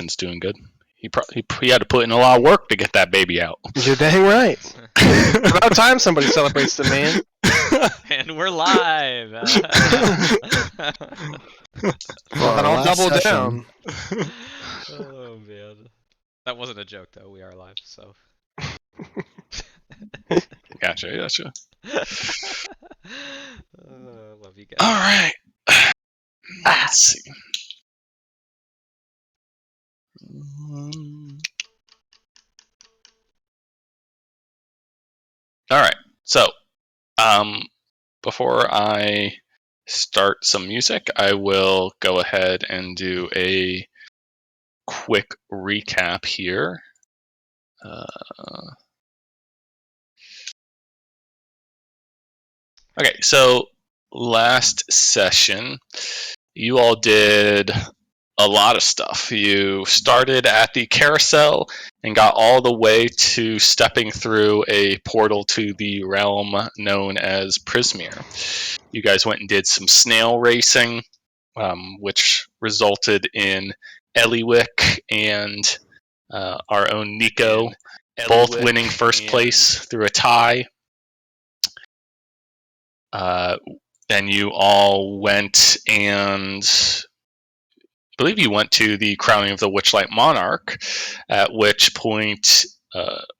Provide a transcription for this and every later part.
It's doing good. He had to put in a lot of work to get that baby out. You're dang right. It's about time somebody celebrates the man. And we're live. Well, then I'll double down. Oh man, that wasn't a joke though. We are live, so. Gotcha. Love you guys. All right. Let's see. All right. So, before I start some music, I will go ahead and do a quick recap here. Okay, so last session, you all did a lot of stuff. You started at the carousel and got all the way to stepping through a portal to the realm known as Prismere. You guys went and did some snail racing, which resulted in Eliwick and our own Nico both winning first place through a tie. Then you all went and I believe you went to the crowning of the Witchlight Monarch, at which point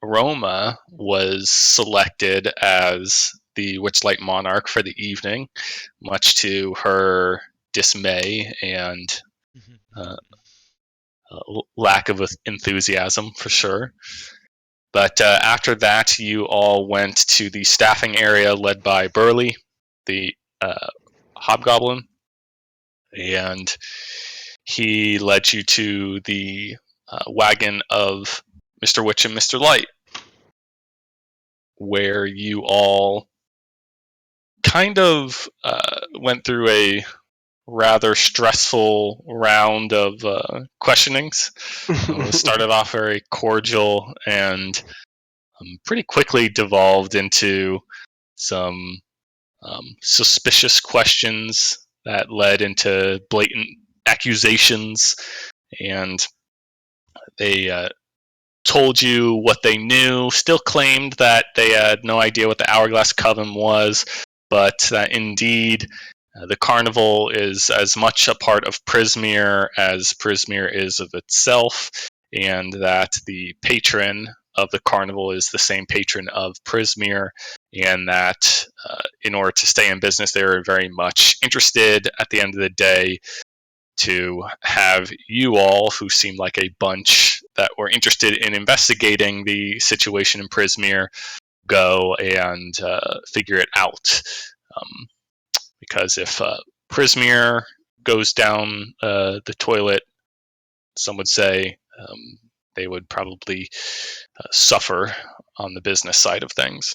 Roma was selected as the Witchlight Monarch for the evening, much to her dismay and lack of enthusiasm for sure. But after that, you all went to the staffing area led by Burley, the hobgoblin, and he led you to the wagon of Mr. Witch and Mr. Light, where you all kind of went through a rather stressful round of questionings. It started off very cordial and pretty quickly devolved into some suspicious questions that led into blatant accusations, and they told you what they knew, still claimed that they had no idea what the Hourglass Coven was, but that indeed the carnival is as much a part of Prismere as Prismere is of itself, and that the patron of the carnival is the same patron of Prismere, and that in order to stay in business, they were very much interested at the end of the day to have you all, who seemed like a bunch that were interested in investigating the situation in Prismere, go and figure it out. Because if Prismere goes down the toilet, some would say they would probably suffer on the business side of things.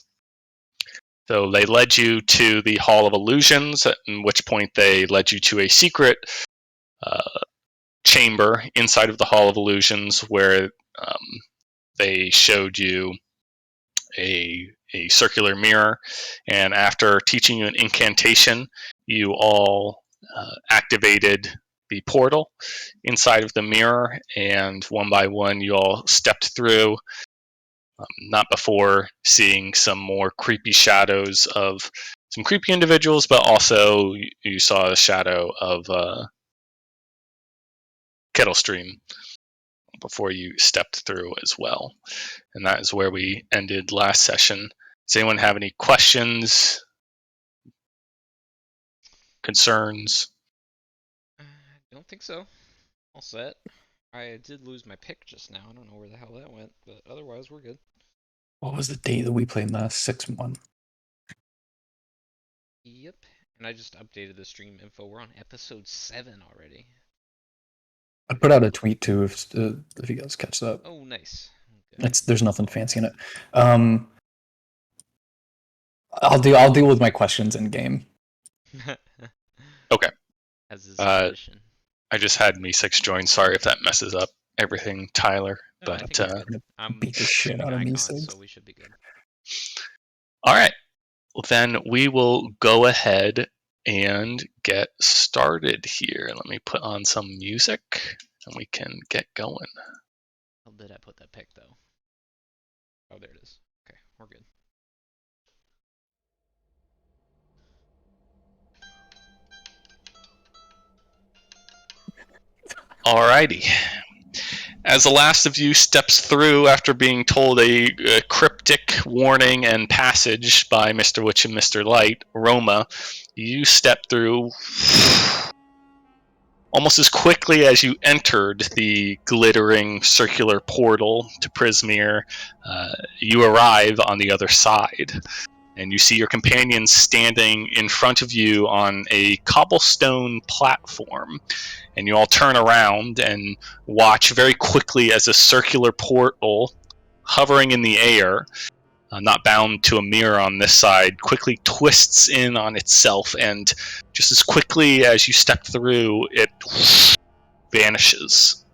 So they led you to the Hall of Illusions, at which point they led you to a secret chamber inside of the Hall of Illusions, where they showed you a circular mirror, and after teaching you an incantation, you all activated the portal inside of the mirror, and one by one you all stepped through, not before seeing some more creepy shadows of some creepy individuals, but also you saw a shadow of Kettlestream before you stepped through as well. And that is where we ended last session. Does anyone have any questions? Concerns? I don't think so. All set. I did lose my pick just now. I don't know where the hell that went, but otherwise we're good. What was the date that we played last? 6-1. Yep. And I just updated the stream info. We're on episode 7 already. I put out a tweet too if you guys catch that. Oh, nice. Okay. There's nothing fancy in it. I'll deal with my questions in game. Okay. As is tradition. I just had Me6 join. Sorry if that messes up everything, Tyler. No, But I'm beat the shit out of icons, Me6. so we should be good. all right. Well, then we will go ahead and get started here. Let me put on some music. and we can get going. How did I put that pick though? Oh, there it is. Okay, we're good. Alrighty. As the last of you steps through after being told a cryptic warning and passage by Mr. Witch and Mr. Light, Roma, you step through almost as quickly as you entered the glittering circular portal to Prismere. You arrive on the other side, and you see your companions standing in front of you on a cobblestone platform. And you all turn around and watch very quickly as a circular portal hovering in the air, not bound to a mirror on this side, quickly twists in on itself, and just as quickly as you step through, it vanishes.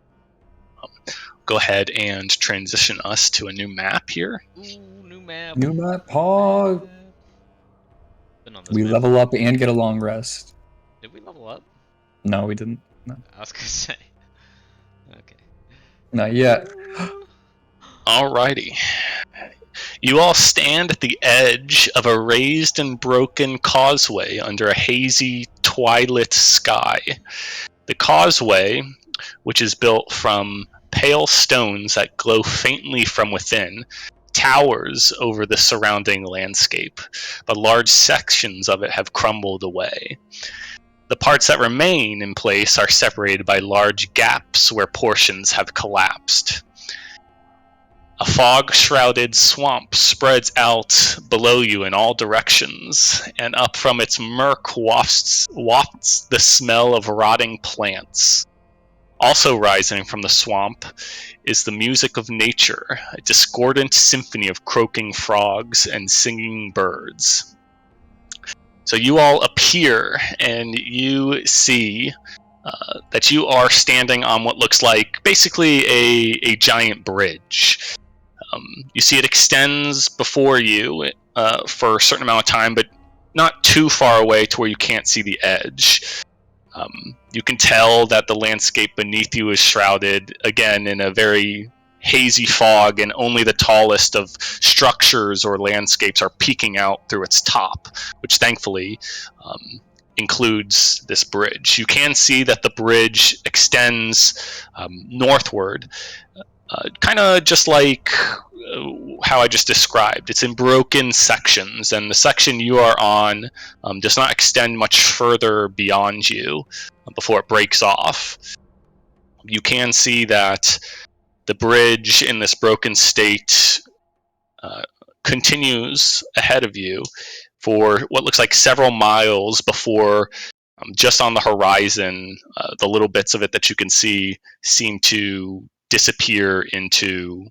Go ahead and transition us to a new map here. Ooh, new map. New map, Pog. Been on this We map. level up and get a long rest. Did we level up? No, we didn't. No. I was gonna say. Okay. Not yet. Alrighty. You all stand at the edge of a raised and broken causeway under a hazy, twilit sky. The causeway, which is built from pale stones that glow faintly from within, towers over the surrounding landscape, but large sections of it have crumbled away. The parts that remain in place are separated by large gaps where portions have collapsed. A fog-shrouded swamp spreads out below you in all directions, and up from its murk wafts the smell of rotting plants. Also rising from the swamp is the music of nature, a discordant symphony of croaking frogs and singing birds. So you all appear, and you see that you are standing on what looks like basically a giant bridge. You see it extends before you for a certain amount of time, but not too far away to where you can't see the edge. You can tell that the landscape beneath you is shrouded, again, in a very hazy fog, and only the tallest of structures or landscapes are peeking out through its top, which thankfully includes this bridge. You can see that the bridge extends northward, kind of just like how I just described. It's in broken sections, and the section you are on does not extend much further beyond you before it breaks off. You can see that the bridge in this broken state continues ahead of you for what looks like several miles before, just on the horizon, the little bits of it that you can see seem to disappear into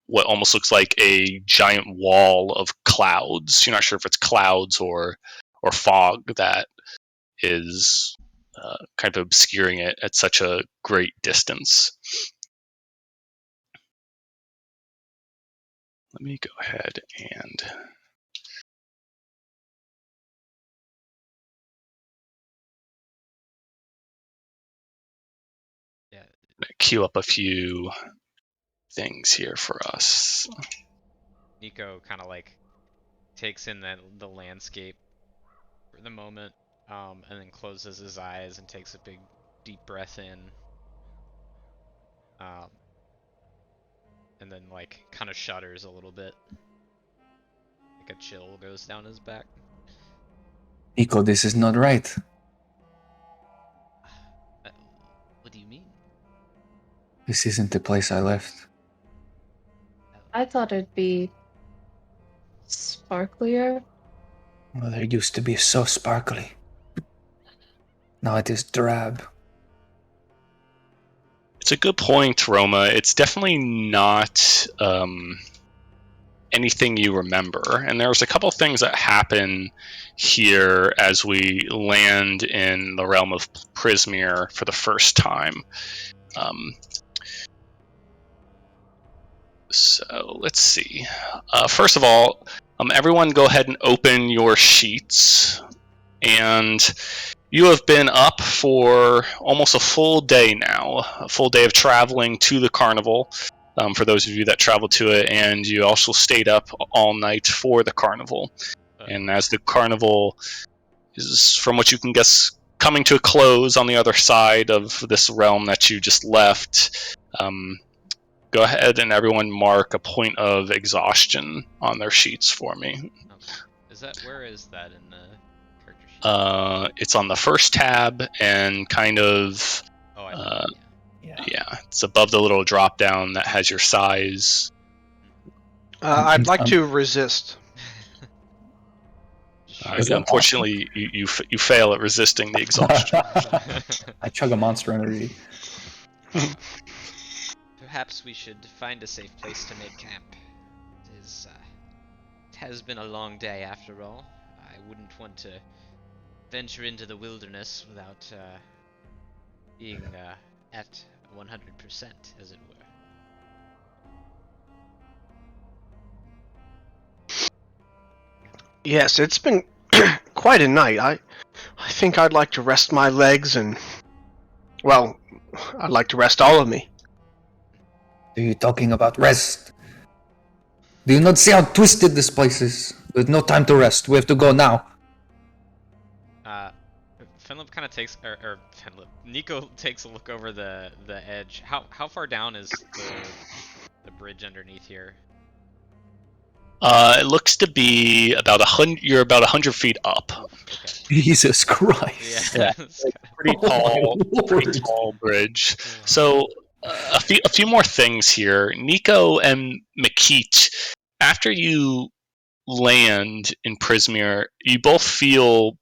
what almost looks like a giant wall of clouds. You're not sure if it's clouds or fog that is kind of obscuring it at such a great distance. Let me go ahead and queue up a few things here for us. Nico kind of like takes in the landscape for the moment, and then closes his eyes and takes a big deep breath in, and then like kind of shudders a little bit, like a chill goes down his back. Nico, this is not right. What do you mean? This isn't the place I left. I thought it'd be sparklier. Well, there used to be so sparkly. Now it is drab. It's a good point, Roma. It's definitely not anything you remember. And there's a couple things that happen here as we land in the realm of Prismere for the first time. So let's see. First of all, everyone go ahead and open your sheets. And You have been up for almost a full day now, a full day of traveling to the carnival, for those of you that traveled to it, and you also stayed up all night for the carnival. And as the carnival is, from what you can guess, coming to a close on the other side of this realm that you just left, go ahead and everyone mark a point of exhaustion on their sheets for me. Okay. Where is that in the character sheet? It's on the first tab and kind of... Oh, I found it, yeah. Yeah, it's above the little drop down that has your size. I'd like to resist. Unfortunately, you fail at resisting the exhaustion. I chug a Monster Energy. Perhaps we should find a safe place to make camp. It has been a long day after all. I wouldn't want to venture into the wilderness without being at 100%, as it were. Yes, it's been quite a night. I think I'd like to rest my legs and, well, I'd like to rest all of me. Are you talking about rest? Do you not see how twisted this place is? There's no time to rest. We have to go now. Finlip kind of takes, or Finlip, Nico takes a look over the edge. How far down is the bridge underneath here? It looks to be about 100. You're about 100 feet up. Okay. Jesus Christ! Yeah. Pretty tall, pretty tall bridge. So a few more things here. Nico and Makit, after you land in Prismere, you both feel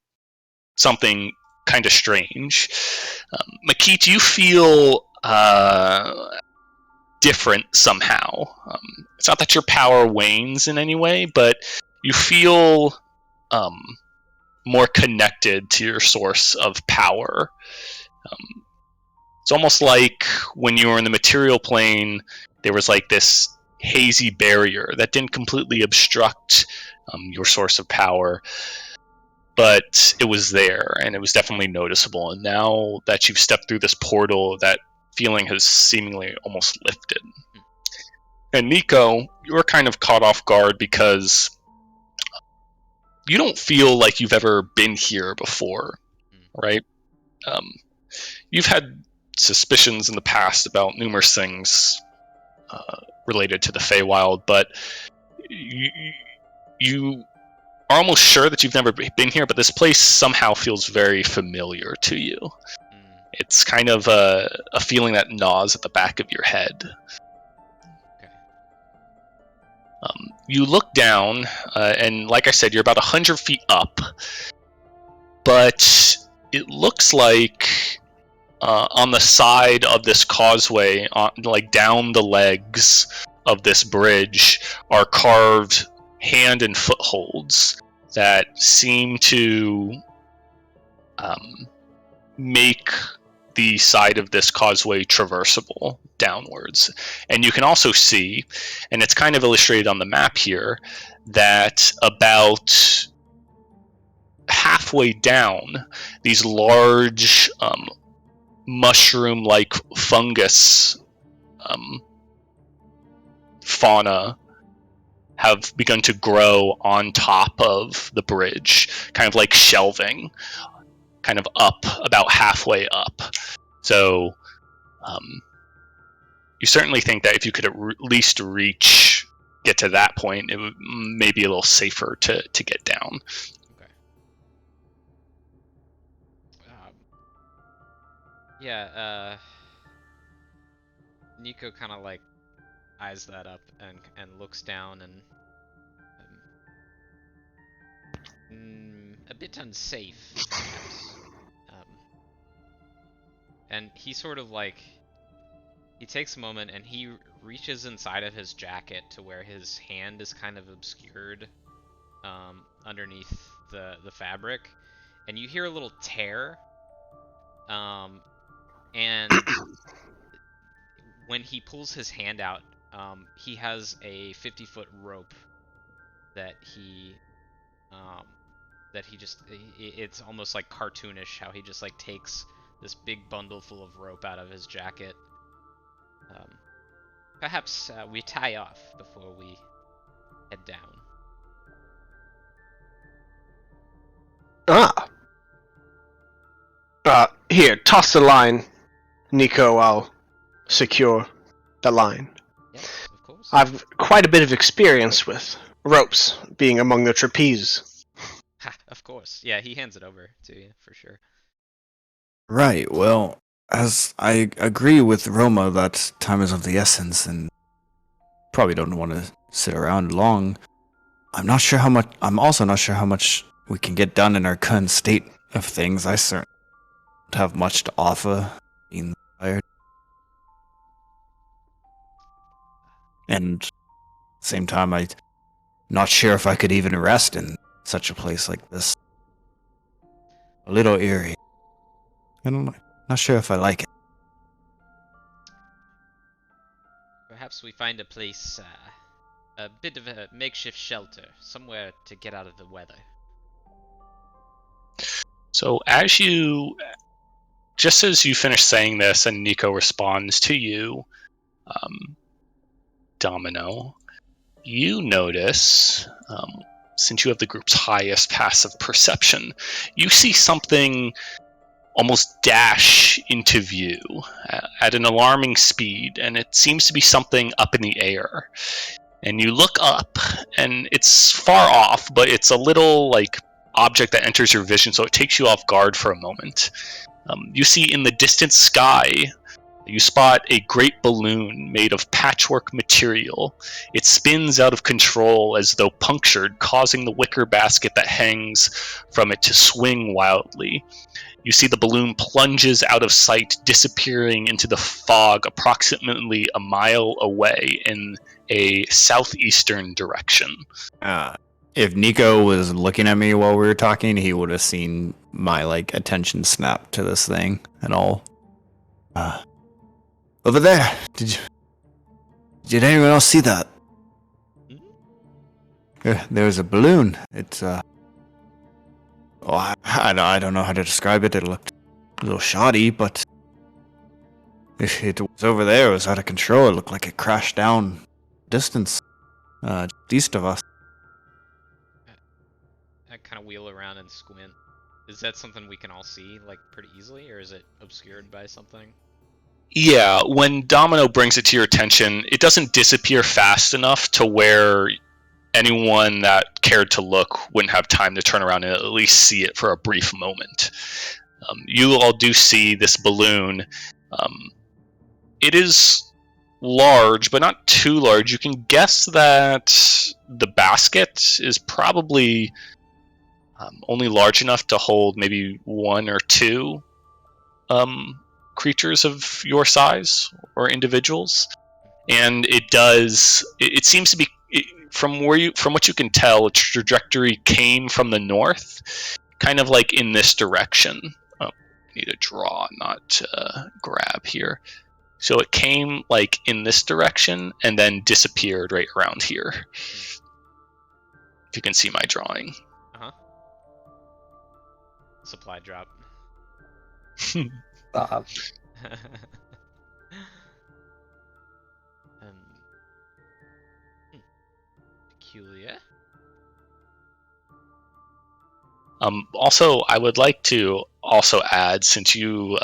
something kind of strange. Makit, you feel different somehow. It's not that your power wanes in any way, but you feel more connected to your source of power. It's almost like when you were in the material plane, there was like this hazy barrier that didn't completely obstruct your source of power, but it was there and it was definitely noticeable. And now that you've stepped through this portal, that feeling has seemingly almost lifted. And Nico, you're kind of caught off guard because you don't feel like you've ever been here before, right? You've had suspicions in the past about numerous things related to the Feywild, but you are almost sure that you've never been here, but this place somehow feels very familiar to you. It's kind of a feeling that gnaws at the back of your head. You look down, and like I said, you're about 100 feet up, but it looks like on the side of this causeway, like down the legs of this bridge, are carved hand and footholds that seem to make the side of this causeway traversable downwards. And you can also see, and it's kind of illustrated on the map here, that about halfway down, these large mushroom-like fungus fauna have begun to grow on top of the bridge, kind of like shelving, kind of up, about halfway up. So you certainly think that if you could at least get to that point, it would maybe a little safer to get down. Okay. Yeah, Nico kind of like eyes that up and looks down and a bit unsafe, perhaps. And he sort of like, he takes a moment and he reaches inside of his jacket to where his hand is kind of obscured underneath the fabric, and you hear a little tear, and when he pulls his hand out, he has a 50-foot rope that he that it's almost like cartoonish how he just like takes this big bundle full of rope out of his jacket. Perhaps we tie off before we head down. Here, toss the line. Nico, I'll secure the line. Yes, of course. I've quite a bit of experience with ropes, being among the trapeze. Ha, of course. Yeah, he hands it over to you, for sure. Right, well, as I agree with Roma that time is of the essence and probably don't want to sit around long, I'm also not sure how much we can get done in our current state of things. I certainly don't have much to offer, being tired. And at the same time, I'm not sure if I could even rest in such a place like this. A little eerie. I'm not sure if I like it. Perhaps we find a place, a bit of a makeshift shelter, somewhere to get out of the weather. So just as you finish saying this and Nico responds to you, Domino, you notice, since you have the group's highest passive perception, you see something almost dash into view at an alarming speed, and it seems to be something up in the air. And you look up, and it's far off, but it's a little object that enters your vision, so it takes you off guard for a moment. You see in the distant sky, you spot a great balloon made of patchwork material. It spins out of control as though punctured, causing the wicker basket that hangs from it to swing wildly. You see the balloon plunges out of sight, disappearing into the fog approximately a mile away in a southeastern direction. If Nico was looking at me while we were talking, he would have seen my attention snap to this thing and all. Over there. Did anyone else see that? There's a balloon. It's I don't know how to describe it. It looked a little shoddy, but if it was over there, it was out of control. It looked like it crashed down distance east of us. I kind of wheel around and squint. Is that something we can all see, pretty easily, or is it obscured by something? Yeah, when Domino brings it to your attention, it doesn't disappear fast enough to where anyone that cared to look wouldn't have time to turn around and at least see it for a brief moment. You all do see this balloon. It is large, but not too large. You can guess that the basket is probably only large enough to hold maybe one or two creatures of your size or individuals. And it seems to be, from what you can tell, its trajectory came from the north, kind of in this direction. I need to draw, not grab here. So it came in this direction and then disappeared right around here. If you can see my drawing. Supply drop. Stop. Peculiar. Also, I would like to also add, since you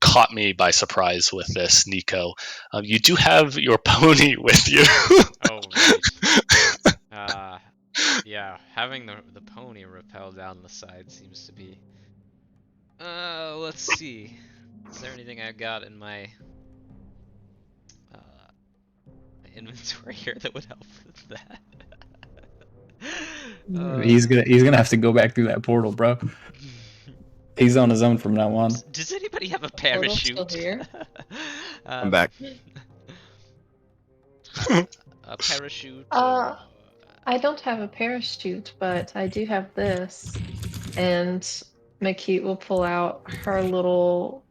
caught me by surprise with this, Nico, you do have your pony with you. Oh, right. Yeah, having the pony rappel down the side seems to be... let's see. Is there anything I got in my inventory here that would help with that? He's gonna have to go back through that portal, bro. He's on his own from now on. Does anybody have a Portal's parachute? still here? I'm back. A parachute? I don't have a parachute, but I do have this. And McKeat will pull out her little,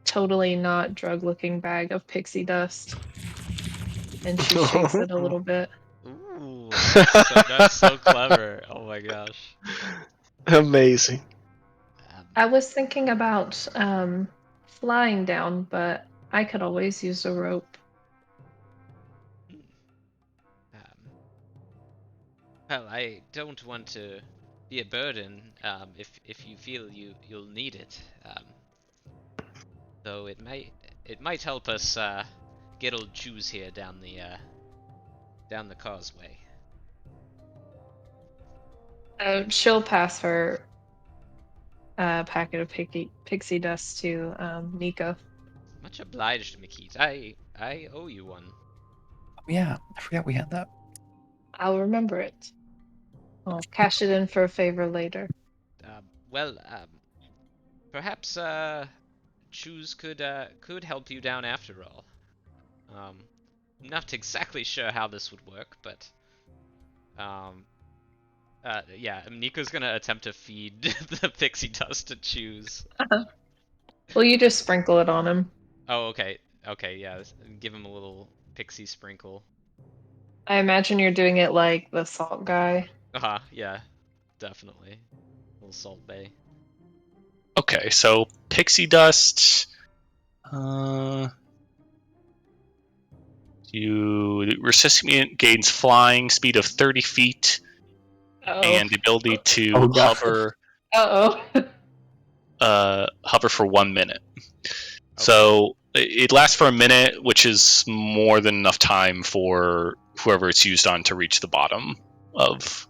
totally not drug-looking bag of pixie dust. And she shakes it a little bit. Ooh. Ooh, that's so clever. Oh my gosh. Amazing. I was thinking about flying down, but I could always use a rope. Well, I don't want to be a burden. If you feel you'll need it. Though it might help us get old Chews here down the causeway. She'll pass her packet of pixie dust to Nico. Much obliged, Mikit. I owe you one. Yeah, I forgot we had that. I'll remember it. I'll cash it in for a favor later. Well, perhaps Chews could help you down after all. I'm not exactly sure how this would work, but yeah, Nico's gonna attempt to feed the pixie dust to Chews. Well, you just sprinkle it on him. Oh, okay, yeah, give him a little pixie sprinkle. I imagine you're doing it like the salt guy. Yeah, definitely. Little Salt Bay. Okay, so pixie dust. You recipient gains flying speed of 30 feet and the ability to hover. Hover for 1 minute. Okay. So it lasts for a minute, which is more than enough time for whoever it's used on to reach the bottom of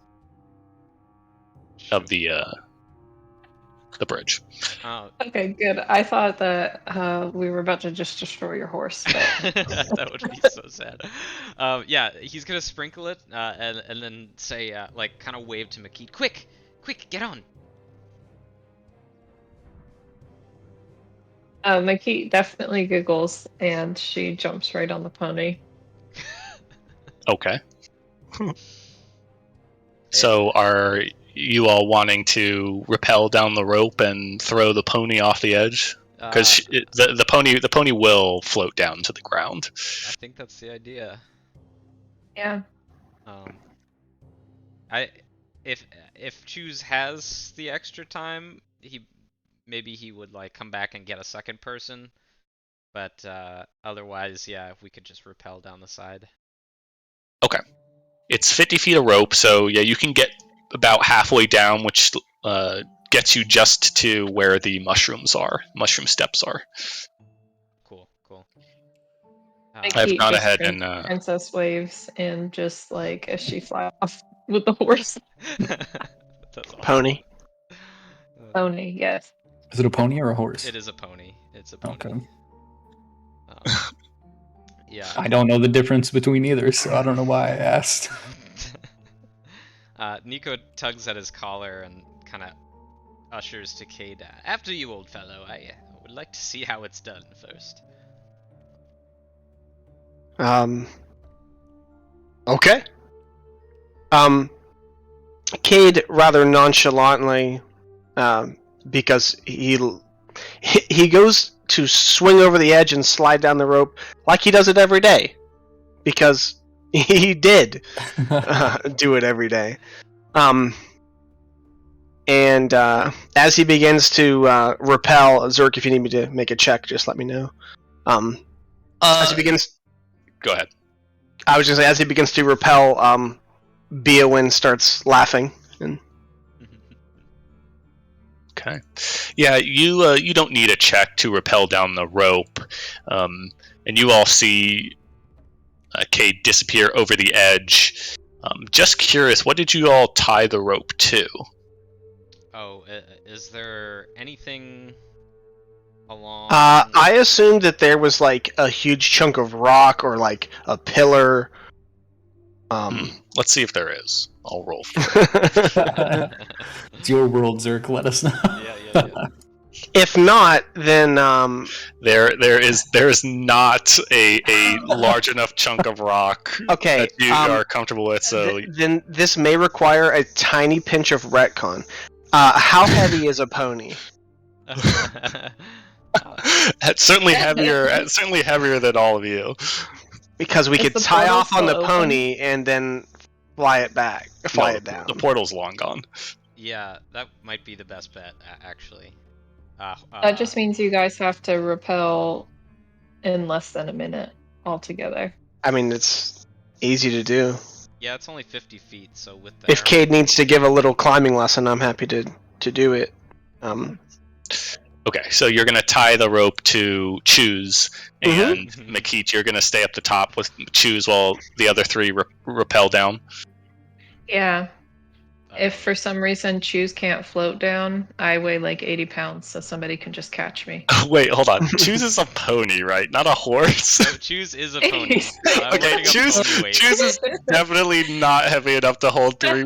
the bridge. Oh. Okay, good. I thought that we were about to just destroy your horse. But... that would be so sad. Yeah, he's gonna sprinkle it and then say, like, kind of wave to Makit, quick, get on. Makit definitely giggles, and she jumps right on the pony. Okay. So are you all wanting to rappel down the rope and throw the pony off the edge? Because the pony will float down to the ground. I think that's the idea. Yeah. If Chews has the extra time, maybe he would like come back and get a second person, but otherwise, yeah, if we could just rappel down the side. Okay. It's 50 feet of rope, so yeah, you can get about halfway down, which gets you just to where the mushroom steps are. Cool. I've gone ahead and princess waves and just like as she flies off with the horse. That's awesome. Pony. Pony, yes. Is it a pony or a horse? It is a pony. It's a pony. Okay. Yeah. I don't know the difference between either, so I don't know why I asked. Nico tugs at his collar and kind of ushers to Cade. After you, old fellow. I would like to see how it's done first. Okay. Cade rather nonchalantly, because he goes to swing over the edge and slide down the rope like he does it every day, because he did do it every day. And as he begins to rappel, Zerk, if you need me to make a check, just let me know. As he begins, go ahead. I was just saying, as he begins to rappel, Beowyn starts laughing. And... Okay. Yeah, you don't need a check to rappel down the rope, and you all see Cade disappear over the edge. Just curious, what did you all tie the rope to? Oh, is there anything along? I assumed that there was like a huge chunk of rock or like a pillar. Let's see if there is. I'll roll for it. It's your world, Zerk. Let us know. Yeah. If not, then there is not a large enough chunk of rock okay, that you are comfortable with. So then this may require a tiny pinch of retcon. How heavy is a pony? It's certainly heavier. Certainly heavier than all of you. Because we could tie off on the pony and then fly it back, fly No, it down. the portal's long gone. Yeah, that might be the best bet, actually. That just means you guys have to repel in less than a minute altogether. I mean, it's easy to do. Yeah, it's only 50 feet, so with the If arrow- Cade needs to give a little climbing lesson, I'm happy to do it. Okay, so you're gonna tie the rope to Choose, and Mhm. Makit, you're gonna stay up the top with Choose while the other three rappel down. Yeah. uh, If for some reason Choose can't float down, I weigh like 80 pounds, so somebody can just catch me. Wait, hold on. Choose is a pony, right? Not a horse. no, Choose is a pony. I'm Okay, looking up Choose pony weight. is definitely not heavy enough to hold three.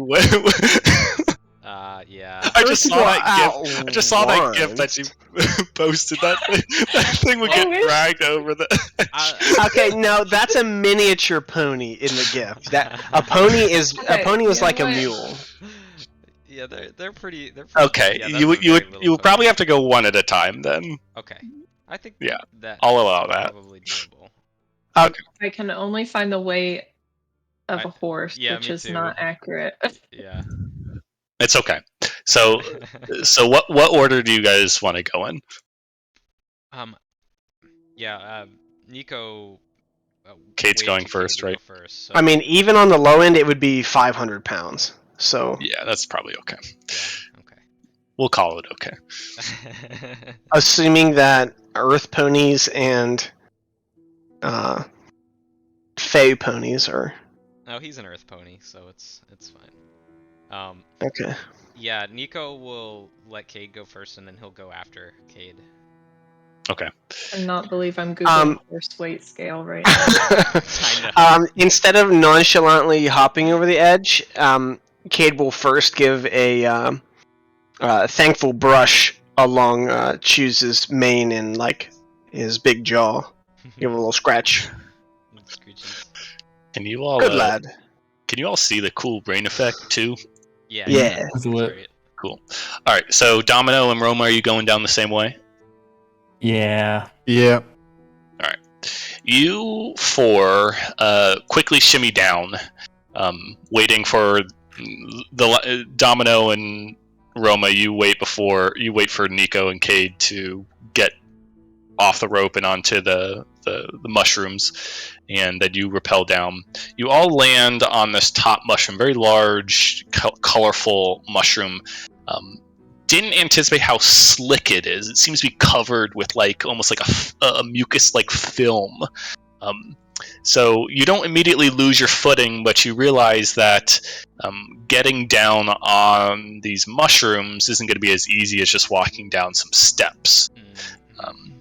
Yeah. I just saw that First GIF. of I just saw that GIF once. that you posted. That thing would I get wish- dragged over the. Okay, no, that's a miniature pony in the gift. That a pony is Okay, a pony was you know like a what? mule. Yeah, they're pretty. Okay, yeah, that's you a would very little would pony. probably have to go one at a time then. Okay, I think Yeah, that I'll allow that. probably doable. I can only find the weight of a horse, yeah, which me is too. not accurate. Yeah. It's okay. So what order do you guys want to go in? Yeah. Nico. Kate's waited going to first, Cade to go right? First, so. I mean, even on the low end, it would be 500 pounds. So, Yeah, that's probably okay. Yeah. Okay. We'll call it okay. assuming that Earth ponies and Fey ponies are No, he's an Earth pony, so it's fine. okay. Yeah, Nico will let Cade go first, and then he'll go after Cade. Okay. I not believe I'm googling horse weight scale right now. I know. Instead of nonchalantly hopping over the edge, Cade will first give a thankful brush along Choose's mane and like his big jaw. Give him a little scratch. Screeches. Can you all Good lad. Can you all see the cool rain effect too? Yeah. Yeah. That's Do it. great. Cool. All right. So Domino and Roma, are you going down the same way? Yeah. Yeah. You four quickly shimmy down, waiting for the Domino and Roma. You wait for Nico and Cade to get off the rope and onto the mushrooms, and then you rappel down. You all land on this top mushroom, very large, colorful mushroom. Didn't anticipate how slick it is. It seems to be covered with like almost like a mucus-like film. So you don't immediately lose your footing, but you realize that getting down on these mushrooms isn't going to be as easy as just walking down some steps.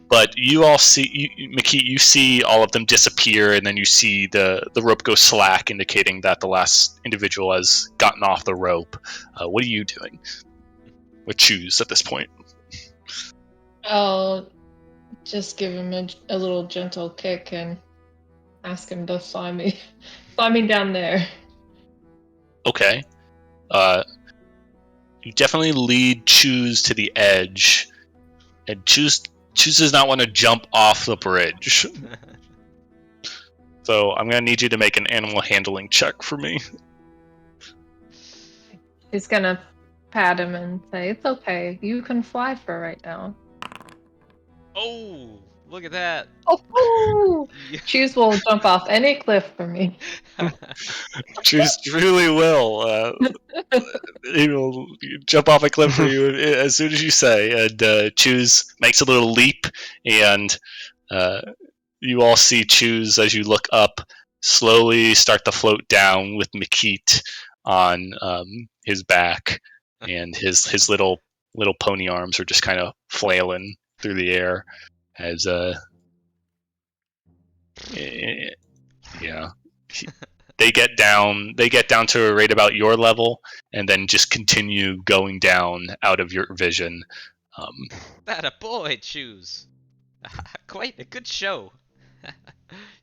But you all see, Makit, you see all of them disappear, and then you see the rope go slack, indicating that the last individual has gotten off the rope. What are you doing with Choose at this point? I'll just give him a little gentle kick and ask him to fly me down there. Okay. You definitely lead Choose to the edge, and Choose does not want to jump off the bridge. So I'm going to need you to make an animal handling check for me. He's gonna pat him and say, "It's okay. You can fly for right now." Oh, look at that. Oh, Yeah. Choose will jump off any cliff for me. Choose really will. He will jump off a cliff for you as soon as you say. And Choose makes a little leap, and you all see Choose as you look up slowly start to float down with Makit on his back, and his little pony arms are just kind of flailing through the air as yeah. They get down to a rate about your level, and then just continue going down out of your vision. That a boy, Choose. Quite a good show.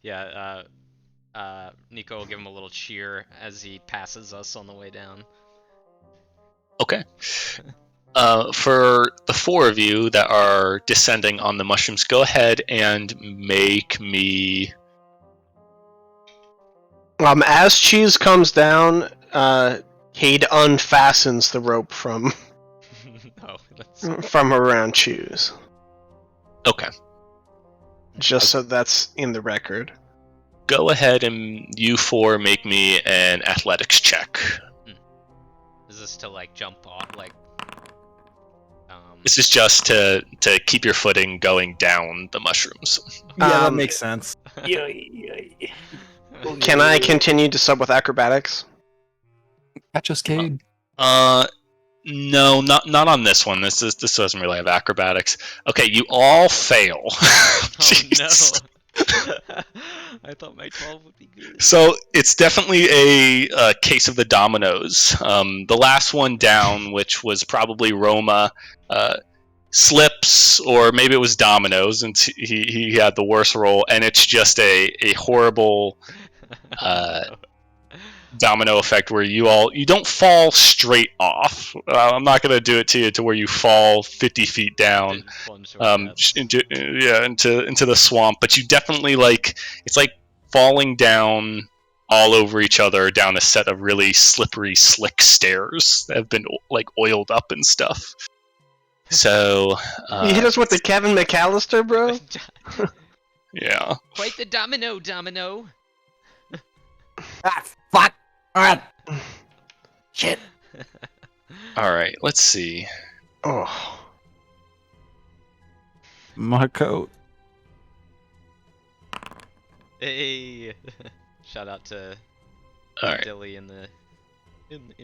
Yeah, Nico will give him a little cheer as he passes us on the way down. Okay. For the four of you that are descending on the mushrooms, go ahead and make me As Cheese comes down, Cade unfastens the rope from Oh, that's from around Cheese. Okay. Just so that's in the record. Go ahead and you four make me an athletics check. is this to like jump off like This is just to keep your footing going down the mushrooms. Yeah, that Um, makes sense. Can I continue to sub with acrobatics? Catch us, Cade. No, not on this one. This doesn't really have acrobatics. Okay, you all fail. Oh Jeez. no. I thought my 12 would be good. So it's definitely a case of the dominoes. The last one down, which was probably Roma, slips, or maybe it was dominoes, and he had the worst roll, and it's just a horrible domino effect where you don't fall straight off. I'm not going to do it to you to where you fall 50 feet down into the swamp, but you definitely it's like falling down all over each other down a set of really slippery, slick stairs that have been like oiled up and stuff. So You hit us with the Kevin McAllister, bro? yeah. Quite the domino. Ah, fuck! Alright. Shit. All right, let's see. Oh. My coat. Hey. Shout out to All right. Dilly in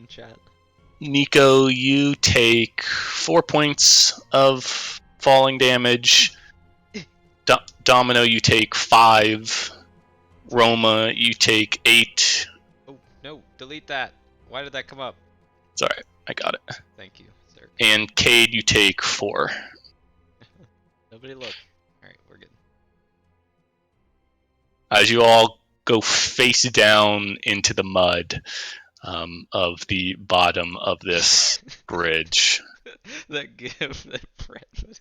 chat. Nico, you take 4 points of falling damage. Domino, you take 5. Roma, you take 8. Oh no, delete that. Why did that come up? It's alright, I got it. Thank you, sir. And Cade, you take 4. Nobody look. Alright, we're good. As you all go face down into the mud of the bottom of this bridge. That gif that Brett put in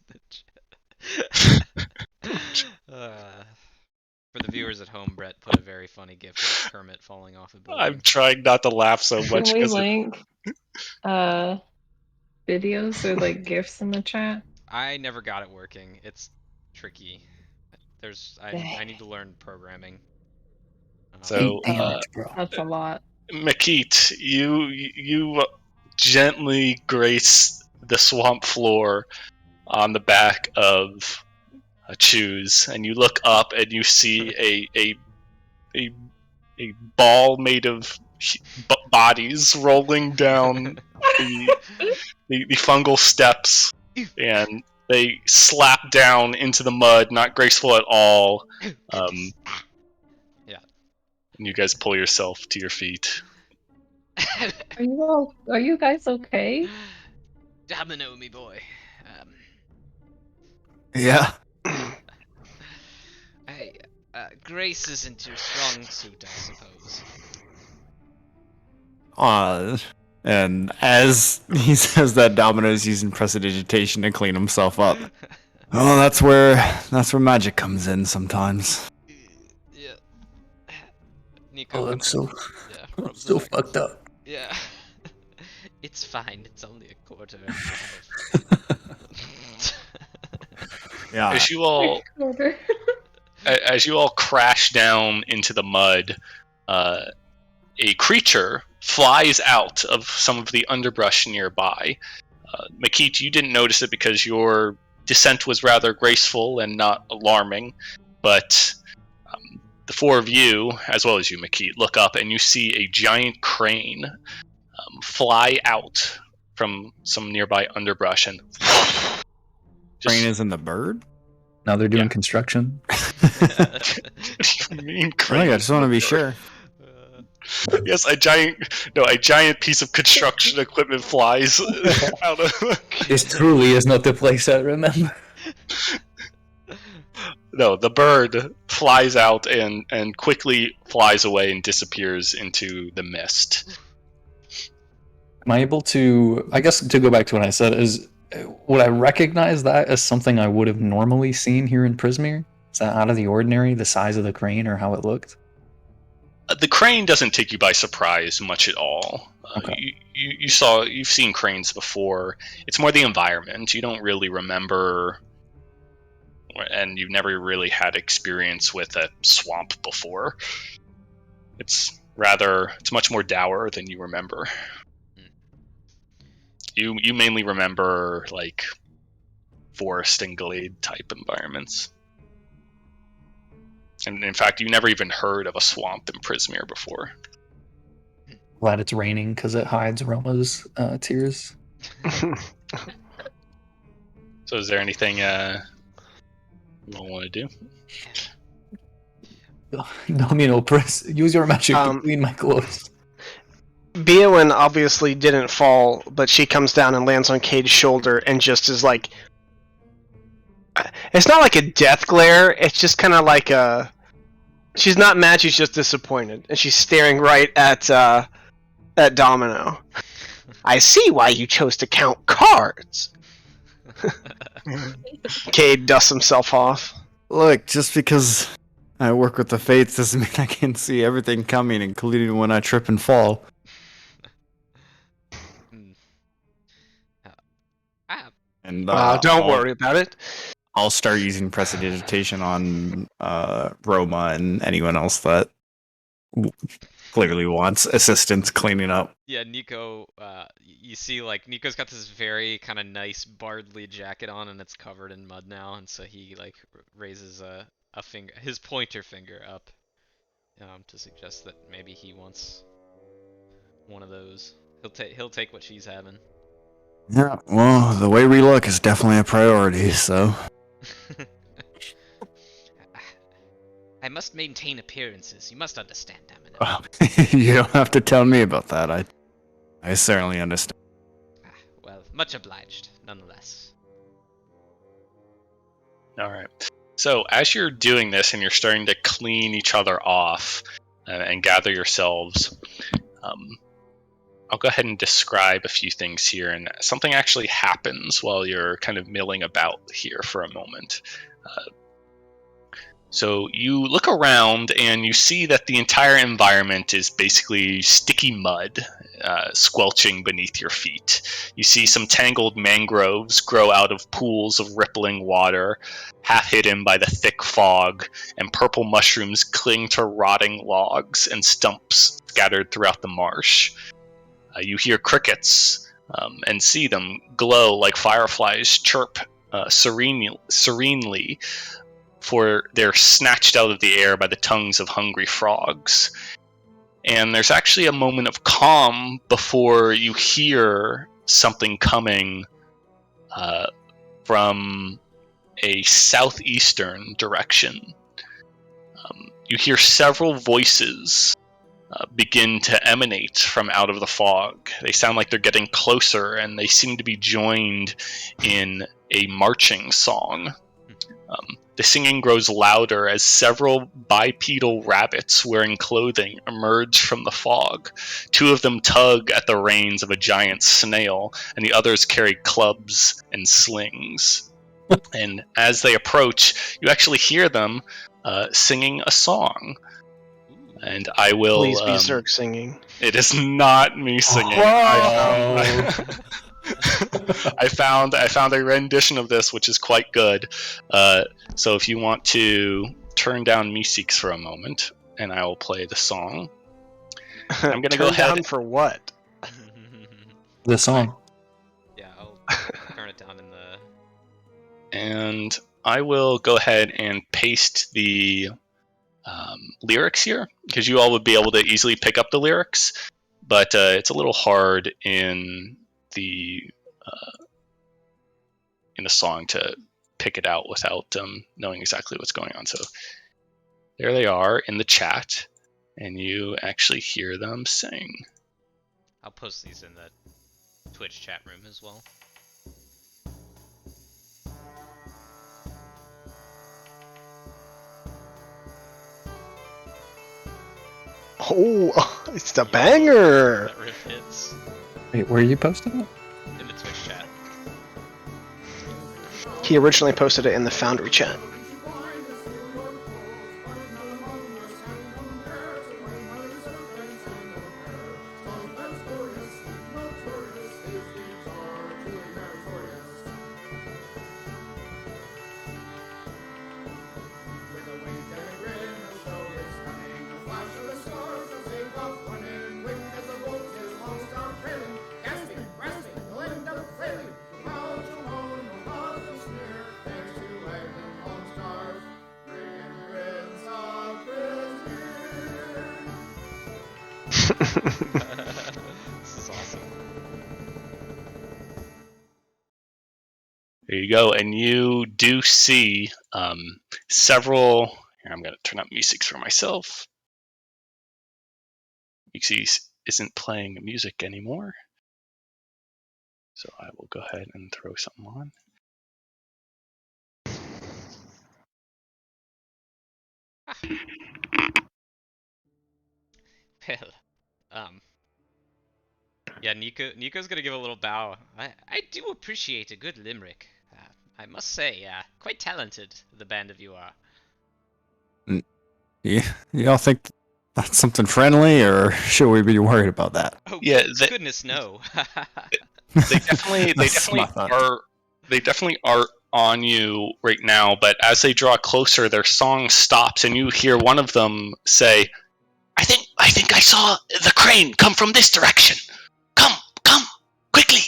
the chat. For the viewers at home, Brett put a very funny gif of Kermit falling off a building. I'm trying not to laugh so much. Can we link videos or like GIFs in the chat? I never got it working. It's tricky. I need to learn programming. So, That's a lot. Makit, you gently grace the swamp floor on the back of a Choose, and you look up and you see a ball made of bodies rolling down the fungal steps, and they slap down into the mud, not graceful at all. Yeah. And you guys pull yourself to your feet. Are you guys okay? Domino, me boy. Yeah. Grace isn't your strong suit, I suppose. And as he says that, Domino's using prestidigitation to clean himself up. Oh, that's where magic comes in sometimes. Yeah. Nico, Oh, I'm so yeah, fucked up. Yeah. It's fine. It's only a quarter. Yeah. As you all crash down into the mud, a creature flies out of some of the underbrush nearby. Makit, you didn't notice it because your descent was rather graceful and not alarming, but the four of you, as well as you, Makit, look up and you see a giant crane fly out from some nearby underbrush and Crane is in the bird? Now they're doing construction. What do you mean crane? I just want to be sure. Yes, a giant piece of construction equipment flies out of. This truly is not the place I remember. No, the bird flies out and quickly flies away and disappears into the mist. Am I able to, I guess to go back to what I said, would I recognize that as something I would have normally seen here in Prismere? Is that out of the ordinary, the size of the crane or how it looked? The crane doesn't take you by surprise much at all. Okay. You've seen cranes before. It's more the environment. You don't really remember, and you've never really had experience with a swamp before. It's much more dour than you remember. You mainly remember like forest and glade type environments. And in fact, you never even heard of a swamp in Prismere before. Glad it's raining because it hides Roma's tears. So is there anything you all want to do? Domino, press. Use your magic to clean my clothes. Beowyn obviously didn't fall, but she comes down and lands on Cade's shoulder and just is like... It's not like a death glare, it's just kind of like a... She's not mad, she's just disappointed. And she's staring right at Domino. I see why you chose to count cards! Cade dusts himself off. Look, just because I work with the fates doesn't mean I can see everything coming, including when I trip and fall. And Don't worry about it. I'll start using prestidigitation on Roma and anyone else that clearly wants assistance cleaning up. Yeah, Nico, you see, like, Nico's got this very kind of nice Bardley jacket on, and it's covered in mud now, and so he, like, raises a finger, his pointer finger up, to suggest that maybe he wants one of those. He'll take what she's having. Yeah, well, the way we look is definitely a priority, so... I must maintain appearances. You must understand, Domino. Well, you don't have to tell me about that. I certainly understand. Well, much obliged, nonetheless. All right. So as you're doing this and you're starting to clean each other off and gather yourselves, I'll go ahead and describe a few things here. And something actually happens while you're kind of milling about here for a moment. So you look around and you see that the entire environment is basically sticky mud squelching beneath your feet. You see some tangled mangroves grow out of pools of rippling water, half hidden by the thick fog, and purple mushrooms cling to rotting logs and stumps scattered throughout the marsh. You hear crickets and see them glow like fireflies chirp serenely, for they're snatched out of the air by the tongues of hungry frogs. And there's actually a moment of calm before you hear something coming from a southeastern direction. You hear several voices begin to emanate from out of the fog. They sound like they're getting closer, and they seem to be joined in a marching song. The singing grows louder as several bipedal rabbits wearing clothing emerge from the fog. Two of them tug at the reins of a giant snail, and the others carry clubs and slings. And as they approach, you actually hear them singing a song. And I will... Please be Zerg singing. It is not me singing. I found a rendition of this which is quite good. So if you want to turn down Meeseeks for a moment, and I will play the song. I'm gonna go ahead. Down for what? The song. Yeah, I'll turn it down in the... And I will go ahead and paste the lyrics here, because you all would be able to easily pick up the lyrics, but it's a little hard in the song to pick it out without knowing exactly what's going on. So there they are in the chat, and you actually hear them sing. I'll post these in the Twitch chat room as well. Oh, it's the banger! That riff hits Wait, where are you posting it? in the Twitch chat. He originally posted it in the Foundry chat. you go, and you do see several. Here, I'm going to turn up music for myself. Mixie isn't playing music anymore, so I will go ahead and throw something on. Well, yeah, Nico's gonna give a little bow. I do appreciate a good limerick. I must say, quite talented, the band of you are. Yeah, y'all think that's something friendly, or should we be worried about that? Oh, Yeah, goodness no. They definitely That's my thought. are on you right now, but as they draw closer, their song stops, and you hear one of them say, I think I saw the crane come from this direction. Come, quickly.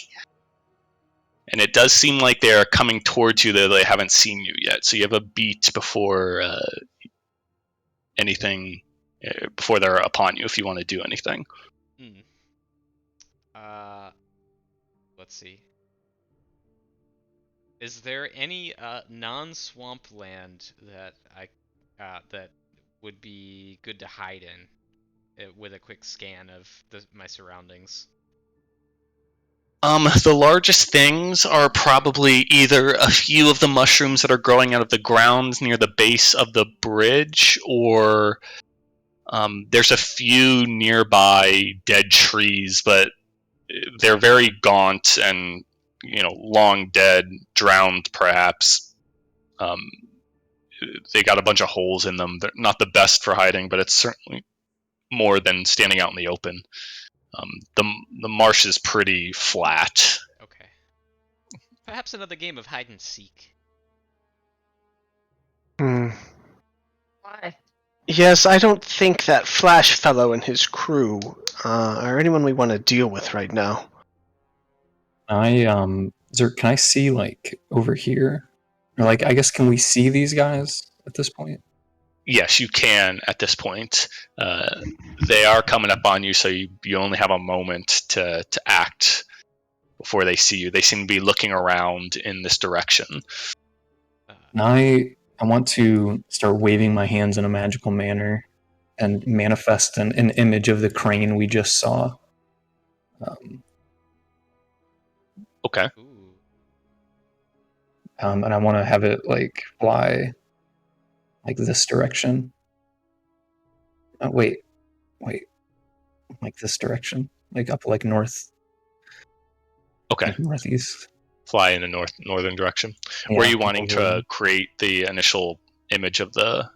And it does seem like they're coming towards you, though they haven't seen you yet. So you have a beat before before they're upon you if you want to do anything. Let's see. Is there any non-swamp land that that would be good to hide in with a quick scan of my surroundings? The largest things are probably either a few of the mushrooms that are growing out of the ground near the base of the bridge, or there's a few nearby dead trees, but they're very gaunt and long dead, drowned perhaps. They got a bunch of holes in them. They're not the best for hiding, but it's certainly more than standing out in the open. The marsh is pretty flat. Okay. Perhaps another game of hide and seek. Why? Yes, I don't think that Flash fellow and his crew are anyone we want to deal with right now. Can I see like over here? Or like I guess can we see these guys at this point? Yes, you can at this point. They are coming up on you, so you only have a moment to act before they see you. They seem to be looking around in this direction. And I want to start waving my hands in a magical manner and manifest an image of the crane we just saw. Okay. Ooh. And I want to have it like fly like this direction. Wait, like this direction, like up like north. Okay. Like northeast. Fly in the northern direction. Yeah, Were you wanting to create the initial image of the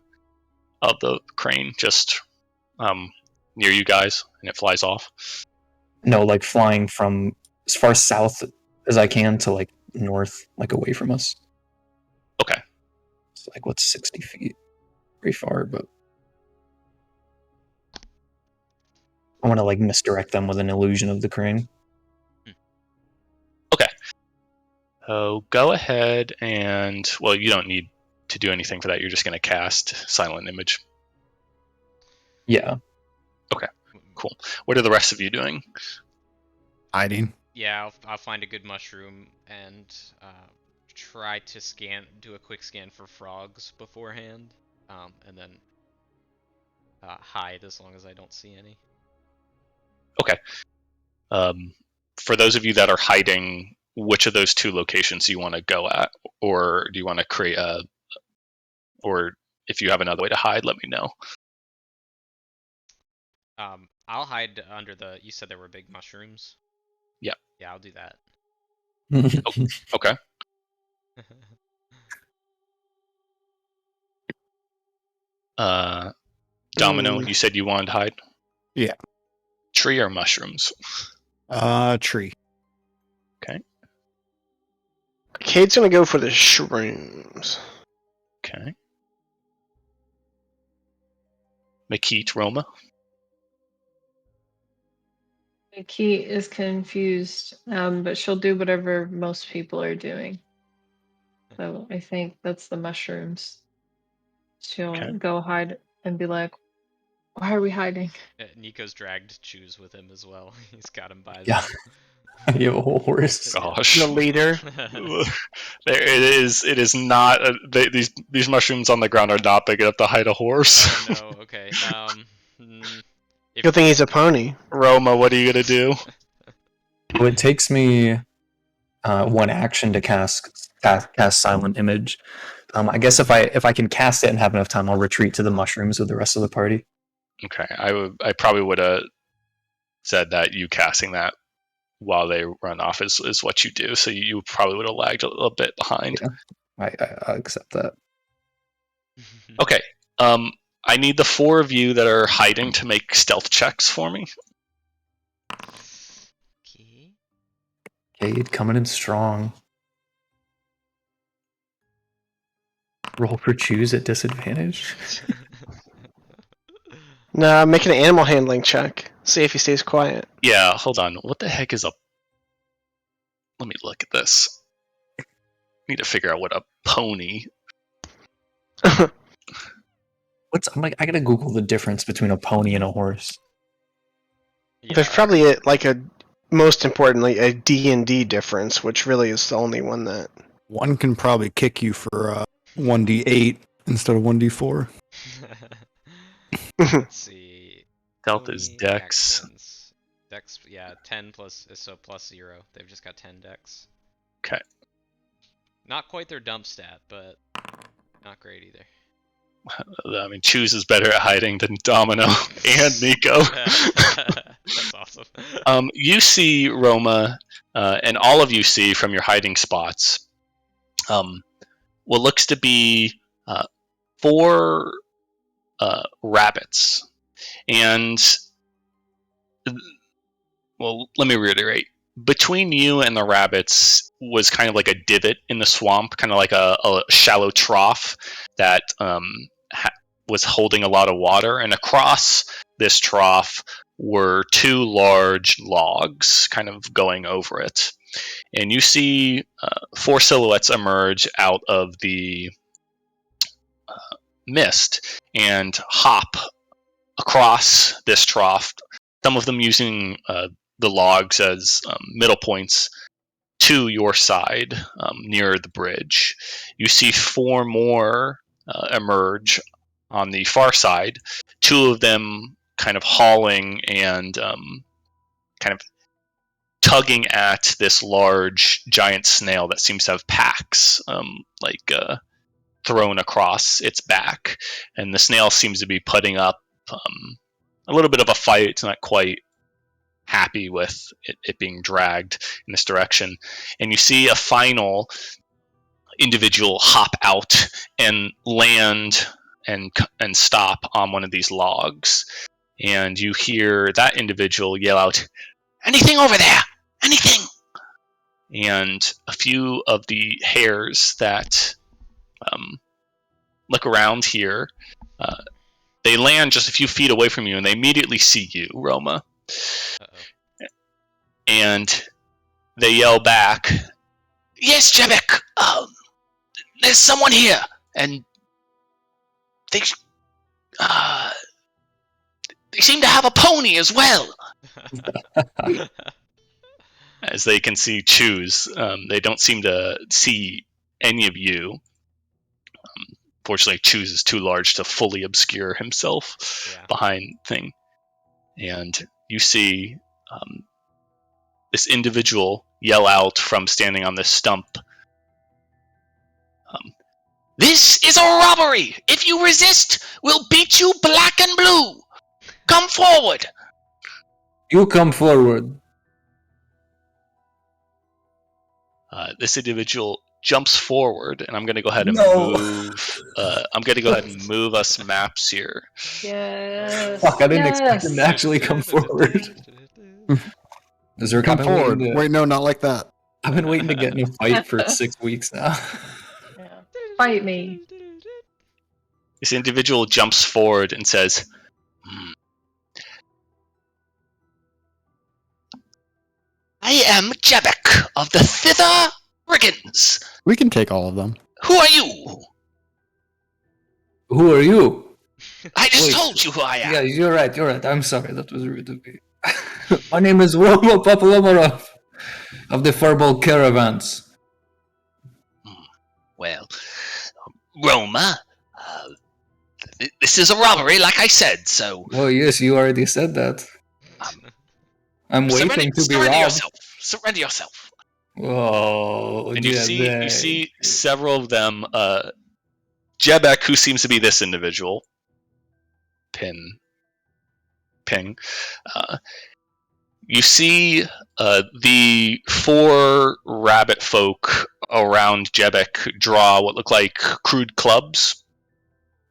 crane just near you guys, and it flies off? No, like flying from as far south as I can to like north, like away from us. Okay. It's like what's 60 feet? Pretty far, but I want to like misdirect them with an illusion of the crane. Okay. So go ahead and, well, you don't need to do anything for that. You're just going to cast Silent Image. Yeah. Okay. Cool. What are the rest of you doing? Hiding. Yeah, I'll find a good mushroom and try to do a quick scan for frogs beforehand, and then hide as long as I don't see any. Okay. For those of you that are hiding, which of those two locations do you want to go at, or do you want to create or if you have another way to hide, let me know. I'll hide under you said there were big mushrooms? Yeah. Yeah, I'll do that. Okay. Domino, you said you wanted to hide? Yeah. Tree or mushrooms? Tree. Okay. Cade's gonna go for the shrooms. Okay. Makit, Roma? Key is confused, but she'll do whatever most people are doing. So I think that's the mushrooms. She'll go hide and be like, "Why are we hiding?" Nico's dragged Choose with him as well. He's got him by Yeah. You have a whole horse. Gosh. The leader. It is not. These mushrooms on the ground are not big enough to hide a horse. Oh no. Okay. If Good thing he's a pony. Roma, what are you gonna do? Well, it takes me 1 action to cast Silent Image. I guess if I can cast it and have enough time, I'll retreat to the mushrooms with the rest of the party. Okay, I probably would have said that you casting that while they run off is what you do. So you probably would have lagged a little bit behind. Yeah. I accept that. Okay. I need the 4 of you that are hiding to make stealth checks for me. Okay. Cade coming in strong. Roll for choose at disadvantage. Nah, make an animal handling check. See if he stays quiet. Yeah, hold on. What the heck is a... Let me look at this. I need to figure out what a pony... I gotta Google the difference between a pony and a horse. There's probably most importantly, a D&D difference, which really is the only one that... One can probably kick you for 1d8 instead of 1d4. Let's see. Stealth is Pony dex. accents. Dex, yeah, 10 plus, so plus 0. They've just got 10 dex. Okay. Not quite their dump stat, but not great either. I mean, Choose is better at hiding than Domino and Nico. That's awesome. You see Roma, and all of you see from your hiding spots, what looks to be 4 rabbits. And, well, let me reiterate. Between you and the rabbits was kind of like a divot in the swamp, kind of like a shallow trough that was holding a lot of water. And across this trough were 2 large logs kind of going over it. And you see 4 silhouettes emerge out of the mist and hop across this trough, some of them using the logs as middle points to your side near the bridge. You see 4 more emerge on the far side, 2 of them kind of hauling and kind of tugging at this large giant snail that seems to have packs thrown across its back, and the snail seems to be putting up a little bit of a fight. It's not quite happy with it being dragged in this direction, and you see a final individual hop out and land and stop on one of these logs, and you hear that individual yell out, "Anything over there? Anything?" And a few of the hares that look around here, they land just a few feet away from you, and they immediately see you, Roma. Uh-oh. And they yell back, "Yes, Jebek! There's someone here!" And they seem to have a pony as well. As they can see Choose, they don't seem to see any of you. Fortunately, Choose is too large to fully obscure himself behind thing. And you see this individual yell out from standing on this stump, "This is a robbery! If you resist, we'll beat you black and blue! Come forward!" You come forward. This individual jumps forward, and I'm going to go ahead and move. I'm going to go ahead and move us maps here. Yes. Fuck, I didn't expect him to actually come forward. Is there Come forward. Wait, no, not like that. I've been waiting to get in a fight for 6 weeks now. Yeah. Fight me. This individual jumps forward and says, "I am Jebek of the Thither Brigands. We can take all of them. Who are you?" Who are you? "I just Wait. told you who I am." Yeah, you're right. I'm sorry. That was rude of me. My name is Roma Papalomarov. of the furball caravans. Well, Roma, this is a robbery, like I said, so... Oh yes, you already said that. I'm waiting to be surrender robbed. yourself. Surrender yourself. Oh, And you see several of them. Jebek, who seems to be this individual, Ping. You see the 4 rabbit folk around Jebek draw what look like crude clubs,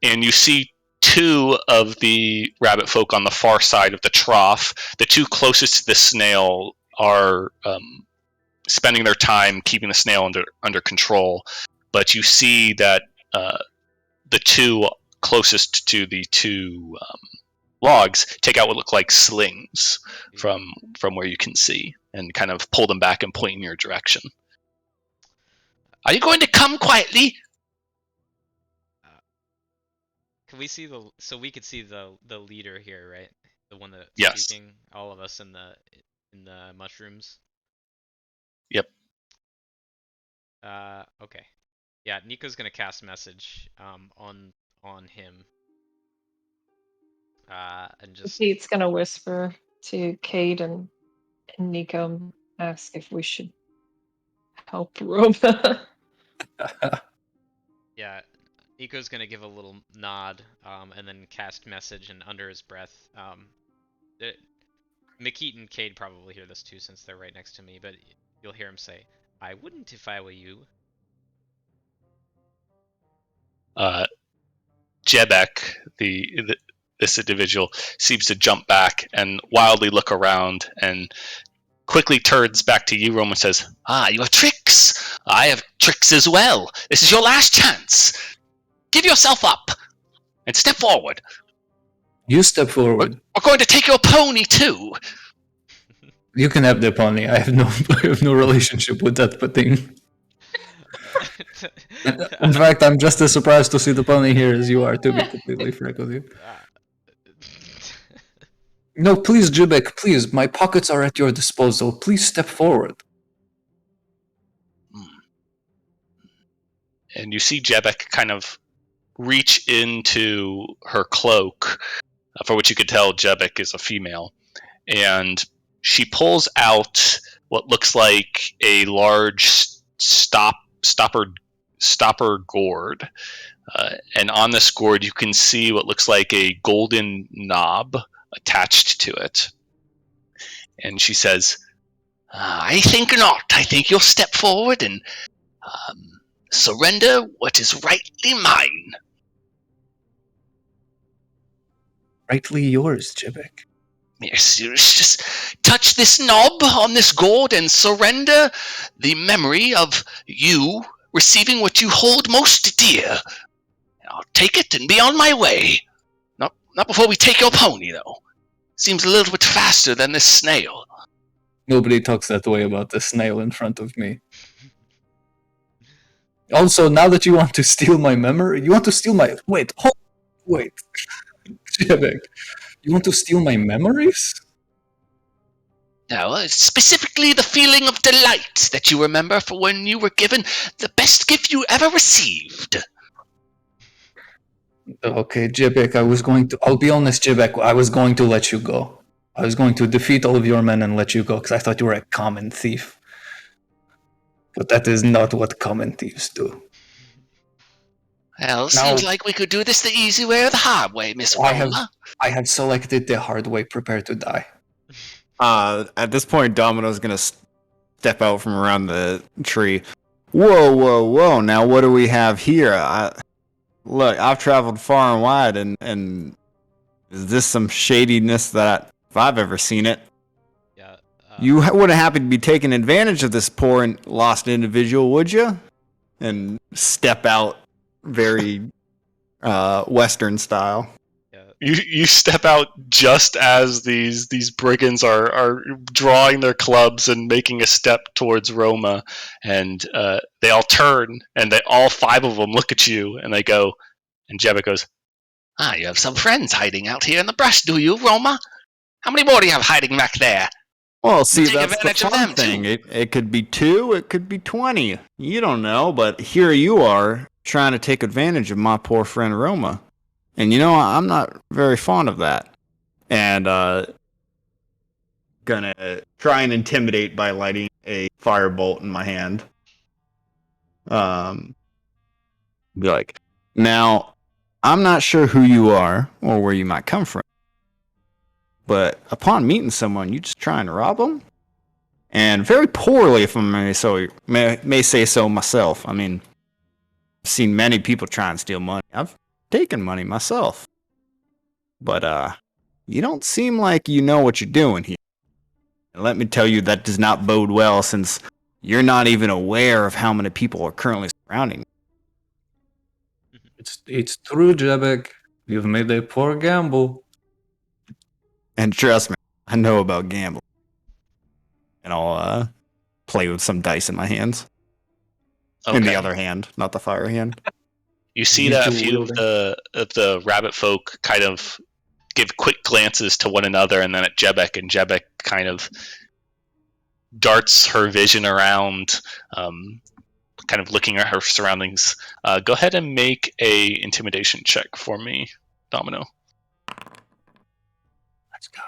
and you see 2 of the rabbit folk on the far side of the trough. The 2 closest to the snail are spending their time keeping the snail under control, but you see that the 2 closest to the 2 logs take out what look like slings from where you can see, and kind of pull them back and point in your direction. Are you going to come quietly? Can we see so we could see the leader here, right? The one that's Yes. speaking, all of us in the mushrooms. Yep. Okay. Yeah, Nico's gonna cast message on him. And just Pete's gonna whisper to Cade and Nico, ask if we should help Roma. yeah, Nico's gonna give a little nod, and then cast message, and under his breath, Makit and Cade probably hear this too since they're right next to me, but you'll hear him say, "I wouldn't if I were you." Jebek, this individual, seems to jump back and wildly look around and quickly turns back to you, Roma, and says, you have tricks! I have tricks as well. This is your last chance. Give yourself up and step forward. You step forward. We're going to take your pony too. You can have the pony. I have no relationship with that thing. In fact, I'm just as surprised to see the pony here as you are, to be completely frank with you. No, please, Jebek, please. My pockets are at your disposal. Please step forward. And you see Jebek kind of reach into her cloak, for which you could tell Jebek is a female, and she pulls out what looks like a large stopper gourd. And on this gourd, you can see what looks like a golden knob attached to it. And she says, I think not. I think you'll step forward and surrender what is rightly mine. Rightly yours, Jebek. Yes, you just touch this knob on this gourd and surrender the memory of you receiving what you hold most dear. I'll take it and be on my way. Not before we take your pony, though. Seems a little bit faster than this snail. Nobody talks that way about the snail in front of me. Also, now that you want to steal my memory, you want to steal my... Wait. Jebek, you want to steal my memories? No, specifically the feeling of delight that you remember for when you were given the best gift you ever received. Okay, Jebek, I'll be honest, Jebek, I was going to let you go. I was going to defeat all of your men and let you go, because I thought you were a common thief. But that is not what common thieves do. Well, seems like we could do this the easy way or the hard way, Miss Roma. I have selected the hard way. Prepare to die. At this point, Domino's gonna step out from around the tree. Whoa! Now what do we have here? Look, I've traveled far and wide, and is this some shadiness that if I've ever seen it? Yeah. You wouldn't happen to be taking advantage of this poor and lost individual, would you? And step out very Western style. You step out just as these brigands are drawing their clubs and making a step towards Roma, and they all turn, and all 5 of them look at you, and they go, and Jebek goes, you have some friends hiding out here in the brush, do you, Roma? How many more do you have hiding back there? Well, see, Take that's the advantage of fun them, thing. too. It could be 2, it could be 20. You don't know, but here you are trying to take advantage of my poor friend Roma. And you know, I'm not very fond of that. And gonna try and intimidate by lighting a firebolt in my hand. Be like, now, I'm not sure who you are or where you might come from, but upon meeting someone, you just try and rob them? And very poorly, if I may say so myself. I mean, I've seen many people try and steal money. I've taken money myself. But, you don't seem like you know what you're doing here. And let me tell you, that does not bode well, since you're not even aware of how many people are currently surrounding you. It's true, Jebek. You've made a poor gamble. And trust me, I know about gambling. And I'll play with some dice in my hands. Okay. In the other hand, not the fire hand. You see You that a two few of the rabbit folk kind of give quick glances to one another, and then at Jebek, and Jebek kind of darts her vision around, kind of looking at her surroundings. Go ahead and make a intimidation check for me, Domino. Let's go.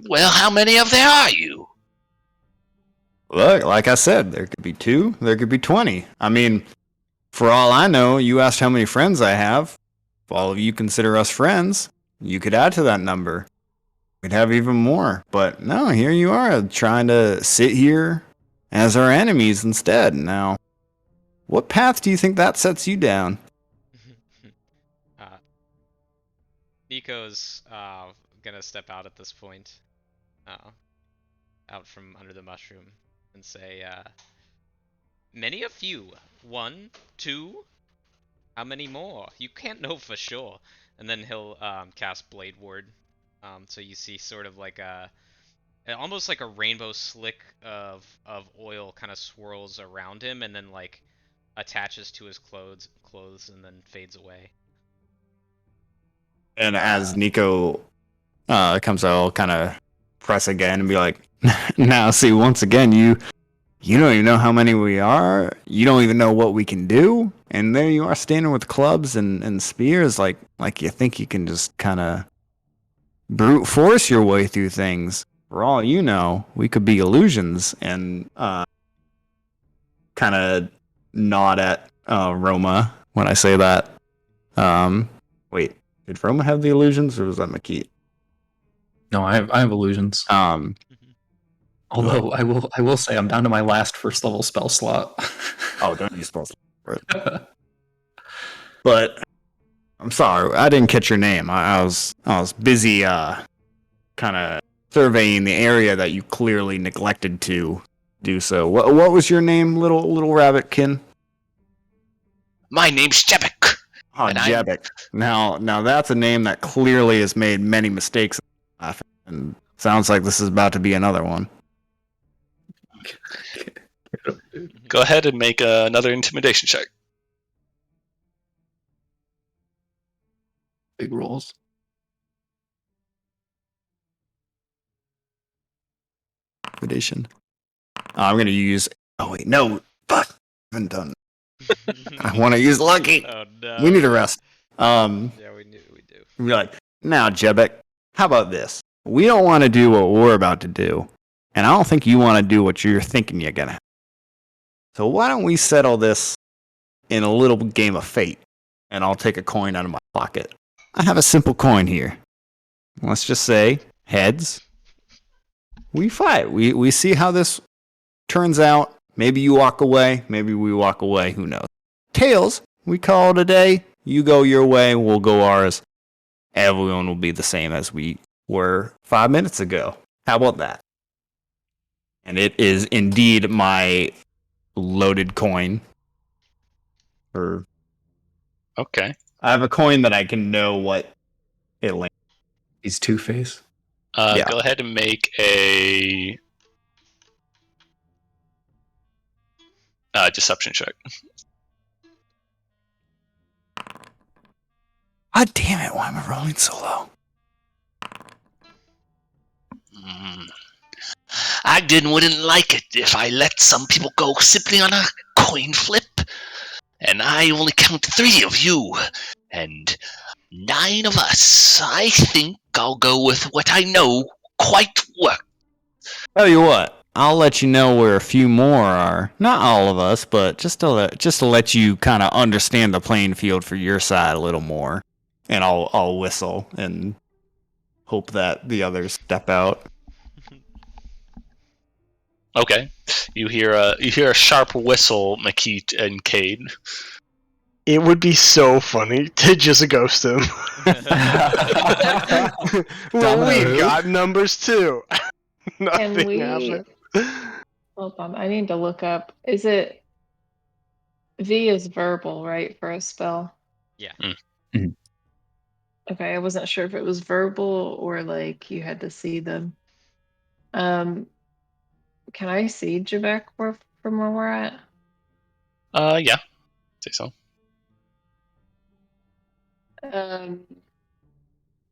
Well, how many of there are you? Look, like I said, there could be 2, there could be 20. I mean, for all I know, you asked how many friends I have. If all of you consider us friends, you could add to that number. We'd have even more. But no, here you are trying to sit here as our enemies instead. Now, what path do you think that sets you down? Nico's gonna step out at this point, out from under the mushroom, and say, "Many a few. 1, 2. How many more? You can't know for sure." And then he'll cast Blade Ward. So you see sort of like almost like a rainbow slick of oil kind of swirls around him, and then like attaches to his clothes, and then fades away. And as Nico comes out, I'll kind of press again and be like, now, see, once again, you don't even know how many we are. You don't even know what we can do. And there you are standing with clubs and spears like you think you can just kind of brute force your way through things. For all you know, we could be illusions. And kind of nod at Roma when I say that. Wait, did Roma have the illusions, or was that Makit? No, I have illusions. Although I will say I'm down to my last first level spell slot. Oh, don't use spells. But I'm sorry, I didn't catch your name. I was busy kind of surveying the area that you clearly neglected to do so. What was your name, little rabbitkin? My name's Jebek. Oh, Jebek. Now that's a name that clearly has made many mistakes, and sounds like this is about to be another one. Go ahead and make another intimidation check. Big rolls. Intimidation. I'm gonna use. Oh wait, no. Fuck. I haven't done. I want to use lucky. Oh no. We need a rest. Yeah, we do. We're like, now, Jebek, how about this? We don't want to do what we're about to do, and I don't think you want to do what you're thinking you're gonna have. So why don't we settle this in a little game of fate? And I'll take a coin out of my pocket. I have a simple coin here. Let's just say heads. We fight. We see how this turns out. Maybe you walk away. Maybe we walk away. Who knows? Tails, we call it a day. You go your way. We'll go ours. Everyone will be the same as we were 5 minutes ago. How about that? And it is indeed my loaded coin. Okay. I have a coin that I can know what it lands. He's Two-Face. Yeah. Go ahead and make a deception check. God damn it, why am I rolling so low? Agden wouldn't like it if I let some people go simply on a coin flip. And I only count 3 of you. And 9 of us. I think I'll go with what I know quite well. Tell you what, I'll let you know where a few more are. Not all of us, but just to let you kind of understand the playing field for your side a little more. And I'll whistle and hope that the others step out. Okay. You hear a sharp whistle, McKeet and Cade. It would be so funny to just ghost him. Well, we got numbers too. Can Nothing we? happened. Hold on, I need to look up. Is it V is verbal, right, for a spell? Yeah. Mhm. Okay, I wasn't sure if it was verbal or like you had to see them. Can I see Jabek from where we're at? Yeah. Say so.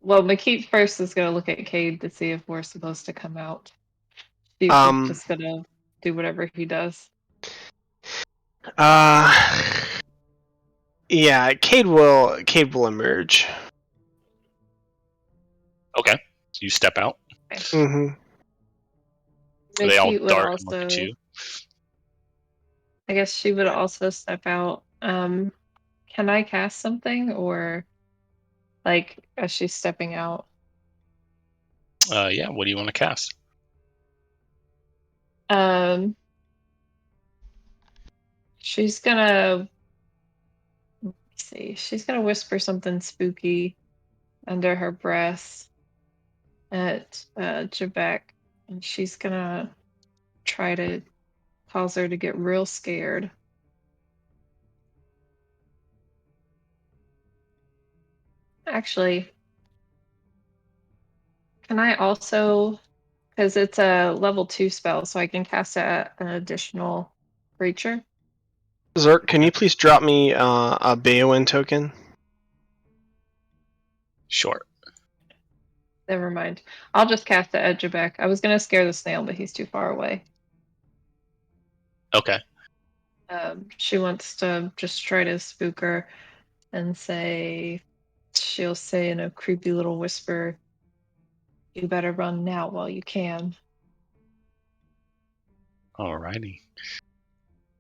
Well, McKeith first is gonna look at Cade to see if we're supposed to come out. He's just gonna do whatever he does. Yeah, Cade will emerge. Okay. So you step out. Mm-hmm. They all McKeith would dart and look at also. you. I guess she would also step out. Can I cast something or like as she's stepping out? Yeah. What do you want to cast? She's gonna let's see. She's gonna whisper something spooky under her breath at Jabek, and she's gonna try to cause her to get real scared. Actually, can I also, because it's a level 2 spell, so I can cast it at an additional creature? Zerk, can you please drop me a Baowen token? Sure. Never mind. I'll just cast it at Jabek. I was gonna scare the snail, but he's too far away. Okay. She wants to just try to spook her and say, she'll say in a creepy little whisper, "You better run now while you can." Alrighty.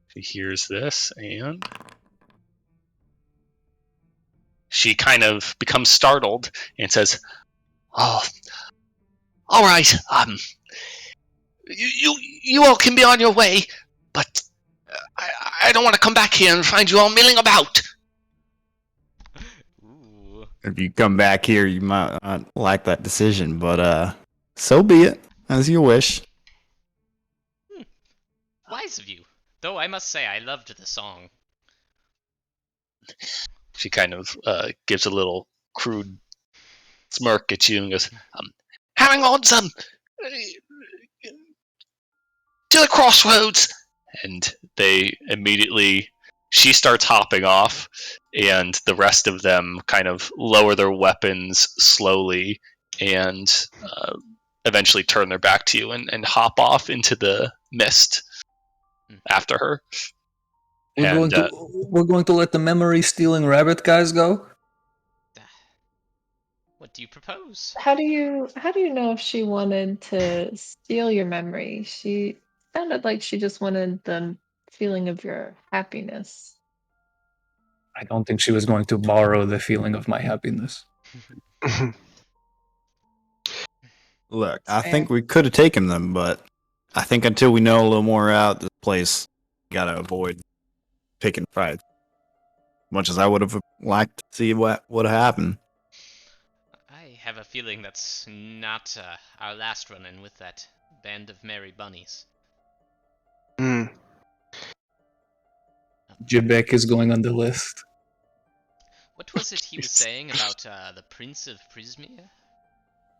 She hears this and she kind of becomes startled and says, Oh, all right. You all can be on your way, but I don't want to come back here and find you all milling about. Ooh. If you come back here, you might not like that decision, but so be it, as you wish. Wise of you. Though I must say, I loved the song. she kind of gives a little crude smirk at you and goes, Hang on, to the crossroads. and they immediately, she starts hopping off and the rest of them kind of lower their weapons slowly and eventually turn their back to you and hop off into the mist after her. We're going to let the memory stealing rabbit guys go. What do you propose? How do you know if she wanted to steal your memory? She sounded like she just wanted the feeling of your happiness. I don't think she was going to borrow the feeling of my happiness. Look, I Fair. think we could have taken them, but I think until we know a little more about this place, we gotta avoid picking fights. Much as I would have liked to see what would have happened. I have a feeling that's not our last run-in with that band of merry bunnies. Jabek is going on the list. What was it he was saying about the Prince of Prismia?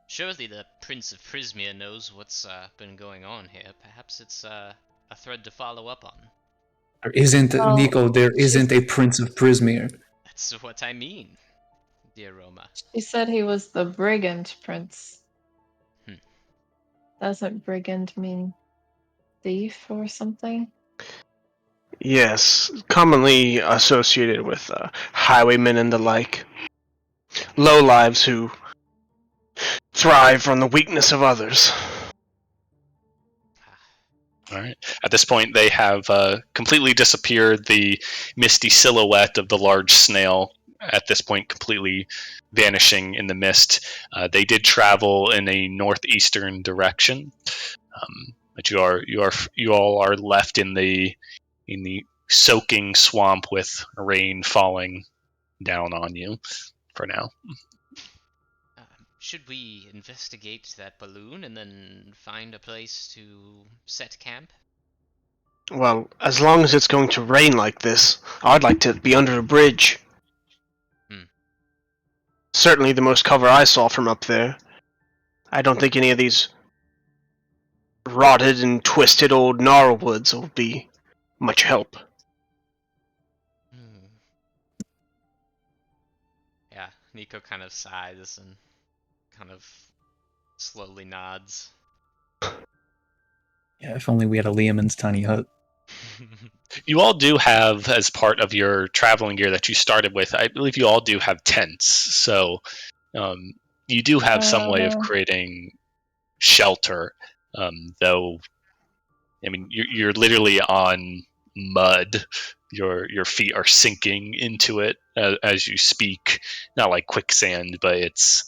Surely the Prince of Prismia knows what's been going on here. Perhaps it's a thread to follow up on. There isn't, Nico, there isn't a Prince of Prismere. That's what I mean. dear Roma? He said he was the brigand prince. Hmm. Doesn't brigand mean thief or something? Yes, commonly associated with highwaymen and the like. Lowlives who thrive on the weakness of others. All right. At this point, they have completely disappeared. The misty silhouette of the large snail, at this point, completely vanishing in the mist. They did travel in a northeastern direction, but you all are left in the soaking swamp with rain falling down on you for now. Should we investigate that balloon and then find a place to set camp? Well, as long as it's going to rain like this, I'd like to be under a bridge. Certainly the most cover I saw from up there. I don't think any of these rotted and twisted old gnarlwoods will be much help. Yeah, Nico kind of sighs and kind of slowly nods. Yeah, if only we had a Liamon's tiny hut. You all do have, as part of your traveling gear that you started with, I believe you all do have tents. So you do have some way of creating shelter, though. I mean, you're literally on mud. Your feet are sinking into it as you speak. Not like quicksand, but it's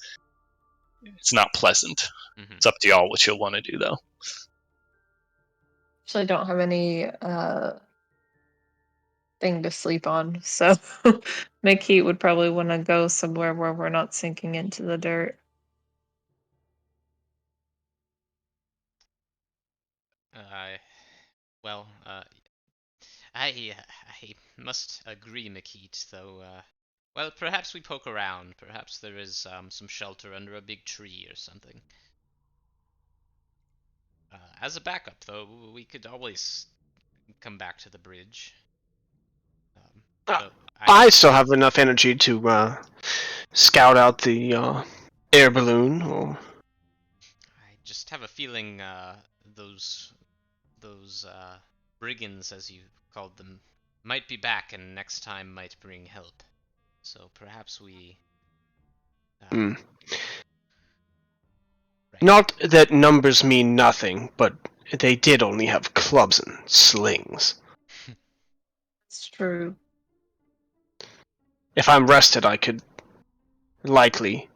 not pleasant. Mm-hmm. It's up to y'all what you'll want to do, though. Actually, I don't have any thing to sleep on, so Mickey would probably want to go somewhere where we're not sinking into the dirt. Well, I must agree, Makit, though, well, perhaps we poke around. Perhaps there is some shelter under a big tree or something. As a backup, though, we could always come back to the bridge. I still have enough energy to scout out the air balloon. Or... I just have a feeling those brigands, as you called them, might be back and next time might bring help. So perhaps we... Right. Not that numbers mean nothing, but they did only have clubs and slings. It's true. If I'm rested, I could likely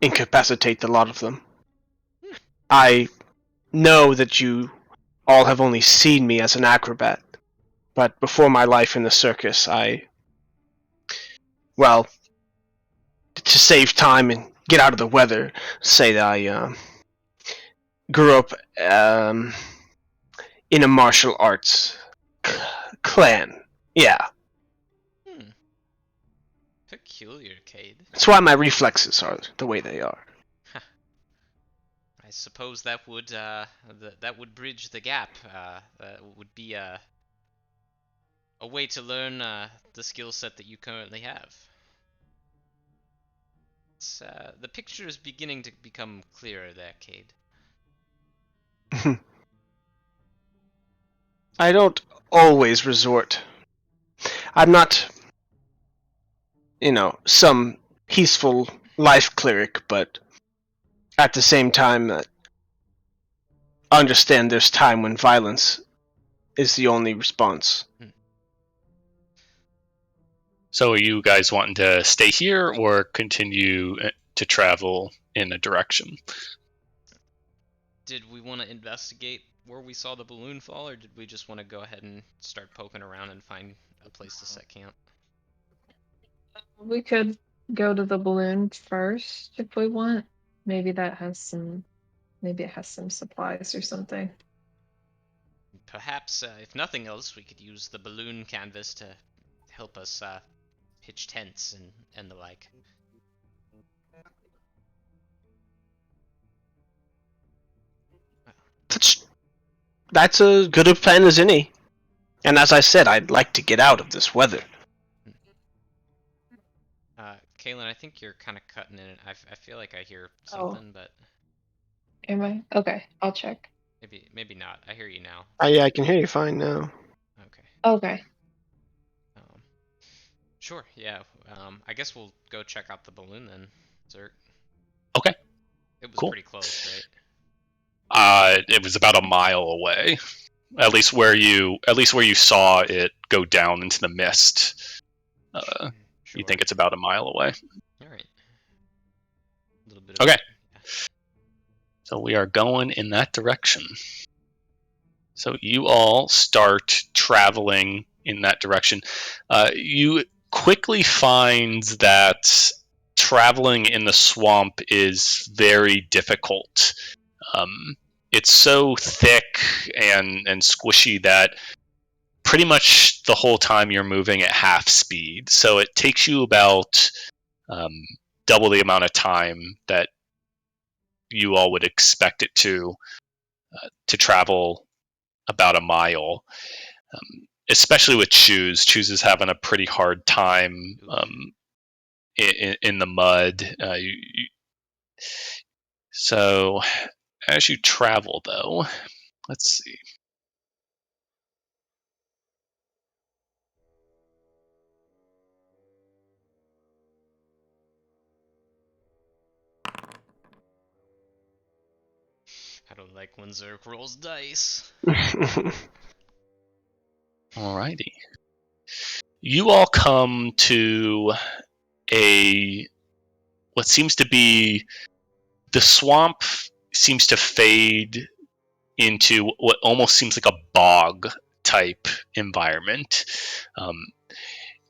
incapacitate a lot of them. I know that you all have only seen me as an acrobat, but before my life in the circus, well, to save time and get out of the weather, say that I grew up in a martial arts clan. Yeah. Peculiar, Cade. That's why my reflexes are the way they are. I suppose that would bridge the gap. Would be a way to learn the skill set that you currently have. The picture is beginning to become clearer there, Cade. I don't always resort. I'm not, some peaceful life cleric, but at the same time, understand there's time when violence is the only response. So are you guys wanting to stay here or continue to travel in a direction? Did we want to investigate where we saw the balloon fall, or did we just want to go ahead and start poking around and find a place to set camp? We could go to the balloon first if we want. Maybe it has some supplies or something. Perhaps, if nothing else, we could use the balloon canvas to help us pitch tents and the like. That's as good a plan as any. And as I said, I'd like to get out of this weather. Kaylin, I think you're kind of cutting in. I feel like I hear Oh. something, but Am I? Okay, I'll check. maybe not. I hear you now. Yeah, I can hear you fine now. Okay. Okay. Sure. Yeah. I guess we'll go check out the balloon then, Zerk. Okay. It was Cool. pretty close, right? It was about a mile away. At least where you saw it go down into the mist. Sure. You think it's about a mile away. All right. A little bit of Okay. Yeah. So we are going in that direction. So you all start traveling in that direction. You quickly find that traveling in the swamp is very difficult. It's so thick and squishy that pretty much the whole time you're moving at half speed. So it takes you about double the amount of time that you all would expect it to travel about a mile. Especially with Choose. Choose is having a pretty hard time in the mud. So as you travel, though, let's see. I don't like when Zerk rolls dice. Alrighty. You all come to what seems to be the swamp seems to fade into what almost seems like a bog type environment.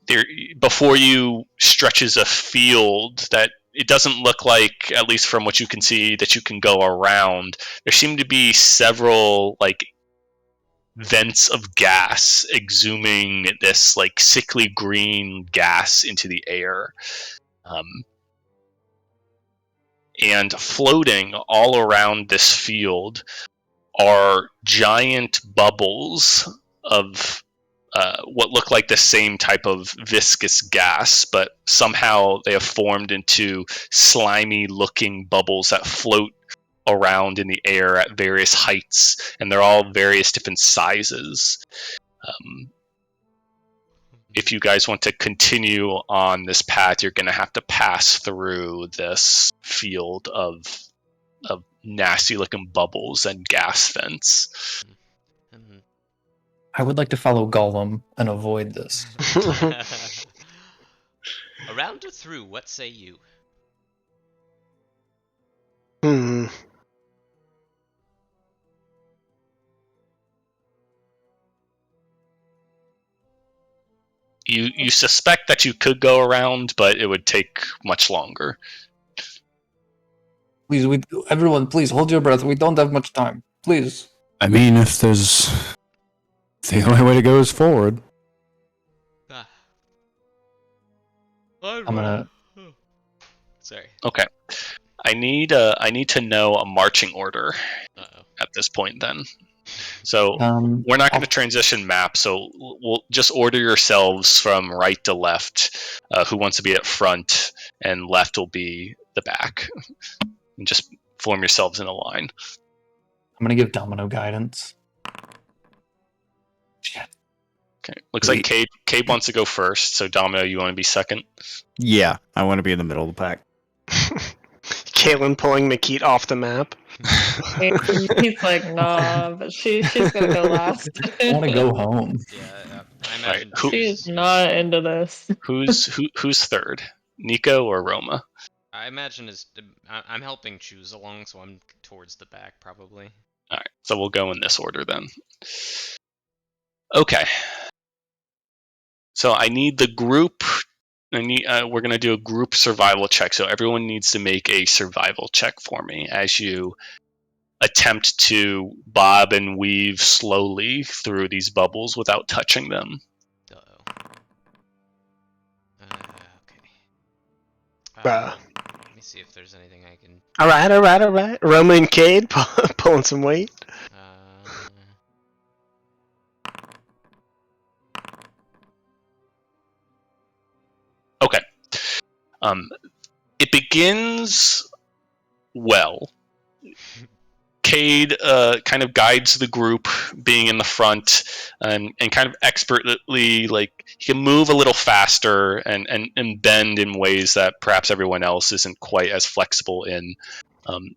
There before you stretches a field that it doesn't look like, at least from what you can see, that you can go around. There seem to be several like vents of gas exhuming this like sickly green gas into the air. And floating all around this field are giant bubbles of what look like the same type of viscous gas, but somehow they have formed into slimy looking bubbles that float around in the air at various heights, and they're all various different sizes. If you guys want to continue on this path, you're going to have to pass through this field of nasty looking bubbles and gas vents. I would like to follow Gollum and avoid this. Around or through, what say you? You suspect that you could go around, but it would take much longer. Please, everyone, please hold your breath. We don't have much time. Please. I mean, if there's... The only way to go is forward. I'm gonna... Sorry. Okay. I need to know a marching order at this point then. So we're not going to transition map, so we'll just order yourselves from right to left. Who wants to be at front, and left will be the back. And just form yourselves in a line. I'm going to give Domino guidance. Shit. Okay. Looks like Cade wants to go first, so Domino, you want to be second? Yeah, I want to be in the middle of the pack. Kaylin pulling Makit off the map. He's like, nah, but she's gonna go last. I want to go home. Yeah, I imagine. Right. She's not into this. Who's third? Nico or Roma? I imagine I'm helping Choose along, so I'm towards the back probably. All right, so we'll go in this order then. Okay. So I need the group. We're going to do a group survival check. So everyone needs to make a survival check for me as you attempt to bob and weave slowly through these bubbles without touching them. Okay. Let me see if there's anything I can. All right. Roma and Cade pulling some weight. Okay. It begins well. Cade kind of guides the group, being in the front, and kind of expertly, like, he can move a little faster and bend in ways that perhaps everyone else isn't quite as flexible in.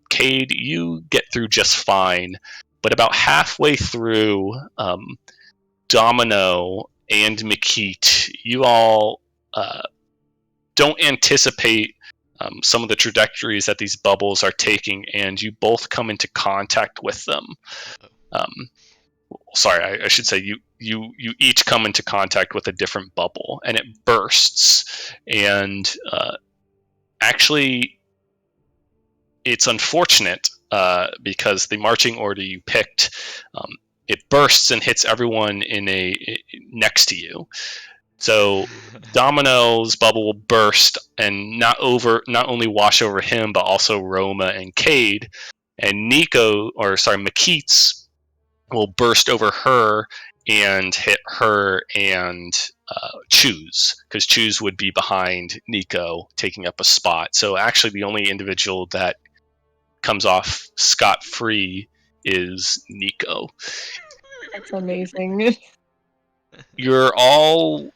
Cade, you get through just fine, but about halfway through, Domino and McKeet, you all don't anticipate some of the trajectories that these bubbles are taking, and you both come into contact with them. Sorry, I should say you each come into contact with a different bubble, and it bursts. And actually, it's unfortunate because the marching order you picked, it bursts and hits everyone next to you. So Domino's bubble will burst and not only wash over him, but also Roma and Cade. And McKeet's will burst over her and hit her and Choose, because Choose would be behind Nico, taking up a spot. So actually the only individual that comes off scot-free is Nico. That's amazing. You're all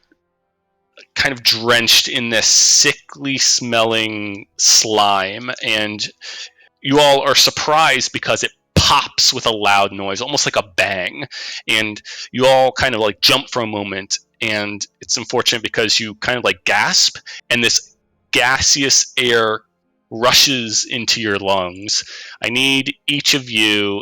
kind of drenched in this sickly smelling slime, and you all are surprised because it pops with a loud noise, almost like a bang, and you all kind of like jump for a moment, and it's unfortunate because you kind of like gasp, and this gaseous air rushes into your lungs. I need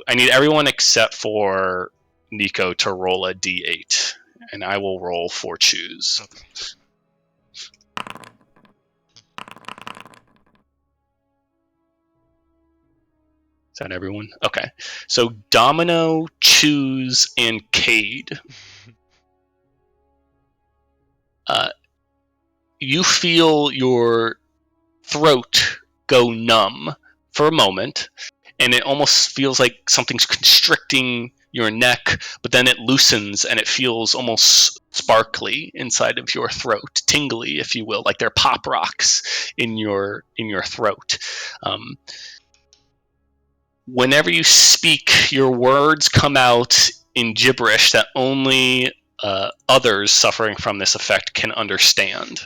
everyone except for Nico to roll a d8, and I will roll for Choose. Okay. Is that everyone? Okay. So Domino, Choose, and Cade. You feel your throat go numb for a moment, and it almost feels like something's constricting your neck, but then it loosens and it feels almost sparkly inside of your throat, tingly, if you will, like they're pop rocks in your throat. Whenever you speak, your words come out in gibberish that only others suffering from this effect can understand.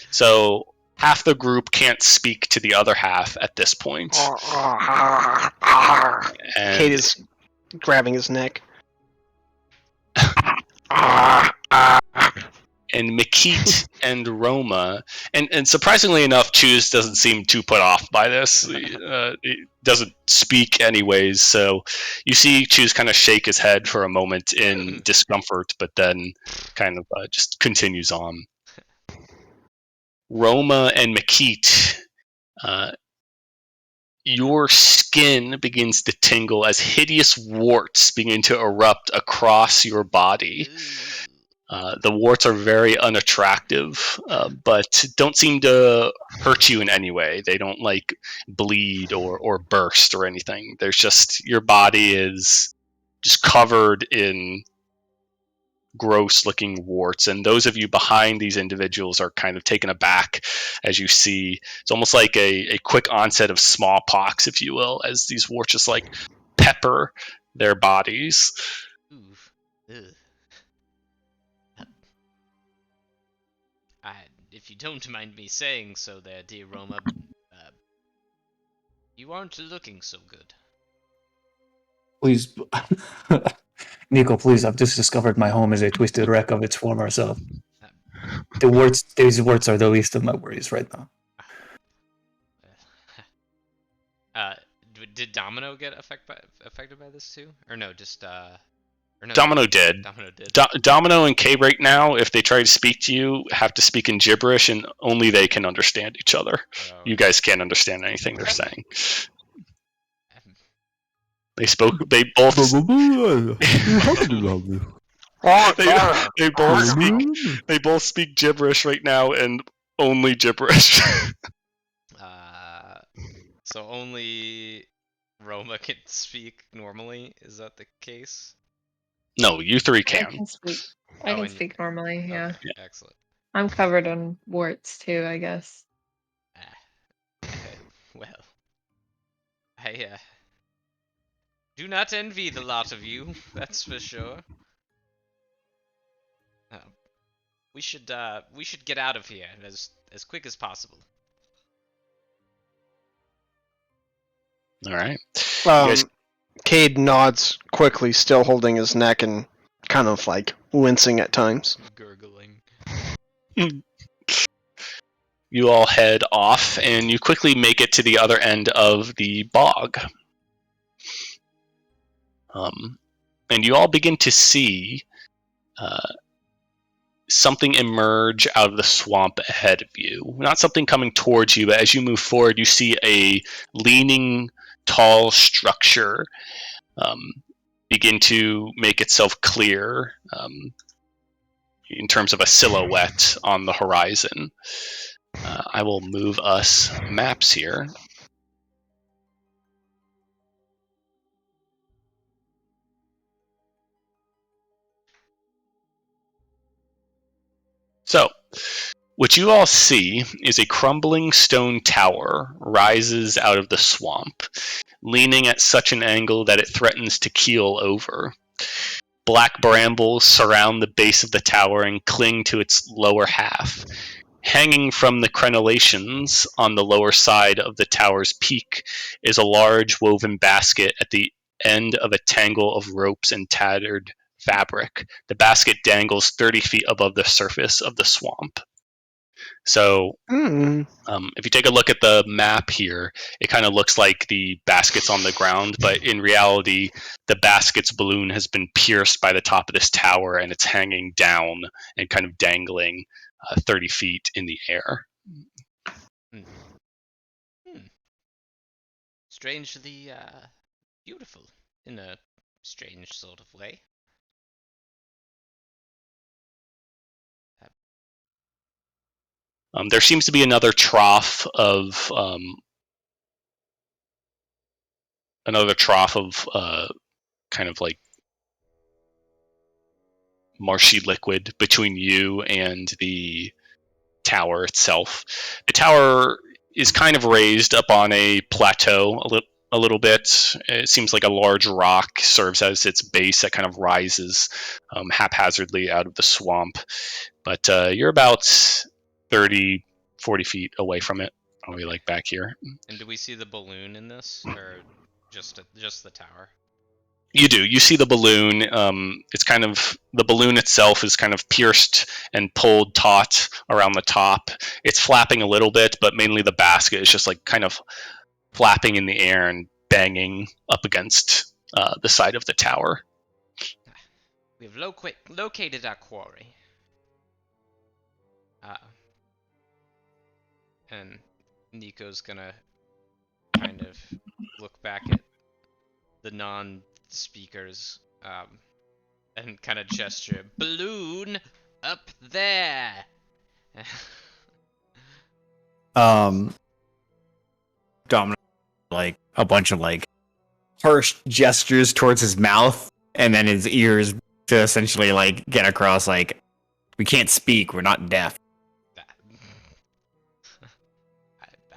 So half the group can't speak to the other half at this point. Cade is grabbing his neck. And McKeet and Roma, and surprisingly enough, Choose doesn't seem too put off by this. It doesn't speak anyways, so you see Choose kind of shake his head for a moment in discomfort, but then kind of just continues on. Roma and McKeet, your skin begins to tingle as hideous warts begin to erupt across your body. The warts are very unattractive, but don't seem to hurt you in any way. They don't like bleed or burst or anything. There's just, your body is just covered in gross looking warts, and those of you behind these individuals are kind of taken aback as you see it's almost like a quick onset of smallpox, if you will, as these warts just like pepper their bodies. Oof. If you don't mind me saying so there, dear Roma, you aren't looking so good. Please, Nico, please, I've just discovered my home is a twisted wreck of its former self. These warts are the least of my worries right now. Did Domino get affected by this too? Or no, just or no, Domino did. Domino and Cade right now, if they try to speak to you, have to speak in gibberish, and only they can understand each other. Oh. You guys can't understand anything they're saying. They both they both speak gibberish right now, and only gibberish. So only Roma can speak normally? Is that the case? No, you three I can. can speak. I can speak normally, yeah. Okay, excellent. I'm covered in warts too, I guess. Well, I do not envy the lot of you, that's for sure. We should get out of here as quick as possible. All right. You guys- Cade nods quickly, still holding his neck and kind of like wincing at times. Gurgling. You all head off, and you quickly make it to the other end of the bog. And you all begin to see something emerge out of the swamp ahead of you. Not something coming towards you, but as you move forward, you see a leaning, tall structure begin to make itself clear in terms of a silhouette on the horizon. I will move us maps here. So, what you all see is a crumbling stone tower rises out of the swamp, leaning at such an angle that it threatens to keel over. Black brambles surround the base of the tower and cling to its lower half. Hanging from the crenellations on the lower side of the tower's peak is a large woven basket at the end of a tangle of ropes and tattered fabric. The basket dangles 30 feet above the surface of the swamp. So, if you take a look at the map here, it kind of looks like the basket's on the ground, but in reality, the basket's balloon has been pierced by the top of this tower, and it's hanging down and kind of dangling 30 feet in the air. Strangely beautiful in a strange sort of way. There seems to be another trough of kind of like marshy liquid between you and the tower itself. The tower is kind of raised up on a plateau a little bit. It seems like a large rock serves as its base that kind of rises haphazardly out of the swamp. But you're about 30, 40 feet away from it. I'll be like back here. And do we see the balloon in this, or just the tower? You do. You see the balloon. It's kind of the balloon itself is kind of pierced and pulled taut around the top. It's flapping a little bit, but mainly the basket is just like kind of flapping in the air and banging up against the side of the tower. We've located our quarry. And Nico's gonna kind of look back at the non-speakers and kind of gesture, balloon up there. Domino like a bunch of like harsh gestures towards his mouth and then his ears to essentially like get across like we can't speak, we're not deaf.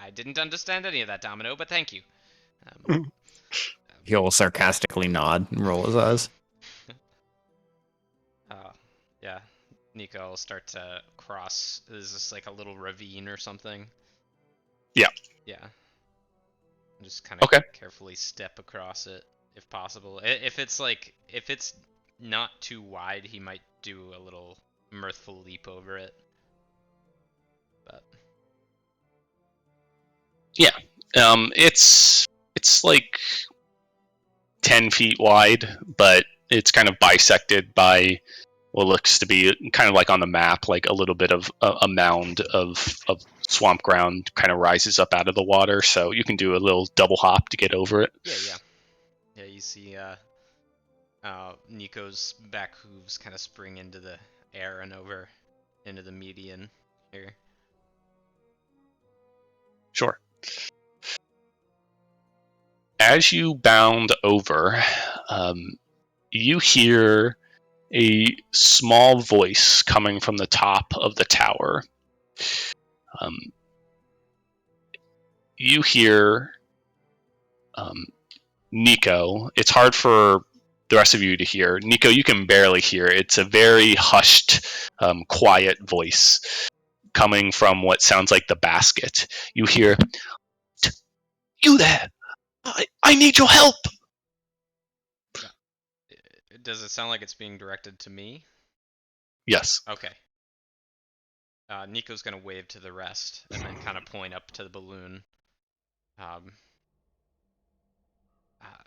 I didn't understand any of that, Domino, but thank you. He'll sarcastically nod and roll his eyes. Yeah. Nico will start to cross. Is this like a little ravine or something? Yeah. Yeah. Just kind of carefully step across it if possible. If it's not too wide, he might do a little mirthful leap over it. But yeah, it's like 10 feet wide, but it's kind of bisected by what looks to be kind of like on the map, like a little bit of a mound of swamp ground kind of rises up out of the water, so you can do a little double hop to get over it. Yeah, you see Nico's back hooves kind of spring into the air and over into the median here. Sure. As you bound over, you hear a small voice coming from the top of the tower. You hear Nico. It's hard for the rest of you to hear. Nico, you can barely hear. It's a very hushed, quiet voice coming from what sounds like the basket. You hear, "You there! I need your help!" Does it sound like it's being directed to me? Yes. Okay. Nico's gonna wave to the rest and then kind of point up to the balloon.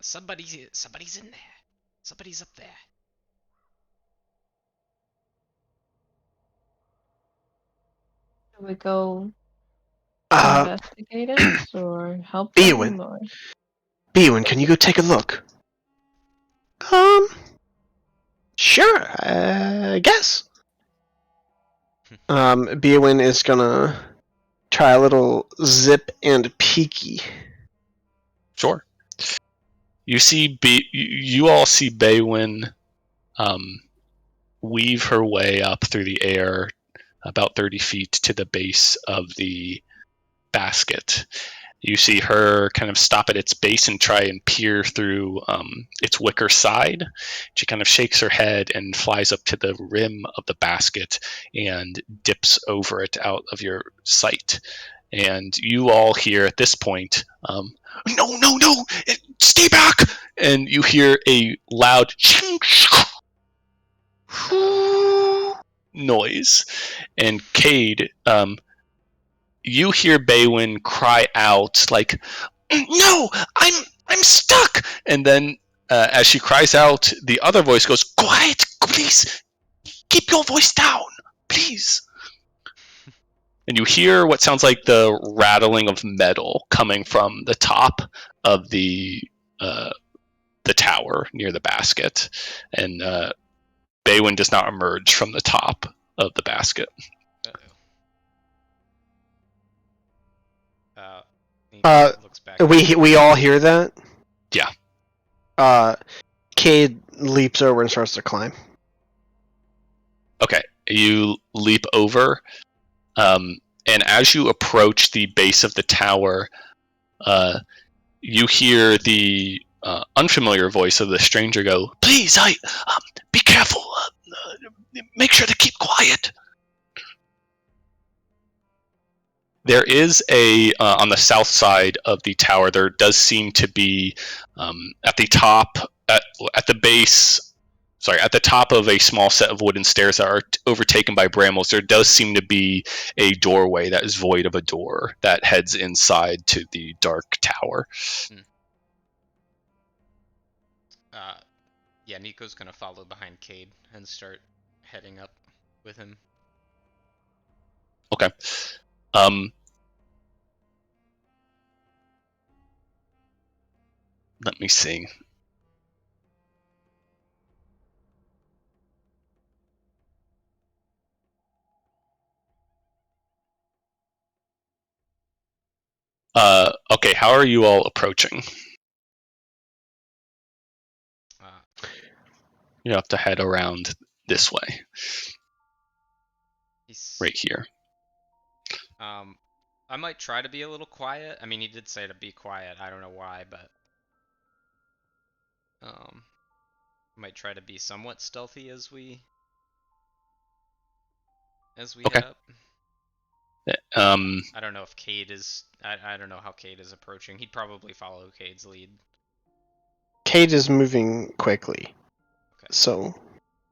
Somebody's in there. Somebody's up there. Should we go investigate it or help Eowyn. them? Or... Eowyn, can you go take a look? Sure, I guess. Beowyn is gonna try a little zip and peeky. Sure. You see, you all see Baywin weave her way up through the air about 30 feet to the base of the basket. You see her kind of stop at its base and try and peer through its wicker side. She kind of shakes her head and flies up to the rim of the basket and dips over it out of your sight. And you all hear at this point, no, stay back! And you hear a loud noise. And Cade, you hear Baywin cry out like, "No, I'm stuck!" And then as she cries out, the other voice goes, "Quiet, please! Keep your voice down, please!" And you hear what sounds like the rattling of metal coming from the top of the tower near the basket. And Baywin does not emerge from the top of the basket. Looks back. We all hear that? Yeah. Cade leaps over and starts to climb. Okay, you leap over, and as you approach the base of the tower, you hear the unfamiliar voice of the stranger go, "Please, be careful. Make sure to keep quiet." There is on the south side of the tower, there does seem to be at the top, at the base, at the top of a small set of wooden stairs that are overtaken by brambles, there does seem to be a doorway that is void of a door that heads inside to the dark tower. Yeah, Nico's gonna follow behind Cade and start heading up with him. Okay. Let me see. Okay, how are you all approaching? You have to head around this way. Right here. I might try to be a little quiet. I mean, he did say to be quiet. I don't know why, but might try to be somewhat stealthy as we head up. I don't know if Cade is. I don't know how Cade is approaching. He'd probably follow Cade's lead. Cade is moving quickly. Okay. So.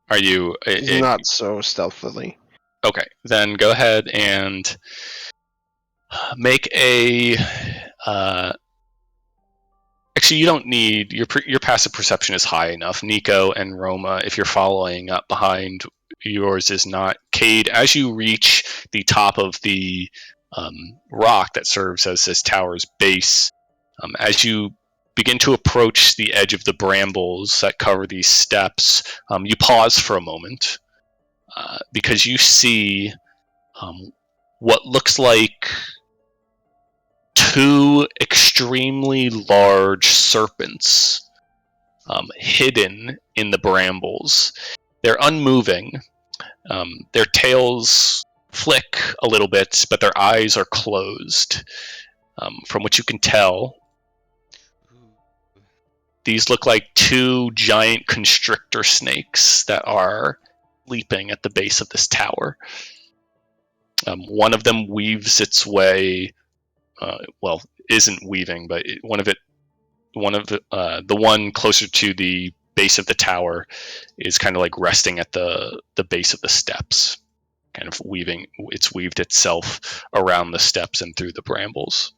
Are you? He's not so stealthily. Okay, then go ahead and make a. Actually, you don't need your passive perception is high enough. Nico and Roma, if you're following up behind, yours is not. Cade, as you reach the top of the rock that serves as this tower's base, as you begin to approach the edge of the brambles that cover these steps, you pause for a moment because you see what looks like two extremely large serpents hidden in the brambles. They're unmoving. Their tails flick a little bit, but their eyes are closed. From what you can tell, these look like two giant constrictor snakes that are sleeping at the base of this tower. One of them weaves its way, isn't weaving, but the one closer to the base of the tower is kind of like resting at the base of the steps, kind of weaved itself around the steps and through the brambles.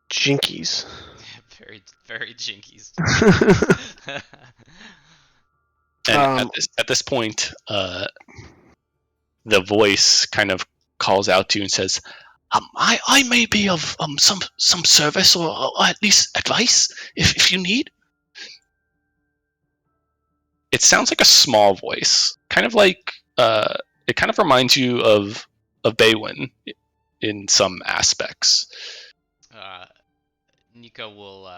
Jinkies. Very, very jinkies. And at this point, the voice kind of calls out to you and says, I may be of some service or at least advice if you need. It sounds like a small voice, kind of like it kind of reminds you of Baywin in some aspects. Nico will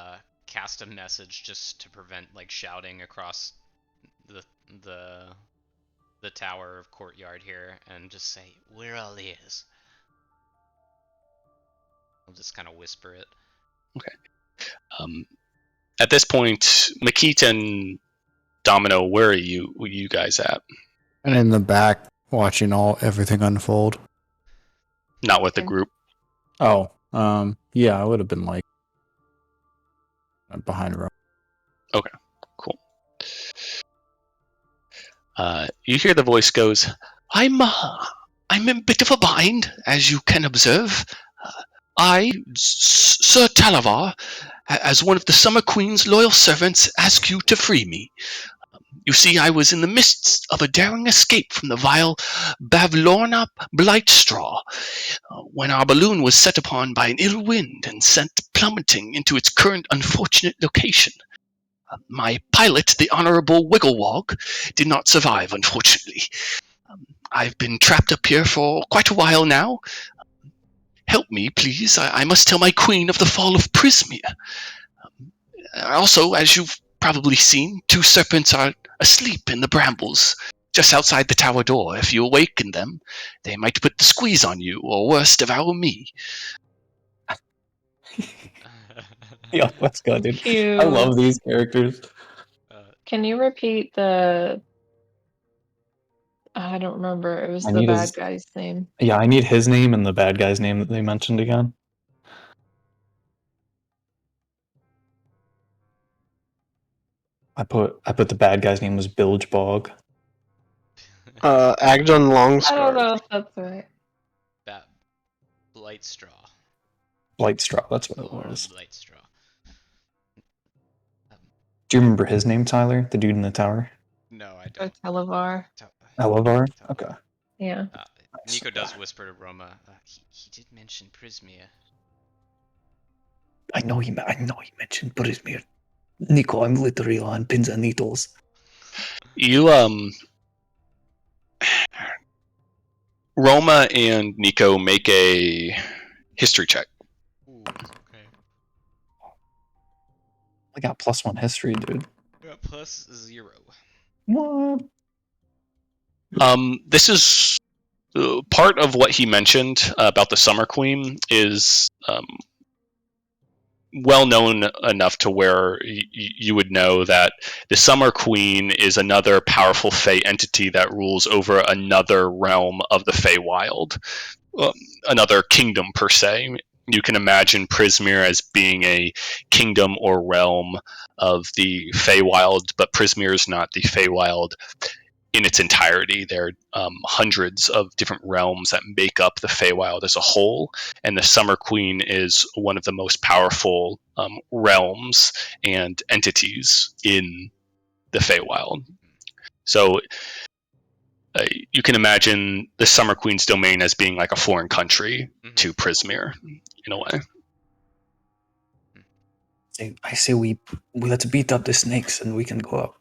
cast a message just to prevent like shouting across the tower of courtyard here, and just say, "We're all ears." I'll just kind of whisper it. Okay. At this point, Makita and Domino, where are you guys at? And in the back, watching everything unfold. Not with the group. Oh, yeah, I would have been like behind Rome. Okay, cool. You hear the voice goes, I'm in a bit of a bind, as you can observe. Sir Talavar, as one of the Summer Queen's loyal servants, ask you to free me. You see, I was in the midst of a daring escape from the vile Bavlorna Blightstraw, when our balloon was set upon by an ill wind and sent plummeting into its current unfortunate location. My pilot, the Honorable Wigglewog, did not survive, unfortunately. I've been trapped up here for quite a while now. Help me, please. I must tell my queen of the fall of Prismia. Also, as you've probably seen, two serpents are asleep in the brambles just outside the tower door. If you awaken them, they might put the squeeze on you, or worse, devour me. Yeah, let's go, dude. Phew. I love these characters. Can you repeat the? I don't remember. It was I the need bad his- guy's name. Yeah, I need his name and the bad guy's name that they mentioned again. I put the bad guy's name was Bilgebog. Agdon I don't Longscar. know if that's right. That Blightstraw. Blightstraw, that's what it Or was. Blightstraw. Do you remember his name, Tyler? The dude in the tower? No, I Or don't. Televar. Elevar? Okay. Yeah. Nico does whisper to Roma. He did mention Prismia. I know he mentioned Prismir. Nico, I'm literally on pins and needles. You Roma and Nico make a history check. Ooh, okay. I got +1 history, dude. Yeah, +0. What? This is part of what he mentioned about the Summer Queen is well known enough to where you would know that the Summer Queen is another powerful Fey entity that rules over another realm of the Feywild, another kingdom per se. You can imagine Prismir as being a kingdom or realm of the Feywild, but Prismir is not the Feywild in its entirety. There are hundreds of different realms that make up the Feywild as a whole, and the Summer Queen is one of the most powerful realms and entities in the Feywild. So you can imagine the Summer Queen's domain as being like a foreign country to Prismir, in a way. I say we let's beat up the snakes and we can go up.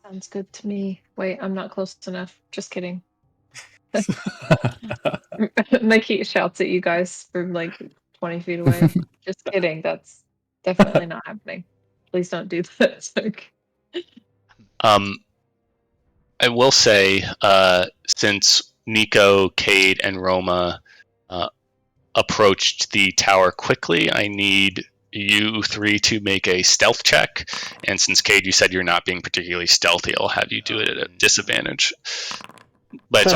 Sounds good to me. Wait, I'm not close enough. Just kidding. Mikey shouts at you guys from like 20 feet away. Just kidding. That's definitely not happening. Please don't do that. I will say, since Nico, Cade, and Roma approached the tower quickly, I need you three to make a stealth check. And since Cade, you said you're not being particularly stealthy, I'll have you do it at a disadvantage. But it's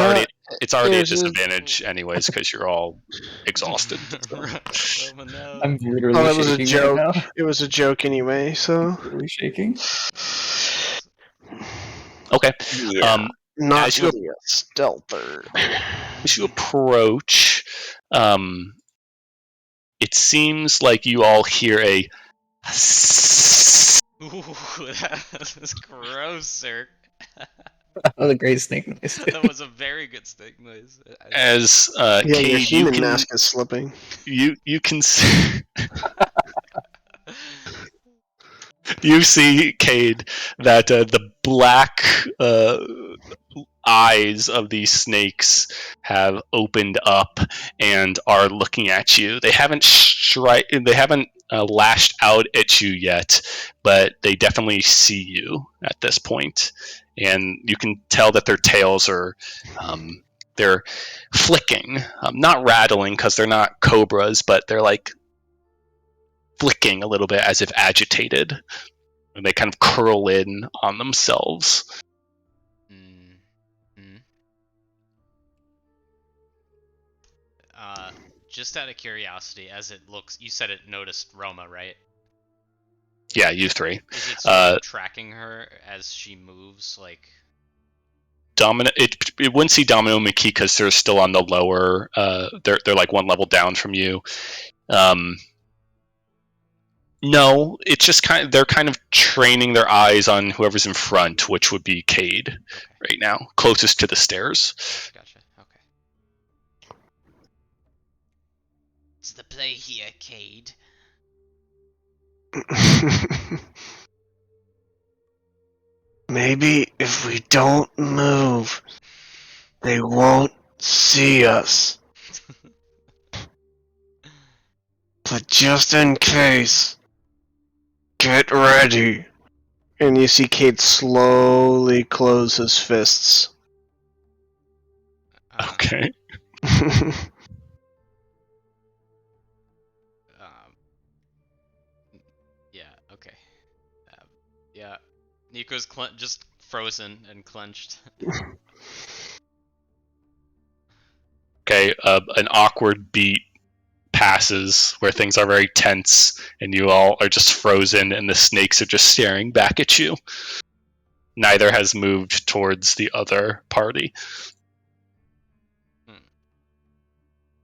already a disadvantage anyways because you're all exhausted. Roma, no. I'm literally Oh, it was a shaking joke. right now. It was a joke anyway, so. Literally shaking. Okay. Yeah. Not as you- really a stealther. As you approach, it seems like you all hear a Ooh, that was gross, sir. That was a great snake noise. That was a very good snake noise. as Yeah, your Cade, human mask is slipping. you can see you see, Cade, that the black eyes of these snakes have opened up and are looking at you. They haven't lashed out at you yet, but they definitely see you at this point, and you can tell that their tails are they're flicking, not rattling because they're not cobras, but they're like flicking a little bit as if agitated, and they kind of curl in on themselves. Just out of curiosity, as it looks, you said it noticed Roma, right? Yeah, you three. Is it sort of tracking her as she moves, like? Domino, it wouldn't see Domino and McKee because they're still on the lower. They're like one level down from you. No, it's just they're kind of training their eyes on whoever's in front, which would be Cade right now, closest to the stairs. Gotcha. Okay. What's the play here, Cade? Maybe if we don't move, they won't see us. But just in case, get ready. And you see Cade slowly close his fists. Okay. Yeah. Okay. Yeah. Nico's just frozen and clenched. Okay. An awkward beat passes where things are very tense, and you all are just frozen, and the snakes are just staring back at you. Neither has moved towards the other party.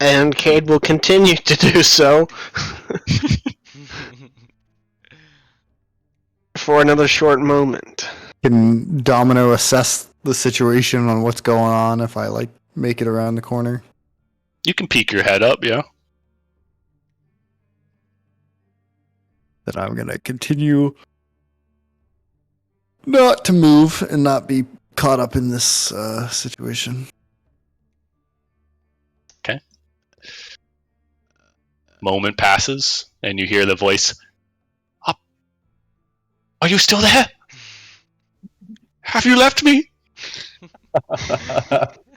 And Cade will continue to do so for another short moment. Can Domino assess the situation on what's going on if I make it around the corner? You can peek your head up, yeah. That I'm gonna continue not to move and not be caught up in this situation. Okay. Moment passes, and you hear the voice. Are you still there? Have you left me?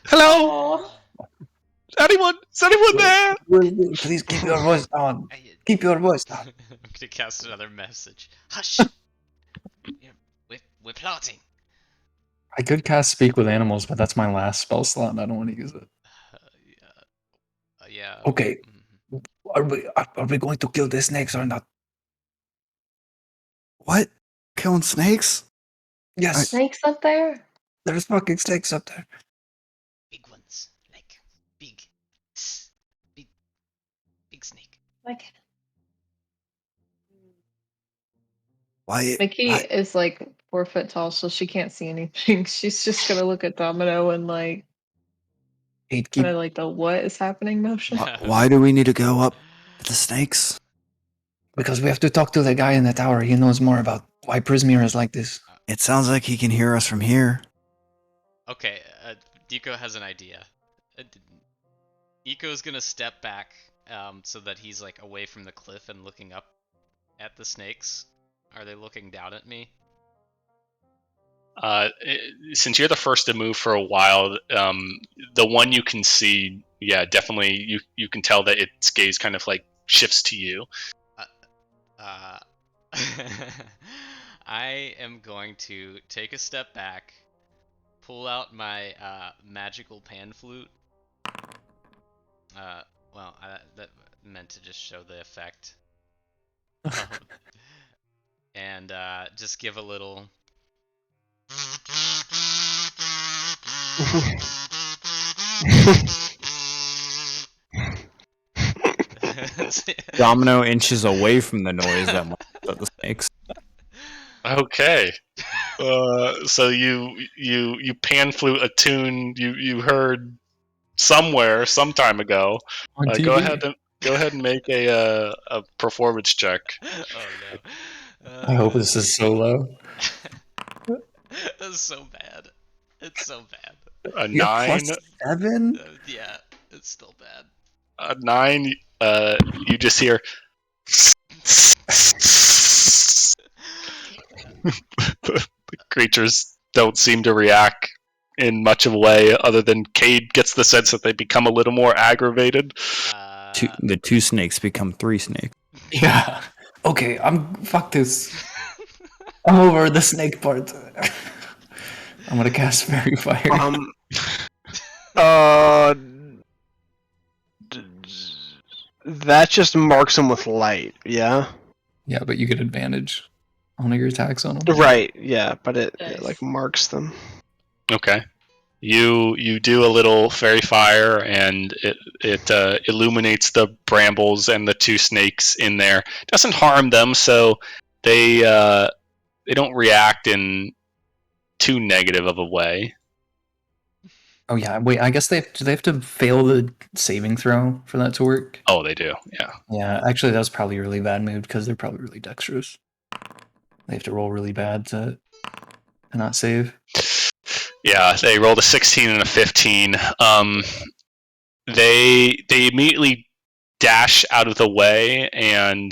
Hello? Anyone? Is anyone there? Please keep your voice down. Keep your voice down. I'm gonna cast another message. Hush! We're plotting. I could cast Speak with Animals, but that's my last spell slot, and I don't want to use it. Yeah. Okay. Are we going to kill the snakes or not? What? Killing snakes? Yes. Snakes up there? There's fucking snakes up there. Big ones, like big snake. Like Why? Mickey is like 4 foot tall, so she can't see anything. She's just gonna look at Domino and like kind of like the what is happening motion. Why do we need to go up to the snakes? Because we have to talk to the guy in the tower. He knows more about why Prismir is like this. It sounds like he can hear us from here. Okay, Deco has an idea. Eco's gonna step back so that he's like away from the cliff and looking up at the snakes. Are they looking down at me? Since you're the first to move for a while, the one you can see, yeah, definitely you can tell that its gaze kind of like shifts to you. I am going to take a step back, pull out my magical pan flute. Well, that meant to just show the effect. And just give a little. Domino inches away from the noise that might upset the snakes. Okay. So you pan flute a tune you heard somewhere some time ago. On TV. Go ahead and make a performance check. Oh no. I hope this is so low. That's so bad. It's so bad. A You got 9. +7? Yeah, it's still bad. A 9. You just hear. The creatures don't seem to react in much of a way, other than Cade gets the sense that they become a little more aggravated. The 2 snakes become 3 snakes. Yeah. Okay, fuck this. I'm over the snake part. I'm gonna cast Fairy Fire. That just marks him with light, yeah? Yeah, but you get advantage on your attacks on them. Right, yeah, but it Nice. like marks them. Okay. You do a little fairy fire, and it illuminates the brambles and the 2 snakes in there. Doesn't harm them, so they don't react in too negative of a way. Oh yeah, wait, I guess do they have to fail the saving throw for that to work? Oh, they do. Yeah. Yeah, actually that was probably a really bad move because they're probably really dexterous. They have to roll really bad to not save. Yeah, they rolled a 16 and a 15. They immediately dash out of the way, and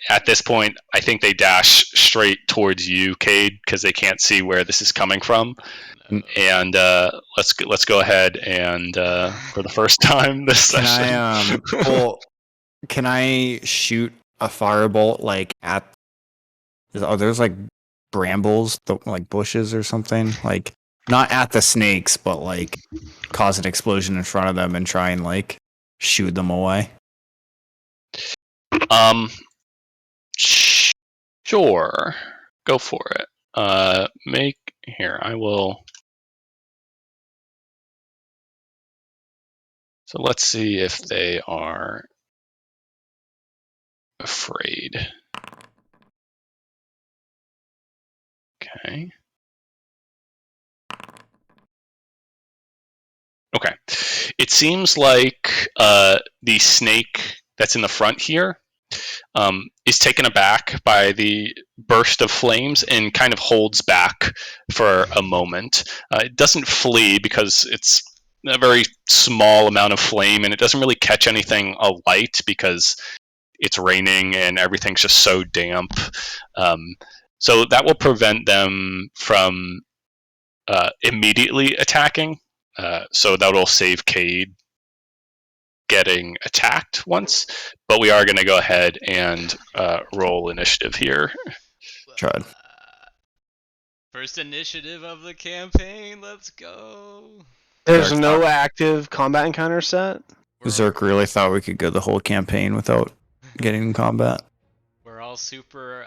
at this point, I think they dash straight towards you, Cade, because they can't see where this is coming from. No. And let's go ahead and for the first time this session. Can I shoot a firebolt like at? There's like brambles, like bushes or something, like not at the snakes, but like cause an explosion in front of them and try and like shoot them away. Sure, go for it. I will. So let's see if they are afraid. Okay. Okay. It seems like the snake that's in the front here is taken aback by the burst of flames and kind of holds back for a moment. It doesn't flee because it's a very small amount of flame, and it doesn't really catch anything alight because it's raining and everything's just so damp. So that will prevent them from immediately attacking. So that will save Cade getting attacked once, but we are going to go ahead and roll initiative here. Tried. First initiative of the campaign. Let's go. There's no active combat encounter set? Zerk really thought we could go the whole campaign without getting in combat. We're all super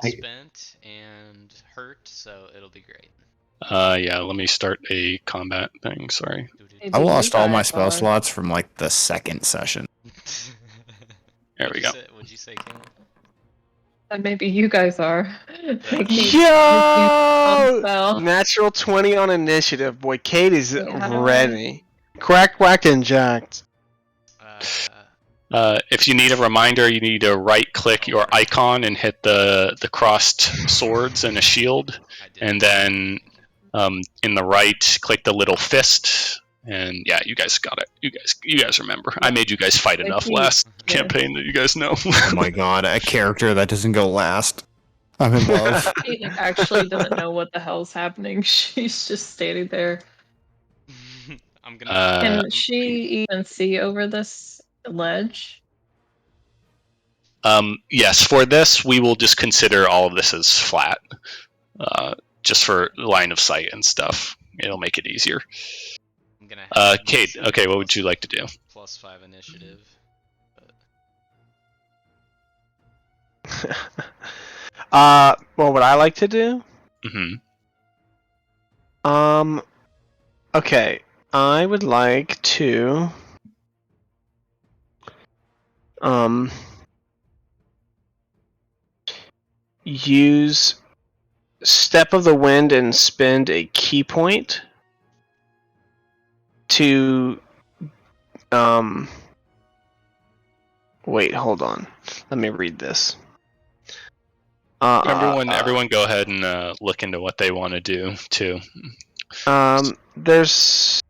spent and hurt, so it'll be great. Yeah, let me start a combat thing. Sorry. Maybe I lost you all my guys spell are. slots from like the second session. There we go. What'd you say, Caleb? And maybe you guys are. Like, Yo! spell. Natural 20 on initiative. Boy, Kate is Yeah. ready. Cracked, whacked, and jacked. If you need a reminder, you need to right-click your icon and hit the crossed swords and a shield, and then in the right, click the little fist. And yeah, you guys got it. You guys remember. I made you guys fight enough last campaign that you guys know. Oh my god, a character that doesn't go last. I'm in love. She actually doesn't know what the hell's happening. She's just standing there. I'm gonna. Can she even see over this ledge? Yes, for this, we will just consider all of this as flat. Just for line of sight and stuff. It'll make it easier. I'm gonna Kate, okay, what would you like to do? +5 initiative. What would I like to do? Mm-hmm. Okay. I would like to use Step of the Wind and spend a key point to wait, hold on. Let me read this. Everyone go ahead and look into what they want to do too. There's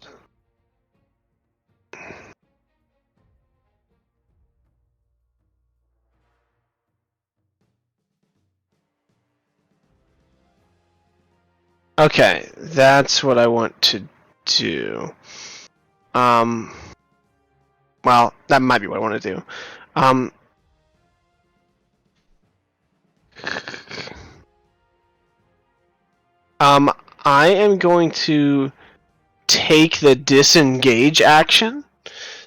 okay, that's what I want to do. Well, that might be what I want to do. I am going to take the disengage action.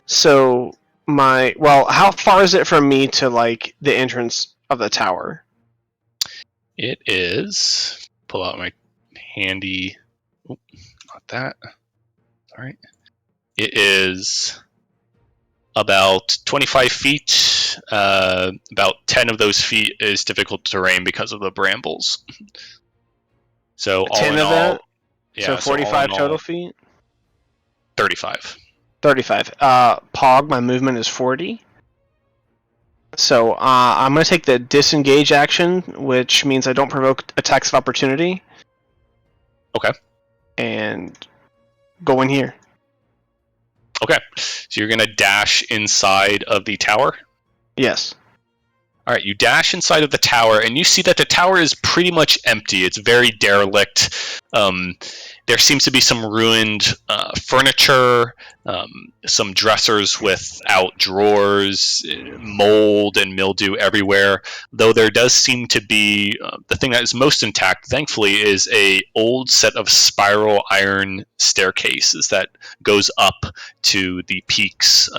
So how far is it from me to like the entrance of the tower? It is. Pull out my handy. Oh, not that. Sorry. It is about 25 feet. About 10 of those feet is difficult terrain because of the brambles. So 10 of that? Yeah, so 45 all total feet? 35. 35. Pog, my movement is 40. So I'm going to take the disengage action, which means I don't provoke attacks of opportunity. Okay. And go in here. Okay. So you're going to dash inside of the tower? Yes. All right, you dash inside of the tower, and you see that the tower is pretty much empty. It's very derelict. There seems to be some ruined furniture, some dressers without drawers, mold and mildew everywhere. Though there does seem to be the thing that is most intact, thankfully, is a old set of spiral iron staircases that goes up to the peaks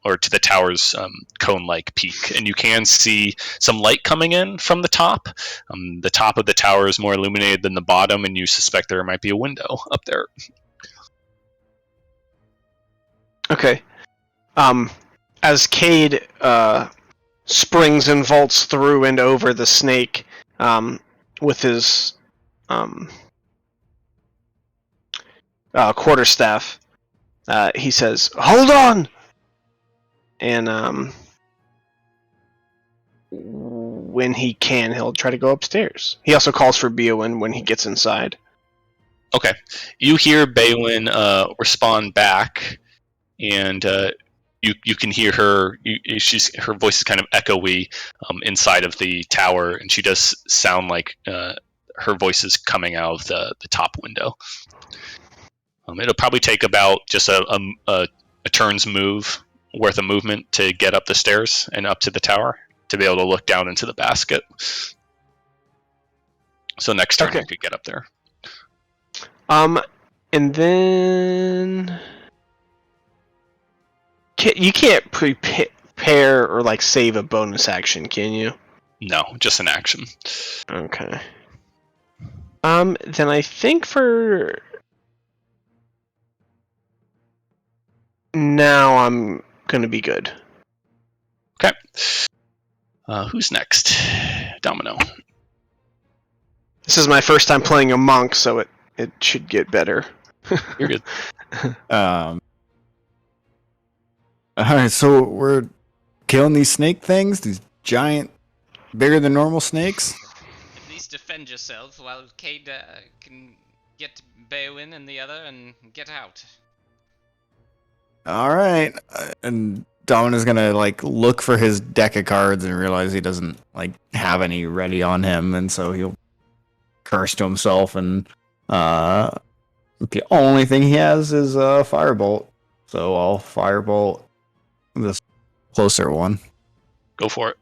or to the tower's cone-like peak, and you can see some light coming in from the top. The top of the tower is more illuminated than the bottom, and you suspect there might be a window up there. Okay. As Cade springs and vaults through and over the snake with his quarterstaff, he says, "Hold on!" And when he can, he'll try to go upstairs. He also calls for Beowyn when he gets inside. Okay. You hear Beowyn respond back, and you can hear her. Her voice is kind of echoey inside of the tower, and she does sound like her voice is coming out of the top window. It'll probably take about just a turn's move worth of movement to get up the stairs and up to the tower to be able to look down into the basket. So next turn you could get up there. And then you can't prepare or like save a bonus action, can you? No, just an action. Okay. Then I think for now I'm gonna be good. Okay. Who's next? Domino. This is my first time playing a monk, so it should get better. You're good. Alright, so we're killing these snake things, these giant, bigger than normal snakes. At least defend yourself while Cade can get Beowin and the other and get out. All right, and Domina's gonna like look for his deck of cards and realize he doesn't like have any ready on him, and so he'll curse to himself, and the only thing he has is firebolt. So I'll firebolt this closer one. Go for it.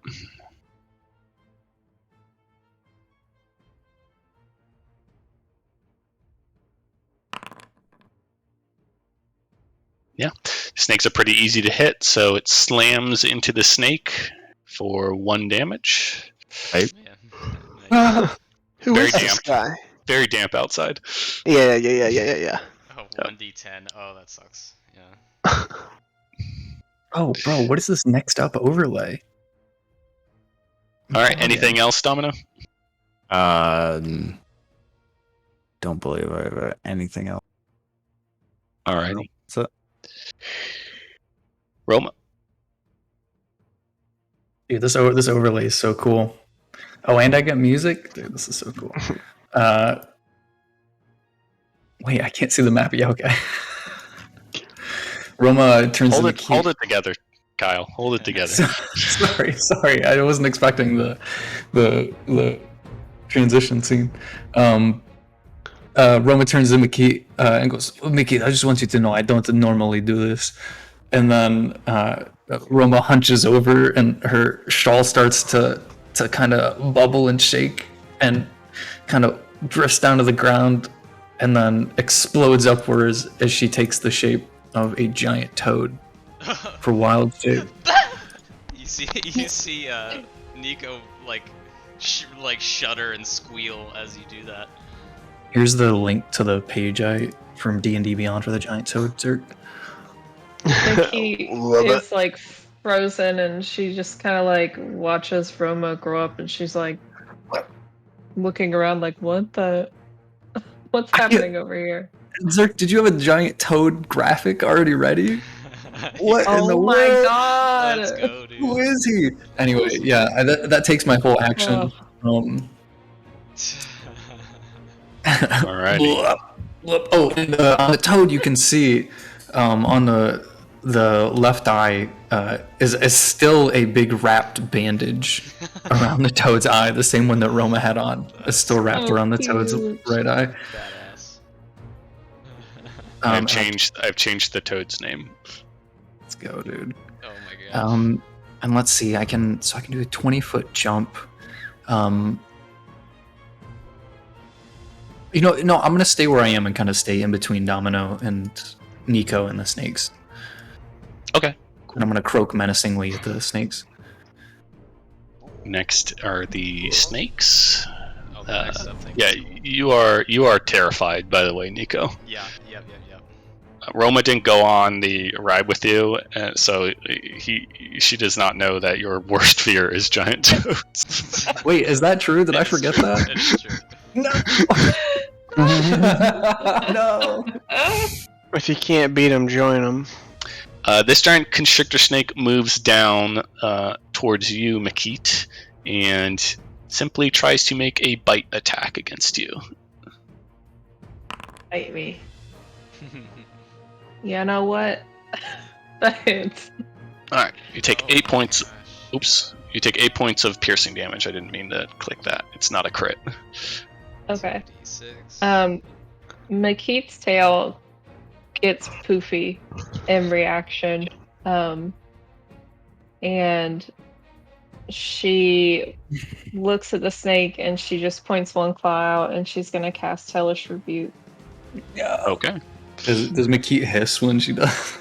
Yeah, snakes are pretty easy to hit, so it slams into the snake for 1 damage. Right. Yeah. Who Very is this damp. guy? Very damp outside. Yeah. Oh, 1d10. Oh, that sucks. Yeah. Oh, bro, what is this next up overlay? All right, anything else, Domino? Don't believe I have anything else. All right. So Roma. Dude, this overlay is so cool. Oh, and I got music? Dude, this is so cool. Wait, I can't see the map. Yeah, okay. Roma turns into cute. Hold it together, Kyle. Hold it together. Sorry. I wasn't expecting the transition scene. Roma turns to Mickey and goes, "Mickey, I just want you to know I don't normally do this." And then Roma hunches over, and her shawl starts to kind of bubble and shake, and kind of drifts down to the ground, and then explodes upwards as she takes the shape of a giant toad for wild shape. You see Nico like shudder and squeal as you do that. Here's the link to the page from D&D Beyond for the giant toad, Zerk. Nikki Love is like frozen, and she just kind of like watches Roma grow up, and she's like looking around like, what's happening over here? Zerk, did you have a giant toad graphic already ready? What in the Oh my world? god! Let's go, dude. Who is he? Anyway, yeah, that takes my whole action. Alrighty. Oh, and on the toad, you can see on the left eye is still a big wrapped bandage around the toad's eye, the same one that Roma had on. It's still wrapped so around the toad's cute. right eye. Badass. I've changed the toad's name. Let's go, dude. Oh my god. And let's see, I can do a 20-foot jump. No, I'm gonna stay where I am and kind of stay in between Domino and Nico and the snakes. Okay. And I'm gonna croak menacingly at the snakes. Next are the snakes. Oh, the next up thing. Yeah, you are terrified, by the way, Nico. Yeah. Roma didn't go on the ride with you, so she does not know that your worst fear is giant toads. Wait, is that true? Did I It's forget true. that? It's true. No. If you can't beat him, join him. This giant constrictor snake moves down towards you, Makit, and simply tries to make a bite attack against you. Bite me. You know what? That hits. Alright, you take 8 points. Gosh. Oops. You take 8 points of piercing damage. I didn't mean to click that. It's not a crit. Okay. D6. Makit's tail gets poofy in reaction. And she looks at the snake, and she just points one claw out, and she's gonna cast Hellish Rebuke. Yeah. Okay. Does Makit hiss when she does?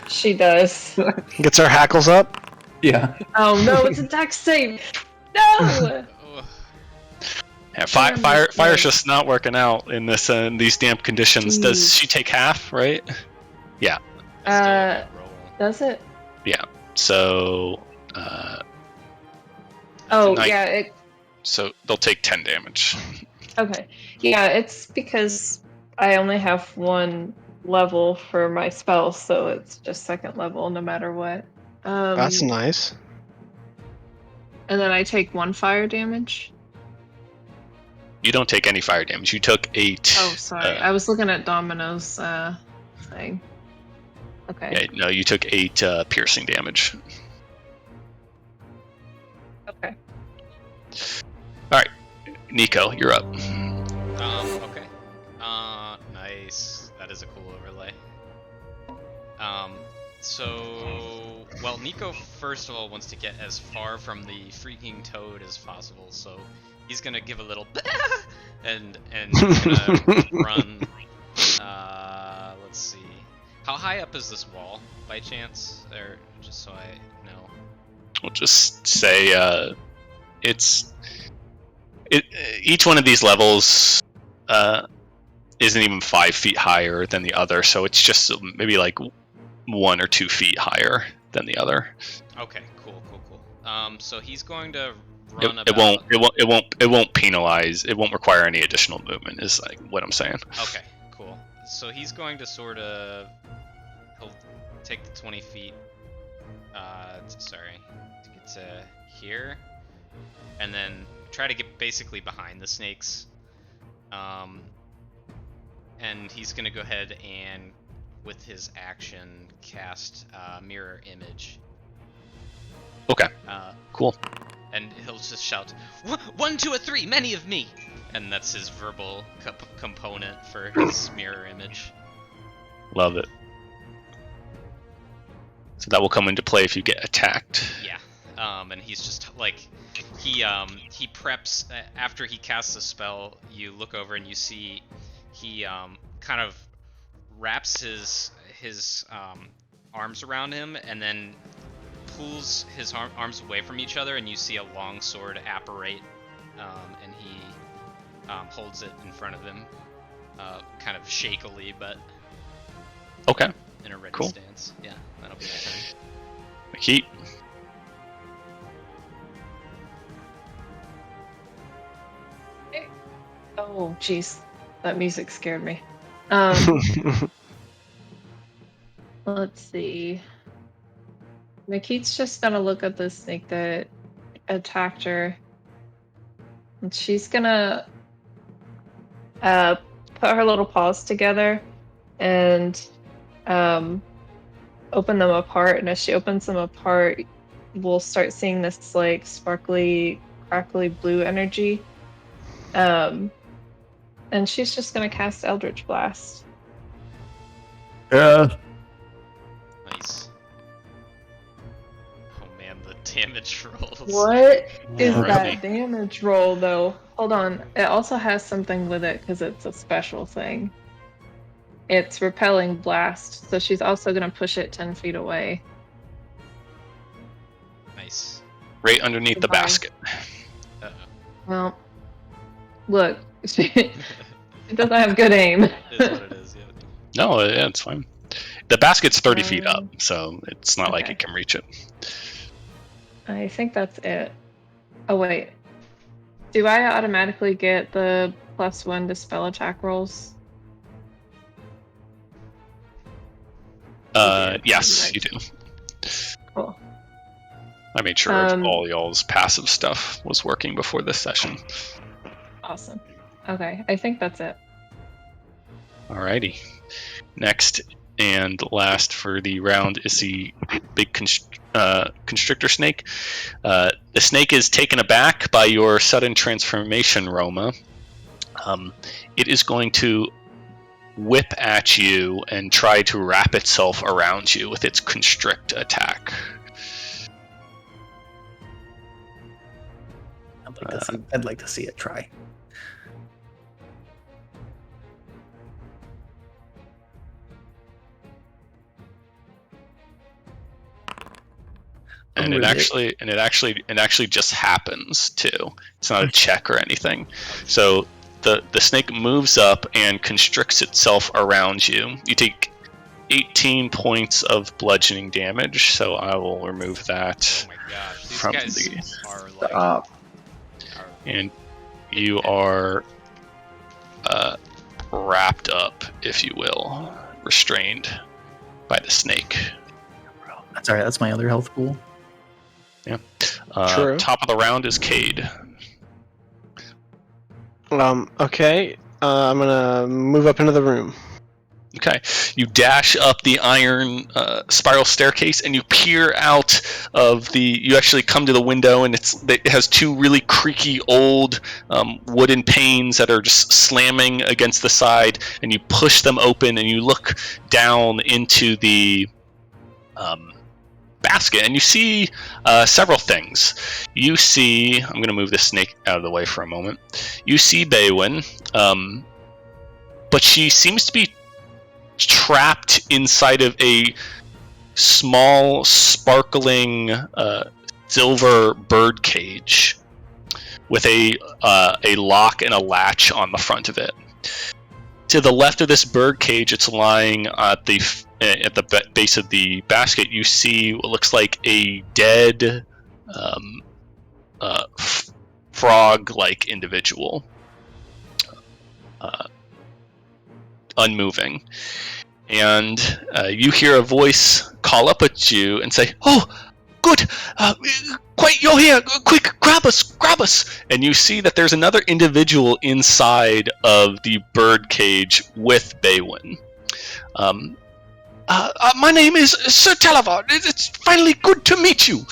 She does. Gets her hackles up. Yeah. Oh no, it's a dex save! No! Oh, Yeah, fire's just not working out in these damp conditions. Does Jeez. she take half, right? Yeah. that's still a good roll. Does it? Yeah. So Oh, Night. yeah, so they'll take 10 damage. okay. Yeah, it's because I only have one level for my spell, so it's just second level no matter what. That's nice. And then I take 1 fire damage. You don't take any fire damage. You took 8. Oh, sorry. I was looking at Domino's thing. Okay. Yeah, no, you took 8 piercing damage. Okay. Alright. Nico, you're up. Okay. Nice. That is a cool overlay. Well, Nico first of all wants to get as far from the freaking toad as possible, so he's gonna give a little and he's gonna run. Let's see. How high up is this wall, by chance? Or just so I know. We'll just say each one of these levels isn't even 5 feet higher than the other, so it's just maybe like 1 or 2 feet higher than the other. Okay, cool. So he's going to run It won't penalize. It won't require any additional movement. Is like what I'm saying. Okay, cool. So he's going to he'll take the 20 feet. To get to here, and then try to get basically behind the snakes. And he's gonna go ahead and, with his action, cast Mirror Image. Okay. Cool. And he'll just shout, 1, 2, or 3, many of me! And that's his verbal component for his Mirror Image. Love it. So that will come into play if you get attacked. Yeah. And he's just like, he preps after he casts a spell. You look over and you see he kind of wraps his arms around him and then pulls his arms away from each other, and you see a long sword apparate, and he holds it in front of him, kind of shakily, but okay. In a ready Cool. stance. Yeah, that'll be my turn. Heat. Oh, jeez. That music scared me. Let's see. Makite's just gonna look at the snake that attacked her. And she's gonna put her little paws together and open them apart. And as she opens them apart, we'll start seeing this like sparkly, crackly blue energy. And she's just gonna cast Eldritch Blast. Yeah. Nice. Oh man, the damage rolls. What is Alrighty. that damage roll, though? Hold on. It also has something with it because it's a special thing. It's Repelling Blast, so she's also going to push it 10 feet away. Nice. Right underneath the Goodbye. basket. Well, look. She doesn't have good aim. It is what it is, yeah. No, yeah, it's fine. The basket's 30 feet up, Um, so it's not like okay. it can reach it. I think that's it. Oh, wait. Do I automatically get the +1 to spell attack rolls? Yes, you do. Cool. I made sure all y'all's passive stuff was working before this session. Awesome. Okay, I think that's it. Alrighty. Next and last for the round is the big constrictor snake. The snake is taken aback by your sudden transformation, Roma. It is going to whip at you and try to wrap itself around you with its constrict attack. I'd like to see it try. And Oh, it really? actually just happens too. It's not a check or anything. So the snake moves up and constricts itself around you. You take 18 points of bludgeoning damage, so I will remove that Oh my gosh, these from guys the are like... Stop. and you are wrapped up, if you will, restrained by the snake. That's alright, that's my other health pool. True. Top of the round is Cade. Okay. I'm gonna move up into the room. Okay, you dash up the iron spiral staircase, and you peer out of the. You actually come to the window, and it has two really creaky old wooden panes that are just slamming against the side. And you push them open, and you look down into the basket, and you see several things. You see, I'm going to move this snake out of the way for a moment. You see Baywin, but she seems to be trapped inside of a small, sparkling silver bird cage with a lock and a latch on the front of it. To the left of this bird cage, it's lying at the base of the basket. You see what looks like a dead frog-like individual, unmoving. And you hear a voice call up at you and say, "Oh, good! Quick, you're here! Quick, grab us!" And you see that there's another individual inside of the bird cage with Baywin. My name is Sir Talavar. It's finally good to meet you.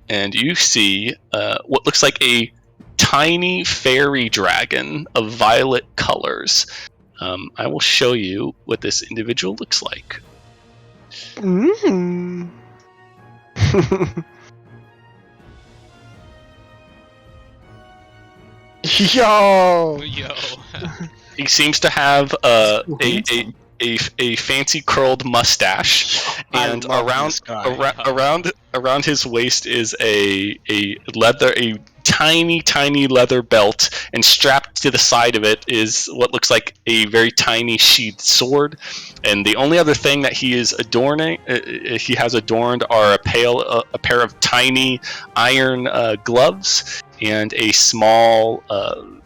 And you see what looks like a tiny fairy dragon of violet colors. I will show you what this individual looks like. Mm. Yo! He seems to have a fancy curled mustache, and around his waist is a tiny leather belt, and strapped to the side of it is what looks like a very tiny sheathed sword. And the only other thing that he has adorned are a pair of tiny iron gloves and a small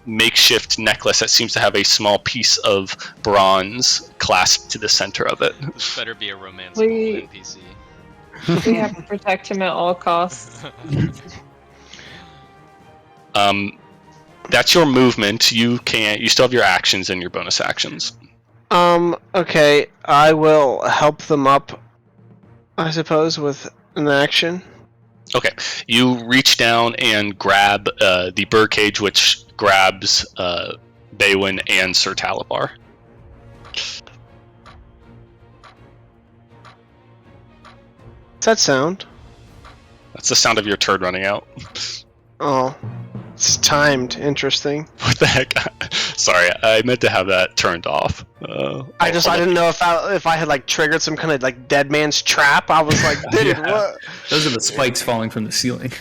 makeshift necklace that seems to have a small piece of bronze clasped to the center of it. This better be a romanceable NPC. We have to protect him at all costs. That's your movement. You still have your actions and your bonus actions. Okay, I will help them up, I suppose, with an action. Okay, you reach down and grab the birdcage, which grabs Baywin and Sir Talabar. What's that sound? That's the sound of your turd running out. Oh, it's timed. Interesting. What the heck? Sorry, I meant to have that turned off. I didn't know if I had like triggered some kind of like dead man's trap. I was like, dude, Yeah. what? Those are the spikes falling from the ceiling.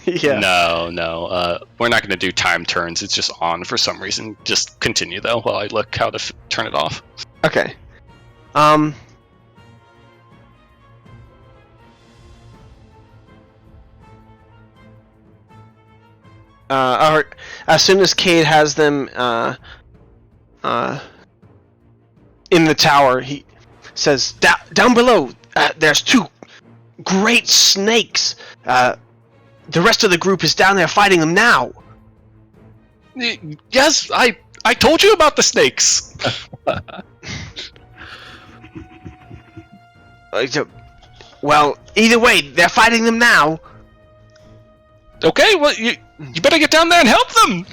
Yeah. No. We're not going to do time turns. It's just on for some reason. Just continue though while I look how to turn it off. Okay. As soon as Cade has them in the tower, he says, "Down below, there's two great snakes. The rest of the group is down there fighting them now." Yes, I told you about the snakes. Well, either way, they're fighting them now. Okay, well, you better get down there and help them.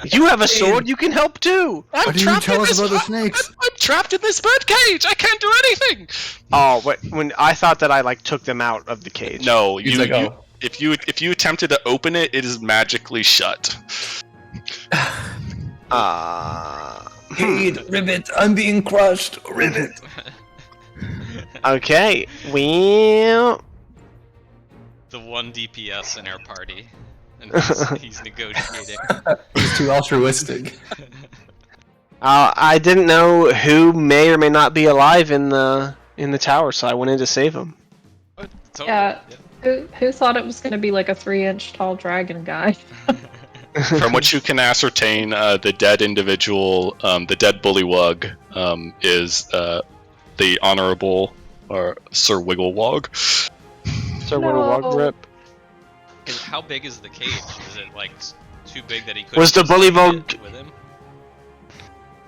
You have a sword, you can help too. Why didn't you tell us about the snakes? I'm trapped in this bird cage. I can't do anything. Oh, but when I thought that I like took them out of the cage. No, if you attempted to open it, it is magically shut. Cade, ribbit, I'm being crushed. Ribbit. Okay, well. The one DPS in our party, and he's negotiating. He's too altruistic. I didn't know who may or may not be alive in the tower, so I went in to save him. Oh, totally. Yeah. Who thought it was going to be like a 3-inch tall dragon guy? From what you can ascertain, the dead individual, the dead bullywug, is the Honorable or Sir Wigglewog. Someone walk No. rip. How big is the cage? Is it like too big that he couldn't Was the just bully take bug- it with him?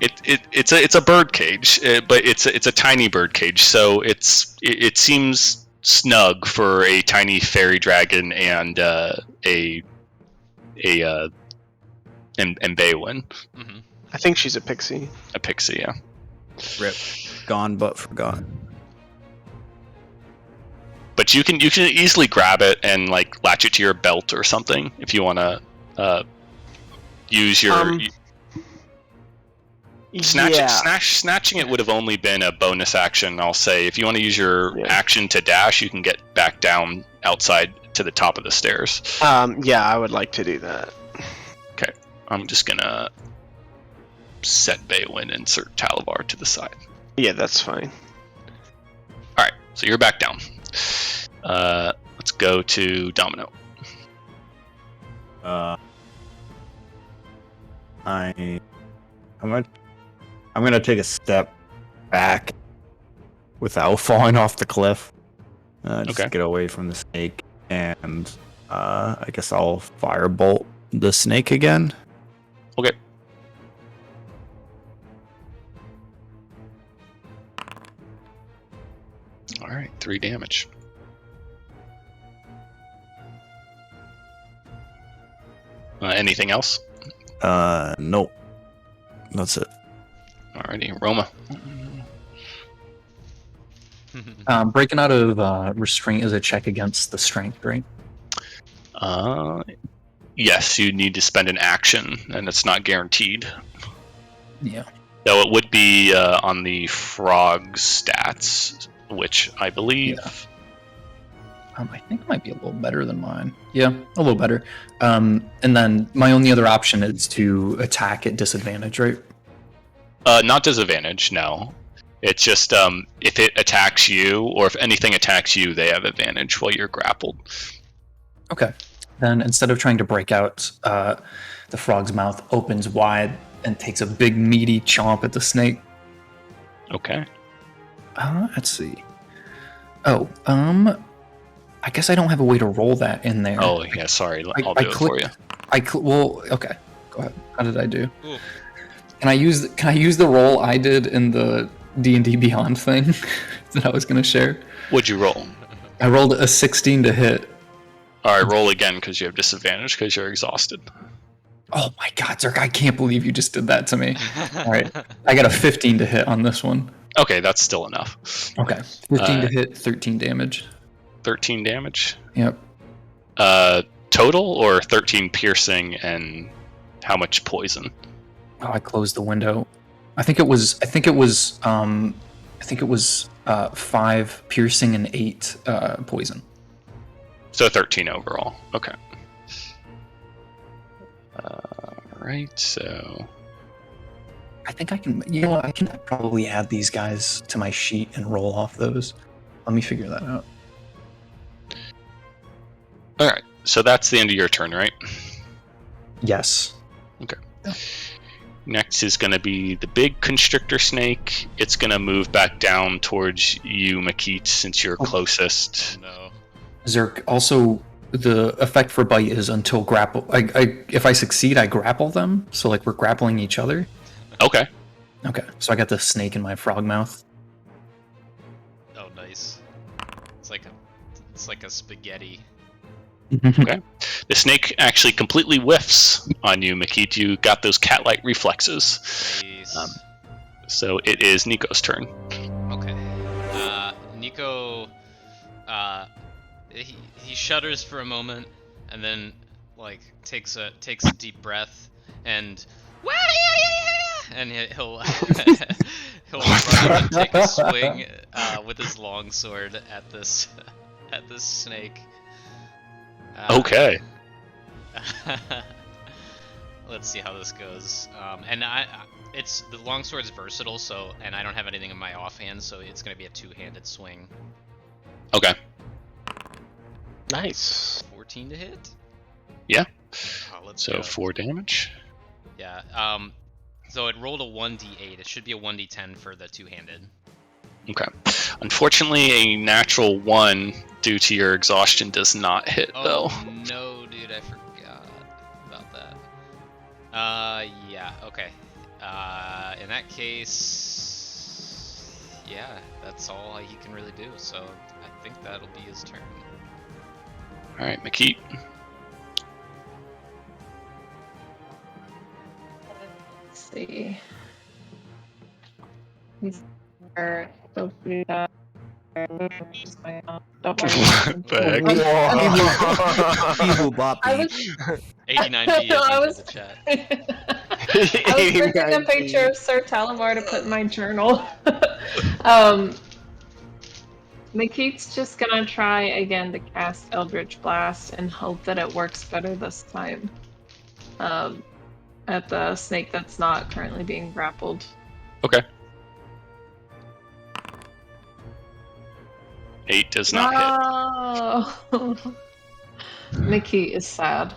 It's a bird cage, but it's a tiny bird cage, so it seems snug for a tiny fairy dragon and and Baywin, Mm-hmm. I think she's a pixie. a pixie. Yeah. Rip. Gone but forgotten. But you can easily grab it and like latch it to your belt or something if you want to use your snatching it would have only been a bonus action. I'll say if you want to use your action to dash, you can get back down outside to the top of the stairs. Yeah, I would like to do that. Okay, I'm just gonna set Baywin, insert Talavar to the side. Yeah, that's fine. All right, so you're back down. Let's go to Domino. I'm gonna take a step back without falling off the cliff. Just to get away from the snake, and I guess I'll firebolt the snake again. Okay. All right, 3 damage. Anything else? Nope. That's it. Alrighty, Roma. Breaking out of restraint is a check against the strength, right? Yes, you need to spend an action, and it's not guaranteed. Yeah. Though it would be on the frog stats, which I believe. Yeah. I think it might be a little better than mine. Yeah, a little better. And then my only other option is to attack at disadvantage, right? Not disadvantage, no. It's just if it attacks you, or if anything attacks you, they have advantage while you're grappled. Okay. Then instead of trying to break out, the frog's mouth opens wide and takes a big meaty chomp at the snake. Okay. Let's see. Oh, I guess I don't have a way to roll that in there. Oh yeah, sorry. I'll do it for you. Well, okay. Go ahead. How did I do? Ooh. Can I use the roll I did in the D&D Beyond thing that I was going to share? What'd you roll? I rolled a 16 to hit. All right, roll again because you have disadvantage because you're exhausted. Oh my god, Zerk, I can't believe you just did that to me. All right, I got a 15 to hit on this one. Okay, that's still enough. Okay, 15 to hit, 13 damage. 13 damage? Yep. Total or 13 piercing and how much poison? Oh, I closed the window. I think it was 5 piercing and 8 poison. So 13 overall. Okay. Right, so... I think I can, I can probably add these guys to my sheet and roll off those. Let me figure that out. Alright, so that's the end of your turn, right? Yes. Okay. Yeah. Next is going to be the big constrictor snake. It's going to move back down towards you, Makit, since you're closest. No. Zerk, also, the effect for bite is until grapple. If I succeed, I grapple them. So, like, we're grappling each other. Okay. Okay, so I got the snake in my frog mouth. Oh, nice. It's like a spaghetti. Okay. The snake actually completely whiffs on you, Makit. You got those cat-like reflexes. Nice. So it is Nico's turn. Okay. Nico, he shudders for a moment, and then like takes a deep breath, and he'll he'll run and take a swing with his longsword at this snake. Okay. Let's see how this goes. And it's the longsword's versatile, and I don't have anything in my offhand, so it's going to be a two-handed swing. Okay. Nice. 14 to hit. Yeah. Let's So go. 4 damage. Yeah. So it rolled a 1d8. It should be a 1d10 for the two-handed. Okay. Unfortunately, a natural 1 due to your exhaustion does not hit, though. Oh no, dude, I forgot about that. Yeah, okay. In that case, yeah, that's all he can really do. So I think that'll be his turn. All right, McKeet. Let's see. He's so pretty that. Don't What worry. the heck? Evil Boppy. I was 89B No, I has was entered the chat. I was printing a picture of Sir Talamar to put in my journal. McKeith's just gonna try again to cast Eldritch Blast and hope that it works better this time. At the snake that's not currently being grappled. Okay. 8 does not hit. No! McKeith is sad.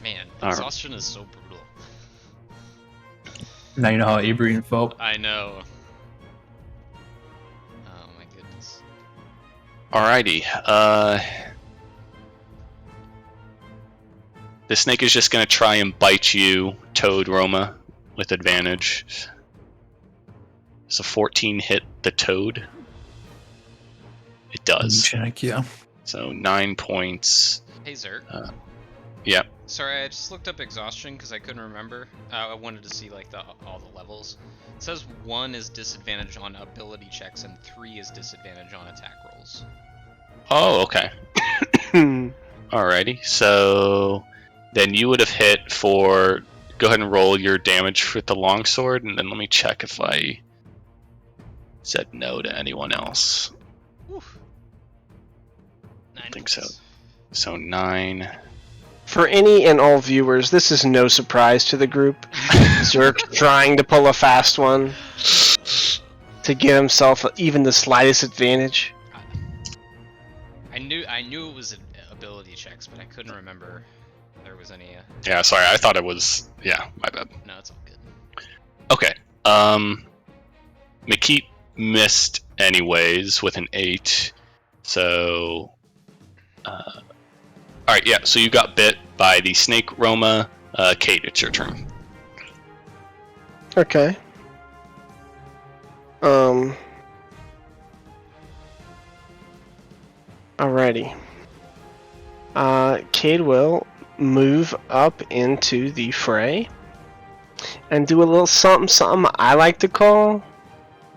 Man, All right. exhaustion is so brutal. Now you know how Abrian felt. I know. Oh my goodness. Alrighty. The snake is just going to try and bite you, Toad Roma, with advantage. Does a 14 hit the toad? It does. Check, yeah. So 9 points. Hey Zerk. Yeah. Sorry, I just looked up exhaustion because I couldn't remember. I wanted to see like all the levels. It says 1 is disadvantage on ability checks and 3 is disadvantage on attack rolls. Oh, okay. Alrighty. So then you would have hit for. Go ahead and roll your damage with the longsword, and then let me check if I said no to anyone else. Whew. I think so. So 9. For any and all viewers, this is no surprise to the group. Zerk trying to pull a fast one to give himself even the slightest advantage. I knew it was ability checks, but I couldn't remember if there was any. Yeah, sorry. I thought it was. Yeah, my bad. No, it's all good. Okay. McKeith missed anyways with an 8. So. Alright, yeah, so you got bit by the snake Roma. Kate, it's your turn. Okay. Alrighty. Cade will move up into the fray and do a little something I like to call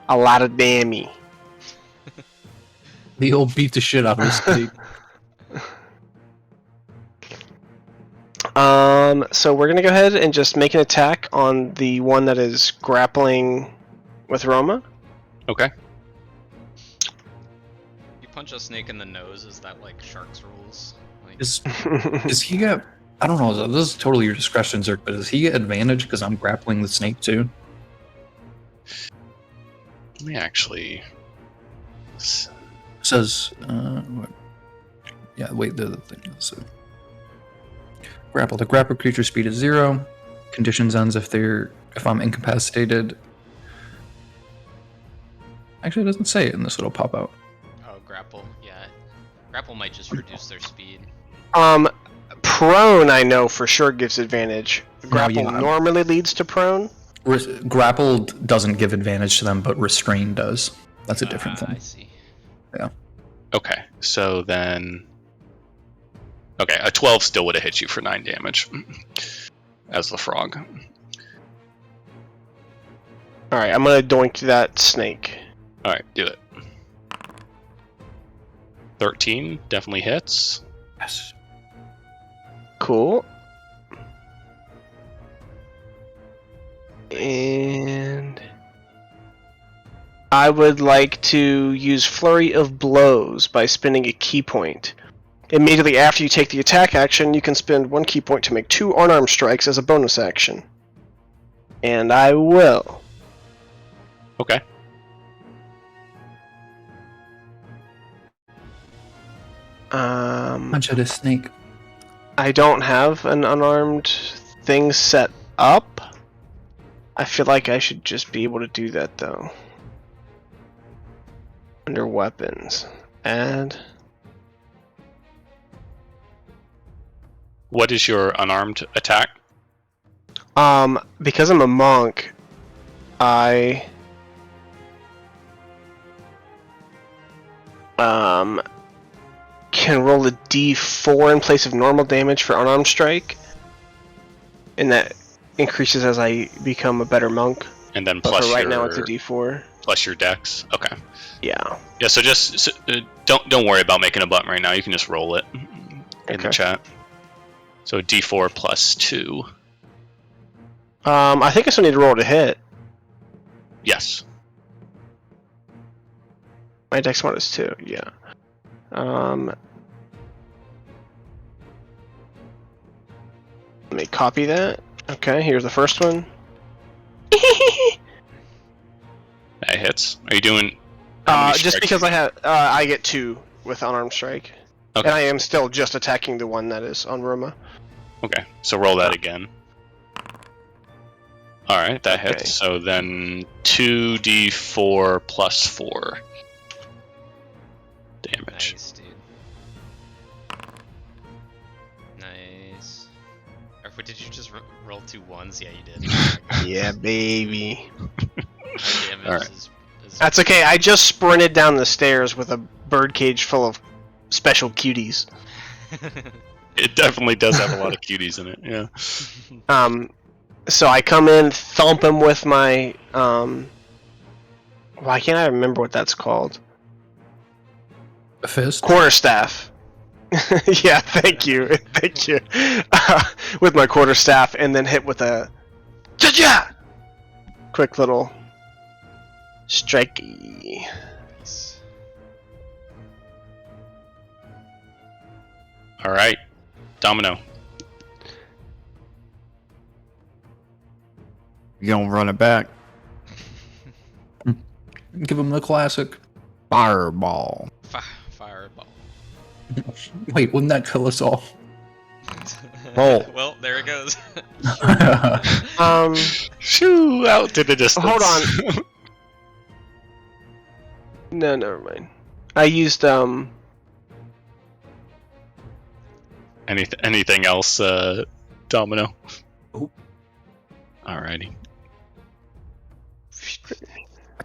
a lot of dammy. The old beat the shit out of this snake. So we're gonna go ahead and just make an attack on the one that is grappling with Roma. Okay. You punch a snake in the nose, is that like Shark's rules? Like, Does he get? I don't know. This is totally your discretion, Zerk. But does he get advantage because I'm grappling the snake too? Let me actually. It says, what? Yeah. Wait, the other thing. So, grapple. The grapple creature speed is 0. Conditions ends if I'm incapacitated. Actually, it doesn't say it in this little pop out. oh, grapple. Yeah, grapple might just reduce their speed. Prone I know for sure gives advantage. Grapple yeah. normally leads to prone. Grappled doesn't give advantage to them, but restrained does. That's a different I thing. see. Yeah. Okay, so then. Okay, a 12 still would have hit you for 9 damage. As the frog. Alright, I'm gonna doink that snake. Alright, do it. 13 definitely hits. Yes. Cool. And I would like to use Flurry of Blows by spending a key point. Immediately after you take the attack action, you can spend 1 key point to make 2 unarmed strikes as a bonus action. And I will. Okay. Punch at a snake. I don't have an unarmed thing set up. I feel like I should just be able to do that though. Under weapons. Add. What is your unarmed attack? Because I'm a monk, I can roll a d4 in place of normal damage for unarmed strike, and that increases as I become a better monk. And then But plus for right your now, it's a d4. plus your dex. Okay. Yeah. Yeah. So just don't worry about making a button right now. You can just roll it in the Okay. chat. So d4 plus 2. I think I still need to roll to hit. Yes. My dex mod is 2. Yeah. Let me copy that. Okay, here's the first one. That hits. Are you doing? how many Just strikes? because I get 2 with unarmed strike, Okay. and I am still just attacking the one that is on Roma. Okay. So roll that again. All right, that Okay. hits. So then 2d4 plus 4 damage. Nice, dude. Nice. Or did you just roll 2 1s? Yeah, you did. Yeah, baby. My damage Alright. is That's okay. I just sprinted down the stairs with a birdcage full of special cuties. It definitely does have a lot of cuties in it. Yeah. So I come in, thump him with my why can't I remember what that's called? A fist. Quarterstaff. Yeah, thank you, thank you. With my quarterstaff, and then hit with a ja-ja! Quick little strikey. Nice. All right, Domino. You gonna run it back? Give him the classic. Fireball. Fireball. Wait, wouldn't that kill us all? Roll. Well, there it goes. Shoo out to the distance. Hold on. No, never mind. I used Anything else, Domino? Nope. Alrighty. It's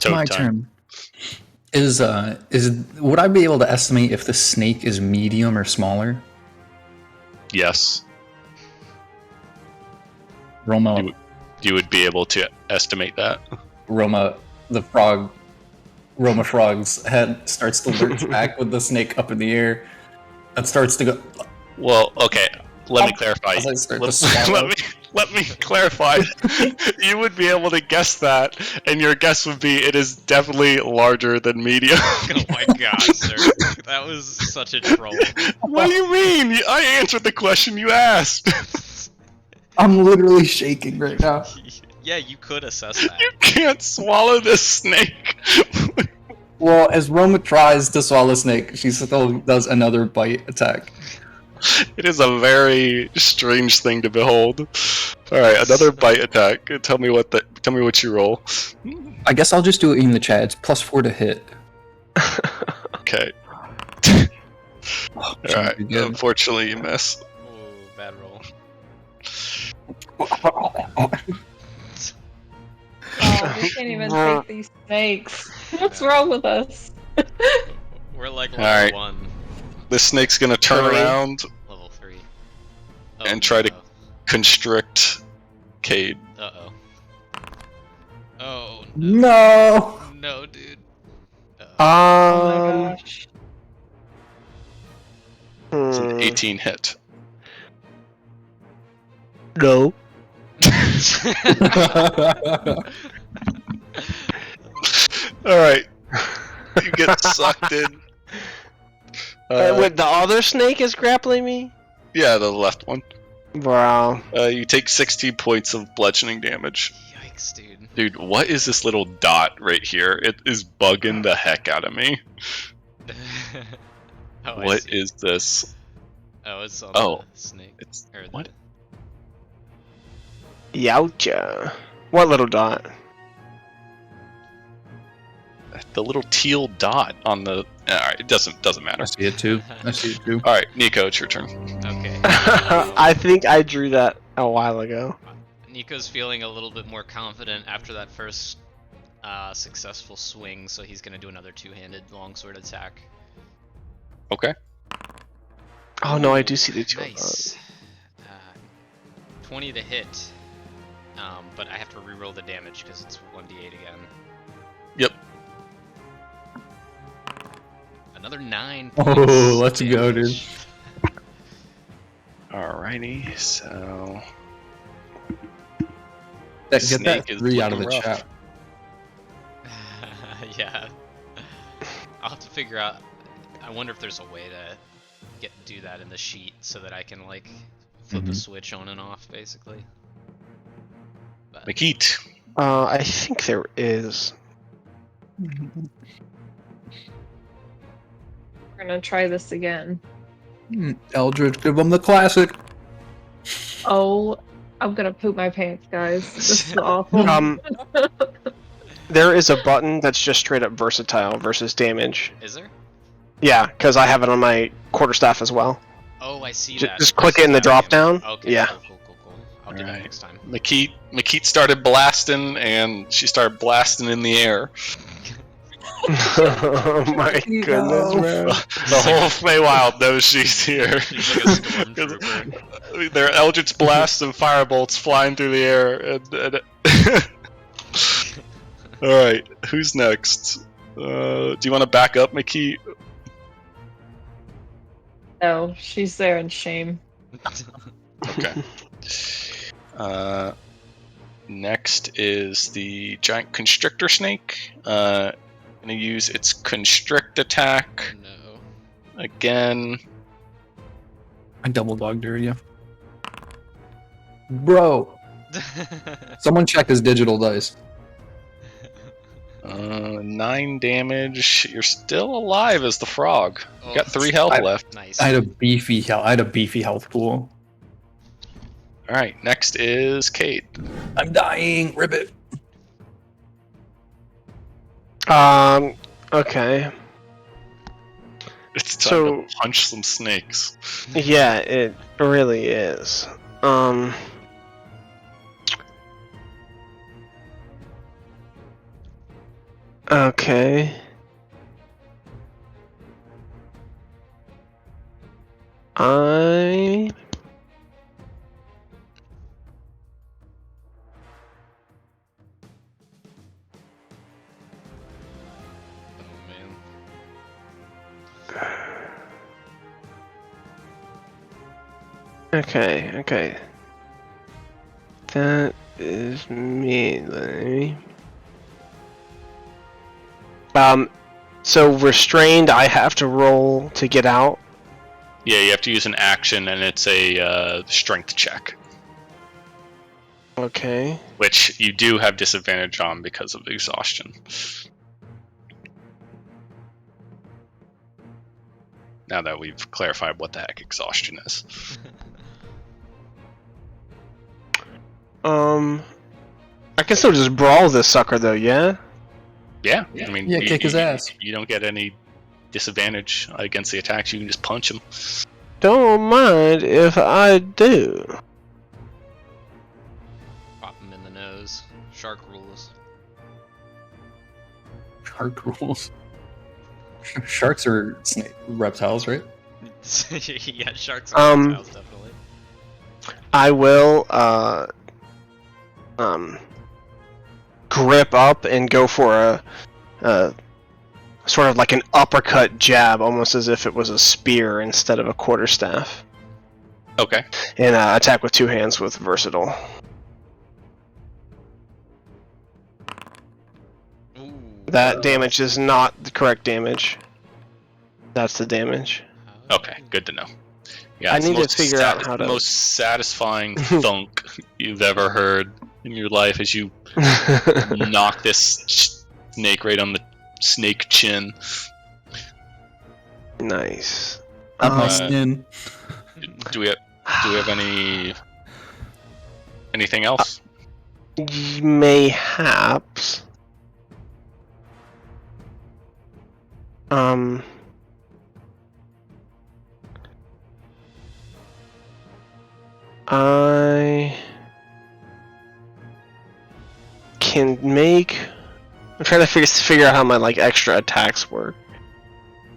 Toad my time. turn. Is would I be able to estimate if the snake is medium or smaller? Yes, Roma, you would be able to estimate that. Roma Frog's head starts to lurch back with the snake up in the air. It starts to go. Well, okay. Let me clarify. As I start to swallow. Let me clarify. You would be able to guess that, and your guess would be it is definitely larger than medium. Oh my god, sir. That was such a troll. What do you mean? I answered the question you asked. I'm literally shaking right now. Yeah, you could assess that. You can't swallow this snake. Well, as Roma tries to swallow snake, she still does another bite attack. It is a very strange thing to behold. All right, another bite attack. Tell me what you roll. I guess I'll just do it in the chat. It's +4 to hit. Okay. All right. Unfortunately, you miss. Ooh, bad roll. Oh, we can't even take these snakes. What's wrong with us? We're like level Alright. 1, This snake's gonna turn Three. around level 3. and try to constrict Cade. Uh-oh. Oh, No! no, dude. Oh my gosh. It's an 18 hit. No. All right. You get sucked in. Wait, the other snake is grappling me? Yeah, the left one. Bro. You take 16 points of bludgeoning damage. Yikes, dude. Dude, what is this little dot right here? It is bugging the heck out of me. Oh, I What see. is this? Oh, it's on Oh, the snake. It's Or the- what? Yowcha. What little dot? the little teal dot on the. All right, it doesn't matter. I see it too. I see it too. All right, Nico, it's your turn. Okay. I think I drew that a while ago. Nico's feeling a little bit more confident after that first successful swing, so he's gonna do another two-handed longsword attack. Okay. Oh no, I do see the two. Nice. 20 to hit, but I have to reroll the damage because it's 1d8 again. Yep. Another 9 Oh, points let's go, dude. damage. Alrighty, so Get Snake that is 3 out of the looking rough. chat. Yeah. I'll have to figure out. I wonder if there's a way to do that in the sheet so that I can like flip a switch on and off, basically. But Makit. I think there is. We're gonna try this again. Eldritch, give them the classic. Oh, I'm gonna poop my pants, guys. This is awful. There is a button that's just straight up versatile versus damage. is there? Yeah, because I have it on my quarterstaff as well. Oh, I see Ju- that. just click it in the drop down. Okay. Yeah. Cool. I'll do that Alright. next time. Makit started blasting, and she started blasting in the air. Oh my goodness, man. The whole Feywild knows she's here. She's like a stormtrooper. There are Eldritch blasts and firebolts flying through the air. All right, who's next? Do you want to back up, Makit? No, she's there in shame. Okay. Next is the giant constrictor snake. Gonna use its constrict attack No. again. I double dogged her, yeah. Bro, someone check his digital dice. 9 damage. You're still alive as the frog. You got 3 health I- left. Nice. I had a beefy health pool. All right, next is Kate. I'm dying. Rip it. Okay. It's time So- to punch some snakes. Yeah, it really is. Okay. I Oh man. Okay. That is melee. So restrained, I have to roll to get out. Yeah, you have to use an action, and it's a strength check, Okay. which you do have disadvantage on because of exhaustion. Now that we've clarified what the heck exhaustion is. I can still just brawl this sucker though, yeah? Yeah, I mean, Yeah, kick his ass. You don't get any disadvantage against the attacks. You can just punch him. Don't mind if I do. Pop him in the nose. Shark rules. Shark rules. Sharks are reptiles, right? Yeah, sharks are reptiles, definitely. I will grip up and go for a sort of like an uppercut jab, almost as if it was a spear instead of a quarterstaff, Okay. and attack with 2 hands with versatile. Ooh. That damage is not the correct damage. That's the damage. Okay, good to know. Yeah, I it's the need to most figure out how the to- most satisfying thunk you've ever heard in your life as you knock this snake right on the snake chin. Nice. Up my Uh, skin. Do we have anything else? Mayhaps. I can make. I'm trying to figure out how my like extra attacks work.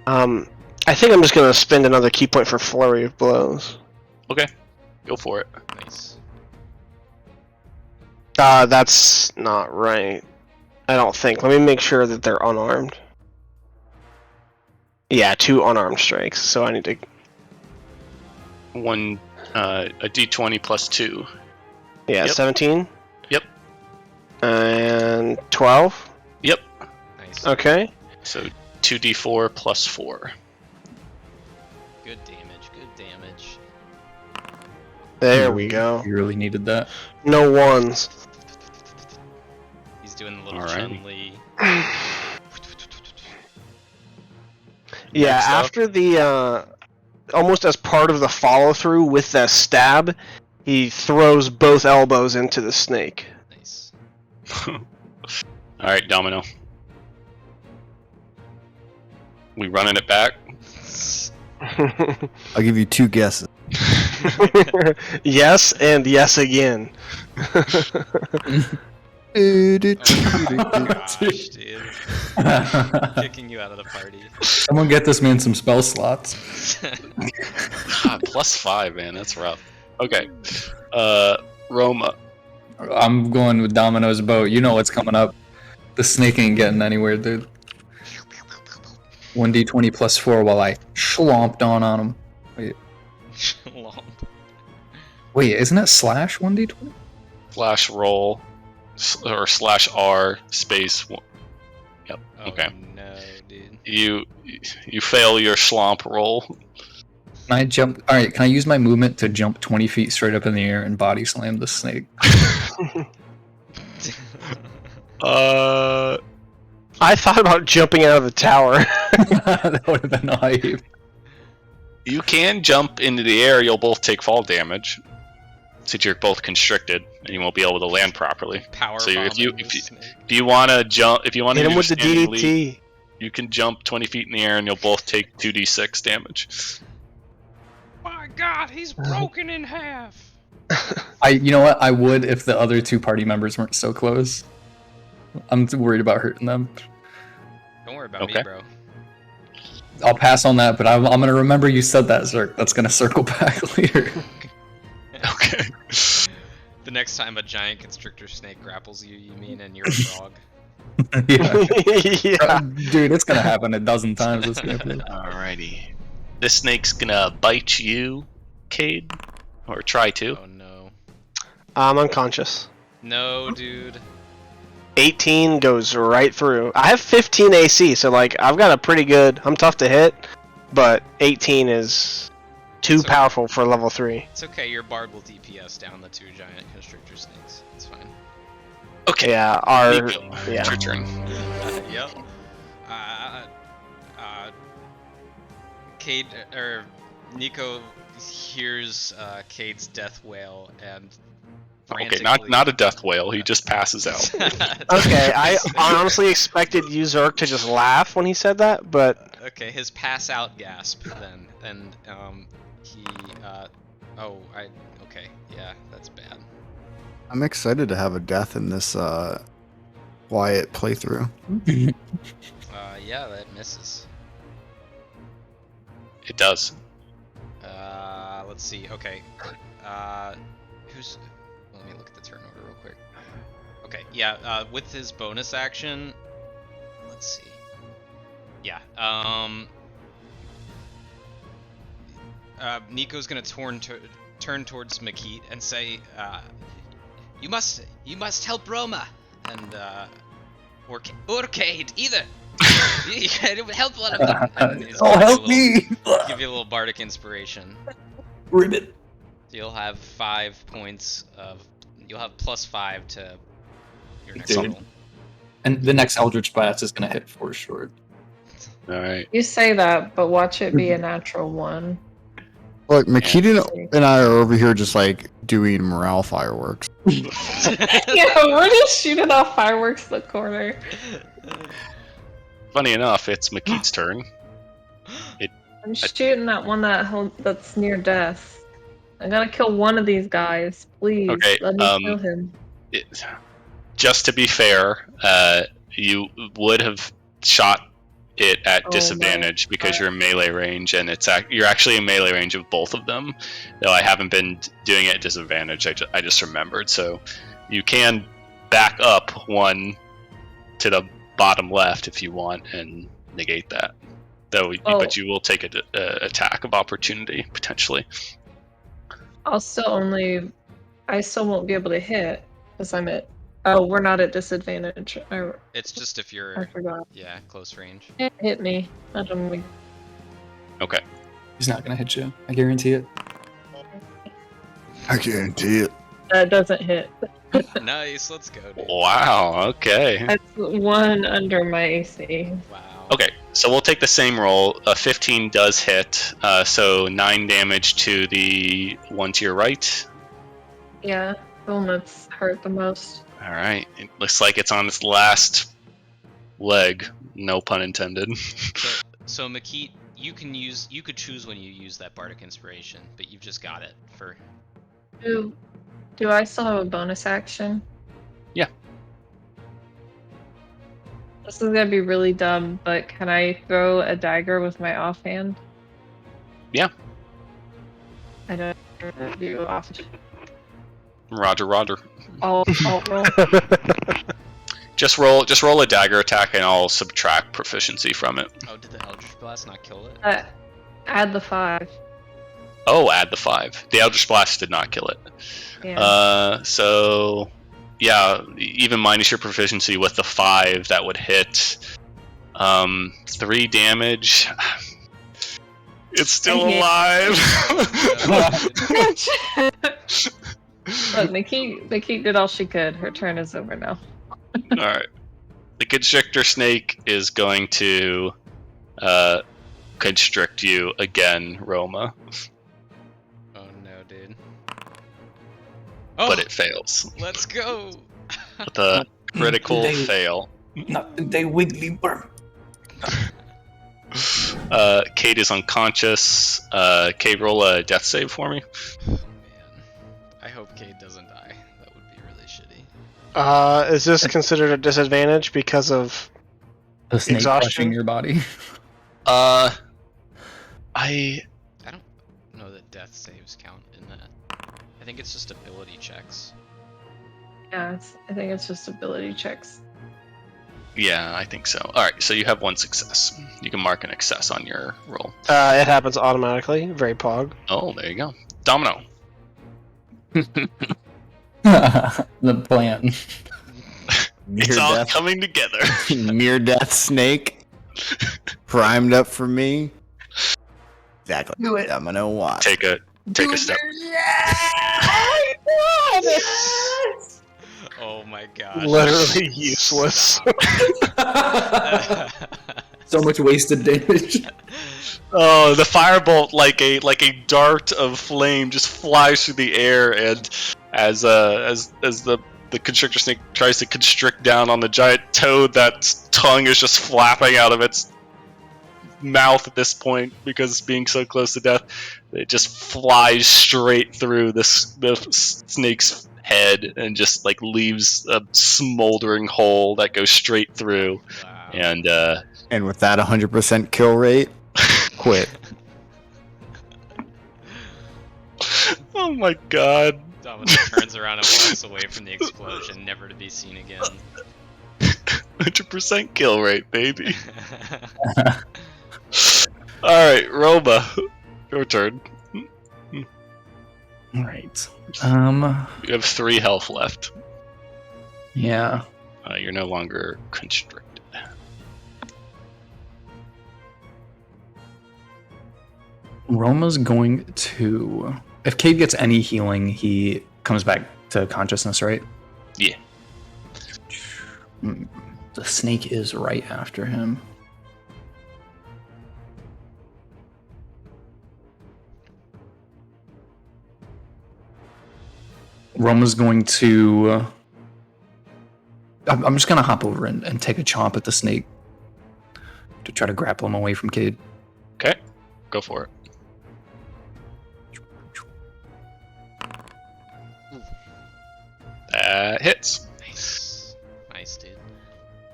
I think I'm just gonna spend another key point for flurry of blows. Okay, go for it. Nice. That's not right. I don't think. Let me make sure that they're unarmed. Yeah, 2 unarmed strikes. So I need to. A d20 plus 2. Yeah, Yep. 17. Yep. And 12. Nice. Okay. So 2d4 plus 4. Good damage. Good damage. There we go. You really needed that. No ones. He's doing the little Alrighty. Chun-Li. Yeah, Next up. after the almost as part of the follow through with the stab, he throws both elbows into the snake. Nice. Alright, Domino. We running it back? I'll give you 2 guesses. Yes, and yes again. Oh my gosh, dude. Kicking you out of the party. Someone get this man some spell slots. God, plus 5, man. That's rough. Okay. Roma. I'm going with Domino's boat. You know what's coming up. The snake ain't getting anywhere, dude. 1d20 plus 4 while I schlomped on him. Wait, isn't it slash 1d20? Slash roll. Or slash R space. Yep. Oh, Okay. no, dude. You fail your slomp roll. Can I jump? Alright, can I use my movement to jump 20 feet straight up in the air and body slam the snake? I thought about jumping out of the tower. That would have been hype. You can jump into the air. You'll both take fall damage, since you're both constricted, and you won't be able to land properly. Power So if you bombing the snake. if you want to jump, if you want to Hit him with the DDT. you can jump 20 feet in the air, and you'll both take 2d6 damage. My God, he's broken in half. You know what? I would if the other 2 party members weren't so close. I'm worried about hurting them. Don't worry about Okay. me, bro. I'll pass on that, but I'm gonna remember you said that, Zerk. That's gonna circle back later. Okay. The next time a giant constrictor snake grapples you, you mean, and you're a frog. Yeah. Yeah. Dude, it's gonna happen a dozen times. This campaign. Alrighty. This snake's gonna bite you, Cade, or try to. Oh no. I'm unconscious. No, dude. 18 goes right through. I have 15 AC, so like I've got a pretty good. I'm tough to hit, but 18 is too So- powerful for level 3. It's okay, your bard will DPS down the 2 giant constrictor snakes. It's fine. Okay. Yeah, our Nico, yeah. it's your turn. Yep. Cade, or Nico hears Cade's death wail and Okay, not a death whale. He just passes out. Okay, I honestly expected you Zerk to just laugh when he said that, but Okay, his pass out gasp then, and he okay, yeah, that's bad. I'm excited to have a death in this quiet playthrough. Yeah, that misses. It does. Let's see. Okay. Who's? Let me look at the turn order real quick. Okay. Yeah. With his bonus action, let's see. Yeah. Nico's gonna turn towards Makit and say, "You must help Roma and or Cade, either. You can help one of them." And he's Oh, gonna help me! give you a little bardic inspiration. Ribbit. So you'll have 5 points of. You'll have +5 to your next Dude. roll. And the next Eldritch Blast is gonna hit for sure. Alright. You say that, but watch it be a natural 1. Look, Makita and I are over here just like doing morale fireworks. Yeah, we're just shooting off fireworks in the corner. funny enough, it's Makeet's turn. I'm shooting that one that's near death. I gotta kill one of these guys. Please, Okay, let me kill him. Just to be fair, you would have shot it at disadvantage because you're in melee range, and you're actually in melee range of both of them. Though I haven't been doing it at disadvantage. I just remembered. So you can back up one to the bottom left if you want and negate that. But you will take an attack of opportunity potentially. I still won't be able to hit because I'm at. Oh, we're not at disadvantage. It's just if I you're, forgot. yeah, close range. It hit me. I don't know. Okay. He's not gonna hit you. I guarantee it. I guarantee it. That doesn't hit. Nice, let's go, dude. Wow. Okay. That's one under my AC. Wow. Okay, so we'll take the same roll. 15 does hit, so 9 damage to the one to your right. Yeah, the one that's hurt the most. All right, it looks like it's on its last leg. No pun intended. So Makeet, you could choose when you use that Bardic Inspiration, but you've just got it for. Do I still have a bonus action? Yeah. This is gonna be really dumb, but can I throw a dagger with my offhand? Yeah. I don't do off. Roger. I'll roll. Just roll a dagger attack, and I'll subtract proficiency from it. Oh, did the Eldritch Blast not kill it? Add the 5. Oh, add the 5. The Eldritch Blast did not kill it. Yeah. So yeah, even minus your proficiency with the 5, that would hit 3 damage. It's still alive. Look, Makeet did all she could. Her turn is over now. Alright. The constrictor snake is going to constrict you again, Roma. Oh no, dude. But it fails. Let's go! With a critical fail. They wiggly burn. Kate is unconscious. Kate, roll a death save for me. Oh, man. I hope Kate doesn't die. That would be really shitty. Is this considered a disadvantage because of The snake exhaustion? crushing your body. I don't know that death saves count in that. I think it's just ability checks. Yeah, I think it's just ability checks. Yeah, I think so. Alright, so you have 1 success. You can mark an excess on your roll. It happens automatically. Very pog. Oh, there you go. Domino. The plan. It's all coming together. Near death snake. Primed up for me. Exactly. Do it. I'm gonna watch. Take a step. Oh my gosh. Literally useless. So much wasted damage. Oh, the firebolt, like a dart of flame, just flies through the air, and as the constrictor snake tries to constrict down on the giant toad, that tongue is just flapping out of its mouth at this point because it's being so close to death. It just flies straight through the snake's head and just like leaves a smoldering hole that goes straight through. Wow. And with that 100% kill rate, quit. Oh my god. Domino turns around and walks away from the explosion, never to be seen again. 100% kill rate, baby. Alright, Roma. Your turn. Right. You have 3 health left. Yeah. You're no longer constricted. Roma's going to. If Cade gets any healing, he comes back to consciousness, right? Yeah. The snake is right after him. Roma's going to. I'm just going to hop over and take a chomp at the snake. to try to grapple him away from Cade. Okay, go for it. That hits. Nice, dude.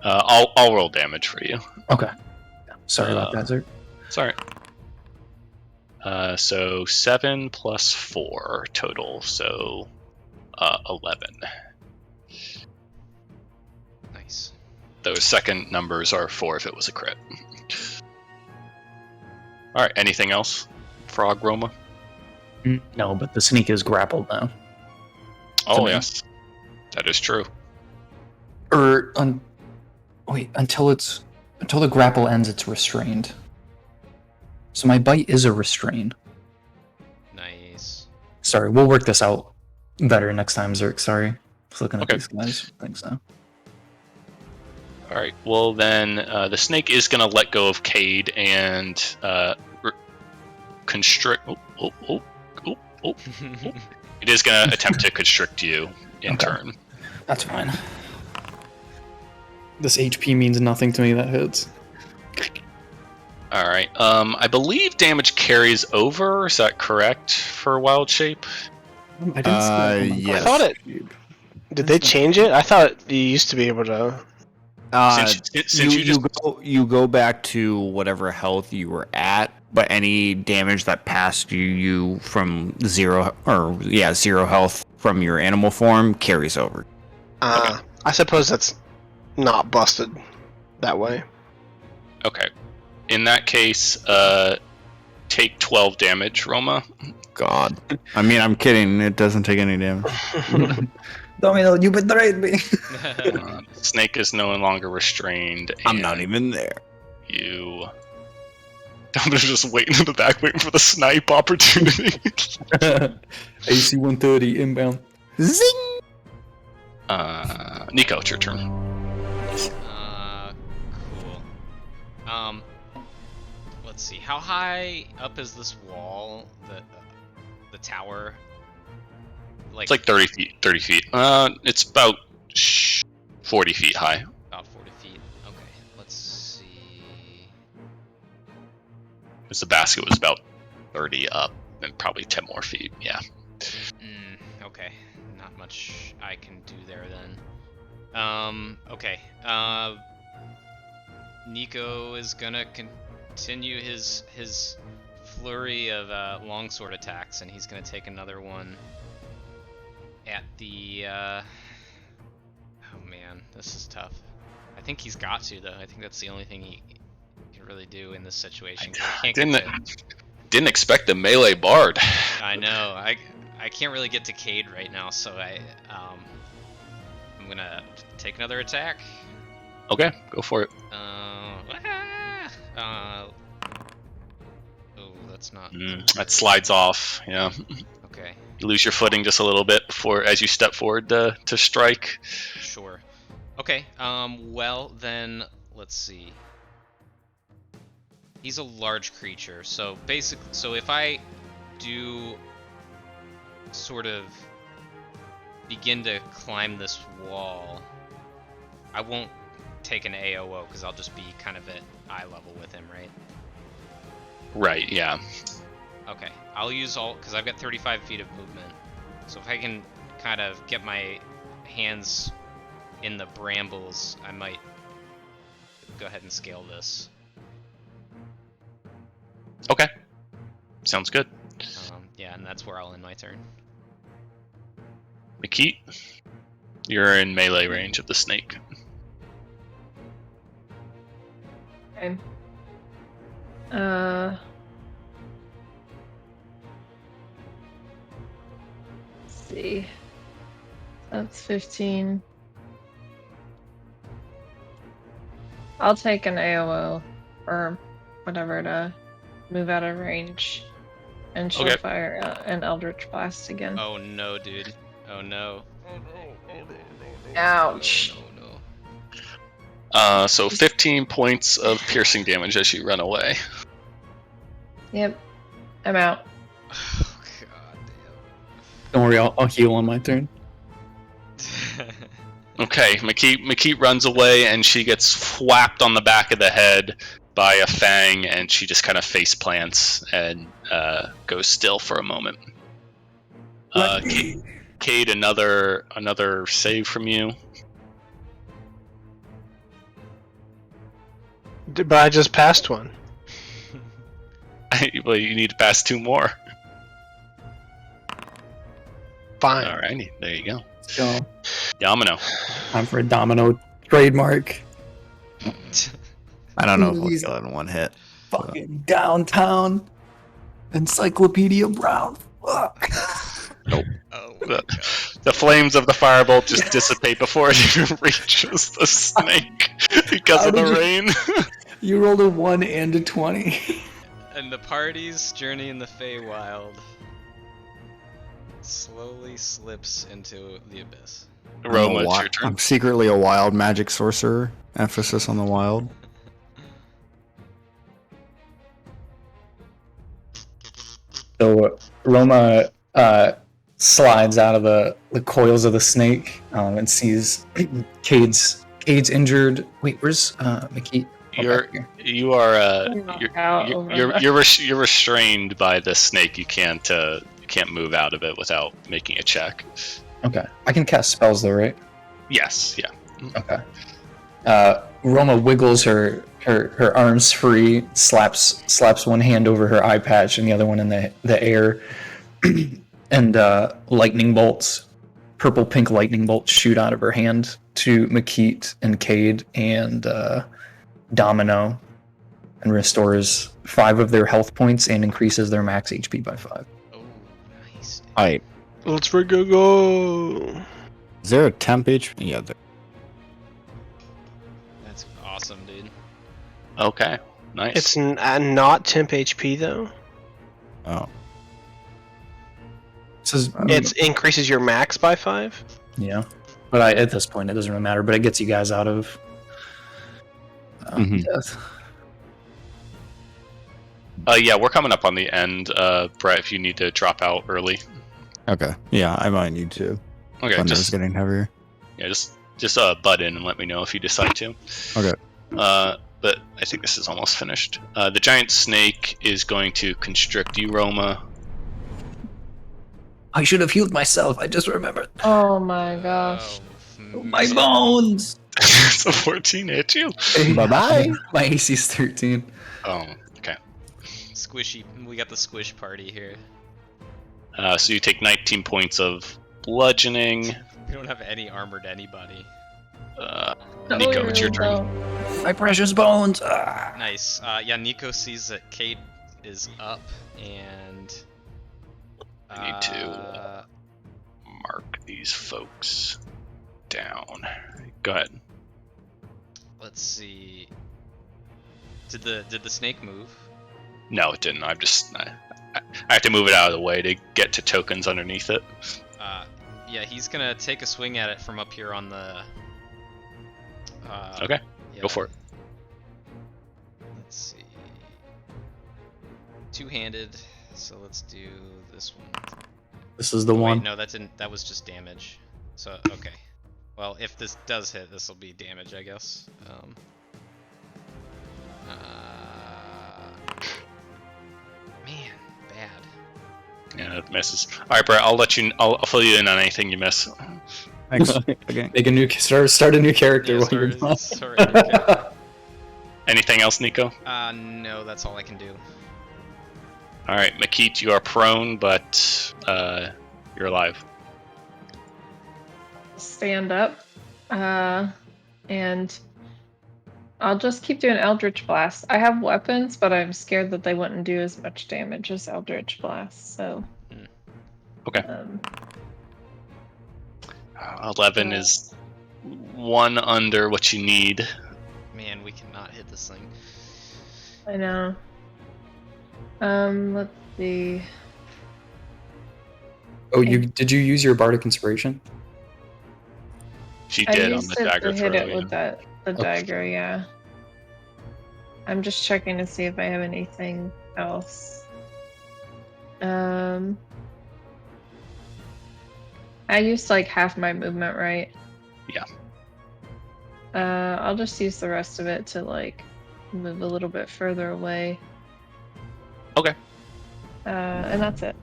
I'll roll damage for you. Okay. Sorry about that, sir. Sorry. So 7 plus 4 total, so 11. Nice. Those second numbers are 4 if it was a crit. Alright, anything else? Frog Roma? No, but the sneak is grappled now. Oh, me. yes. That is true. Until the grapple ends, it's restrained. So my bite is a restrain. Nice. Sorry, we'll work this out better next time, Zerk. Sorry. Just looking at Okay. these guys. Thanks, now. Alright, well then, the snake is going to let go of Cade and constrict... It is going to attempt to constrict you in Okay. turn. That's fine. This HP means nothing to me. That hits. Alright, I believe damage carries over, is that correct for Wild Shape? I didn't see that on my yes. I thought it. Did they change it? I thought you used to be able to. Since You go back to whatever health you were at, but any damage that passed you from zero health from your animal form carries over. I suppose that's not busted that way. Okay. In that case, take 12 damage, Roma. God. I mean, I'm kidding. It doesn't take any damage. Domino, you betrayed me. Snake is no longer restrained. I'm not even there. You... Domino's just waiting in the back, waiting for the snipe opportunity. AC 130 inbound. Zing! Nico, it's your turn. Cool. Let's see. How high up is this wall? The tower? It's like 30 feet. 30 feet. It's about 40 feet high. About 40 feet. Okay. Let's see. Because the basket was about 30 up and probably 10 more feet. Yeah. Okay. Not much I can do there then. Okay. Nico is gonna continue his flurry of longsword attacks, and he's gonna take another one at the. Oh man, this is tough. I think he's got to though. I think that's the only thing he can really do in this situation. 'Cause I can't get to... Didn't expect the melee bard. I know. I can't really get to Cade right now, so I'm gonna take another attack. Okay, go for it. Oh, that's not. That slides off. Yeah. Okay. You lose your footing just a little bit before, as you step forward to strike. Sure. Okay. Well then, let's see. He's a large creature, so if I do sort of begin to climb this wall, I won't take an AOO because I'll just be kind of at eye level with him, right? Right, yeah. Okay, I'll use all, because I've got 35 feet of movement. So if I can kind of get my hands in the brambles, I might go ahead and scale this. Okay. Sounds good. Yeah, and that's where I'll end my turn. Makit, you're in melee range of the snake. Okay. Let's see. That's 15. I'll take an AOO or whatever to move out of range, and she'll Okay. fire an Eldritch Blast again. Oh no, dude. Oh no. Ouch. No. So 15 points of piercing damage as you run away. Yep. I'm out. Oh god Don't worry, I'll heal on my turn. damn. Okay, Makit runs away and she gets whapped on the back of the head by a fang, and she just kind of face plants and goes still for a moment. Cade, another save from you. But I just passed one. Well, you need to pass 2 more. Fine. Alrighty, there you go. Let's go. Domino. Time for a domino trademark. I don't know if I'll kill it in one hit. Fucking downtown Encyclopedia Brown. Fuck. Nope. Oh my god. The flames of the firebolt just dissipate before it even reaches the snake because How of the did you- rain. You rolled a 1 and a 20. And the party's journey in the Feywild slowly slips into the abyss. Roma, it's your turn. I'm secretly a wild magic sorcerer. Emphasis on the wild. So Roma slides out of the coils of the snake and sees Cade's injured. Wait, where's McKee? You're restrained by the snake. You can't move out of it without making a check. Okay, I can cast spells though, right? Yes, yeah. Okay. Roma wiggles her arms free, slaps one hand over her eye patch and the other one in the air, and lightning bolts, purple-pink lightning bolts shoot out of her hand to Makit and Cade and Domino, and restores 5 of their health points and increases their max HP by 5. Oh, nice. Alright. Let's go. Is there a temp HP? Yeah, there. That's awesome, dude. Okay, nice. It's not temp HP though. Oh. It says, It increases your max by 5. yeah, but at this point it doesn't really matter. But it gets you guys out of death. Yeah, we're coming up on the end. Brett, if you need to drop out early. Okay. Yeah, I might need to. Okay, Thunder's getting heavier. yeah, just butt in and let me know if you decide to. Okay. But I think this is almost finished. The giant snake is going to constrict you, Roma. I should have healed myself. I just remembered. Oh my gosh. Oh, My man. bones. So 14 hit you. Bye-bye. My AC's 13. Oh, okay. Squishy. We got the squish party here. So you take 19 points of bludgeoning. We don't have any armored anybody. Nico, it's your turn. My precious bones. Ah. Nice. Yeah, Nico sees that Cade is up, and I need to mark these folks down. Go ahead. let's see. Did the snake move? No, it didn't. I have to move it out of the way to get to tokens underneath it. Yeah, he's gonna take a swing at it from up here on the. Okay, yeah. go for it. Let's see. Two-handed. So let's do this one. This is the Oh, wait, one. no, that didn't. That was just damage. So okay. Well, if this does hit, this will be damage, I guess. Man, bad. Yeah, it misses. All right, Brett. I'll fill you in on anything you miss. Thanks. Okay. Make a new start a new character. Yeah, while you're gone. sorry, okay. Anything else, Nico? No, that's all I can do. All right, Makit, you are prone, but you're alive. Stand up, and I'll just keep doing Eldritch Blast. I have weapons, but I'm scared that they wouldn't do as much damage as Eldritch Blast. So, Okay. 11 Yeah. is one under what you need. Man, we cannot hit this thing. I know. Let's see. Oh, did you use your bardic inspiration? She I did on used the it dagger to throw. hit it Yeah. with the Okay. dagger, yeah. I'm just checking to see if I have anything else. I used like half my movement, right? Yeah. I'll just use the rest of it to like move a little bit further away. Okay. And that's it.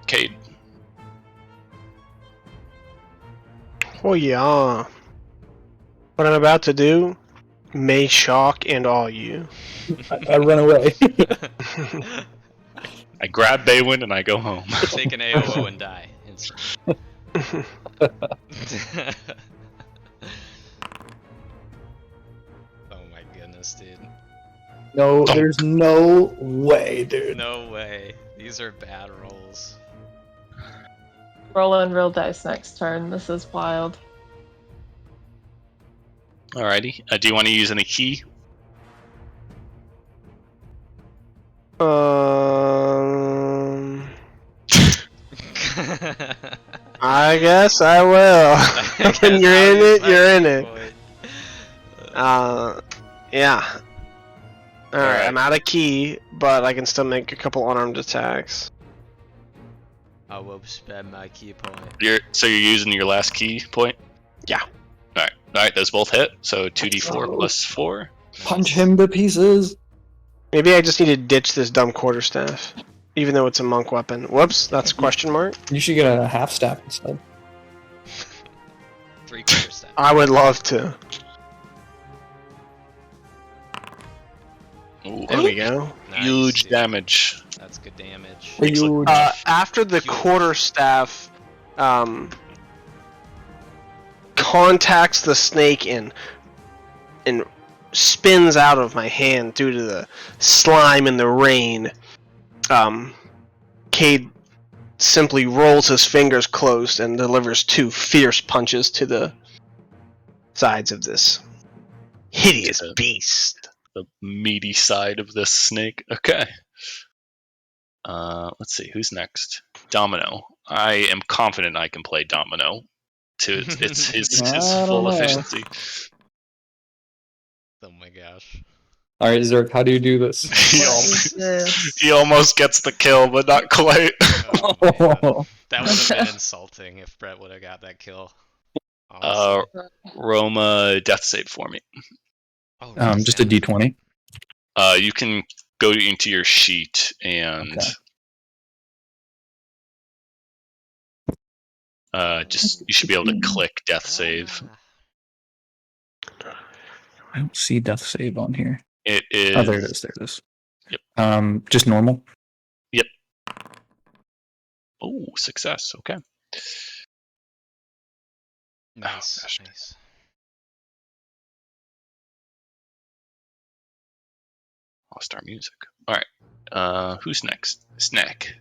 Cade. Oh yeah. What I'm about to do may shock and awe you. I run away. I grab Baywin and I go home. Take an AOO and die instantly. Oh my goodness, dude. No, there's no way, dude. No way. These are bad rolls. Roll on real dice next turn. This is wild. Alrighty. Do you want to use any key? I guess I will. When you're in it, you're in it. Yeah. Alright, I'm out of key, but I can still make a couple unarmed attacks. I will spend my key point. So you're using your last key point? Yeah. Alright, those both hit. So 2d4 plus 4. Punch him to pieces. Maybe I just need to ditch this dumb quarterstaff, even though it's a monk weapon. Whoops, that's a question mark. You should get a half staff instead. 3/4 staff. I would love to. Ooh, There we go. Nice, huge dude. damage. That's good damage. Huge. After the quarterstaff contacts the snake and spins out of my hand due to the slime and the rain, Cade simply rolls his fingers closed and delivers 2 fierce punches to the sides of this hideous beast. The meaty side of this snake. Okay. Let's see, who's next? Domino. I am confident I can play Domino to his I don't full know. efficiency. Oh my gosh. All right, Zerk, how do you do this? What is this? He almost gets the kill, but not quite. Oh, man. That would have been insulting if Brett would have got that kill. Honestly. Roma, death save for me. Oh, Just a D20. You can go into your sheet and just you should be able to click death save. I don't see death save on here. It is. Oh, there it is. There it is. Yep. Just normal. Yep. Oh, success. Okay. Nice. gosh. Nice. Lost our music. All right. Who's next? Snack.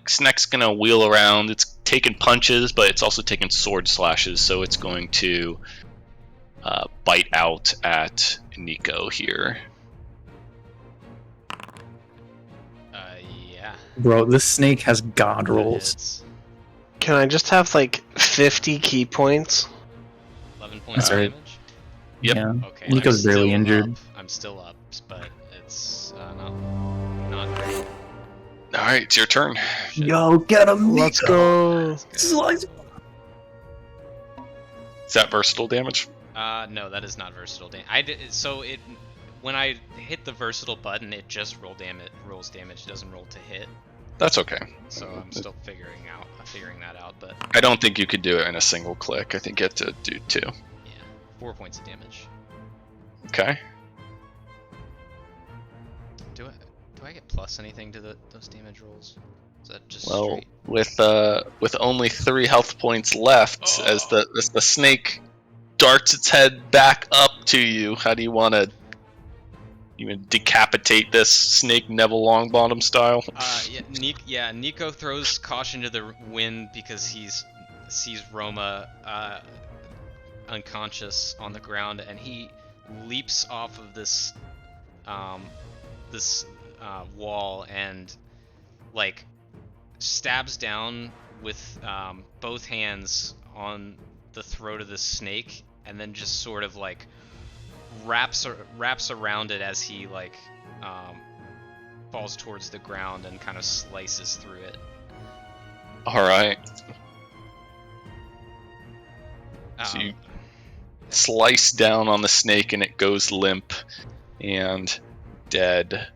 Snack's gonna wheel around. It's taking punches, but it's also taking sword slashes. So it's going to bite out at Nico here. Yeah. Bro, this snake has god That rolls. hits. Can I just have like 50 key points? 11 points That's of right. damage. Yep. Yeah. Okay. Nico's I'm barely still injured. up. I'm still up, but it's not great. All right, it's your turn. Shit. Yo, get him, Nico. Let's go. That's good. Slice. Is that versatile damage? No, that is not versatile damage. When I hit the versatile button, it just rolls damage. It doesn't roll to hit. That's okay. So I'm still figuring that out. But I don't think you could do it in a single click. I think you have to do 2. yeah, 4 points of damage. Okay. Do I get plus anything to those damage rolls? Is that just Well, straight? with only 3 health points left, as the snake darts its head back up to you, how do you want to even decapitate this snake, Neville Longbottom style? Nico throws caution to the wind because he sees Roma unconscious on the ground, and he leaps off of this wall and like stabs down with both hands on the throat of this snake, and then just sort of like wraps around it as he like falls towards the ground and kind of slices through it. All right. So you slice down on the snake and it goes limp. and dead.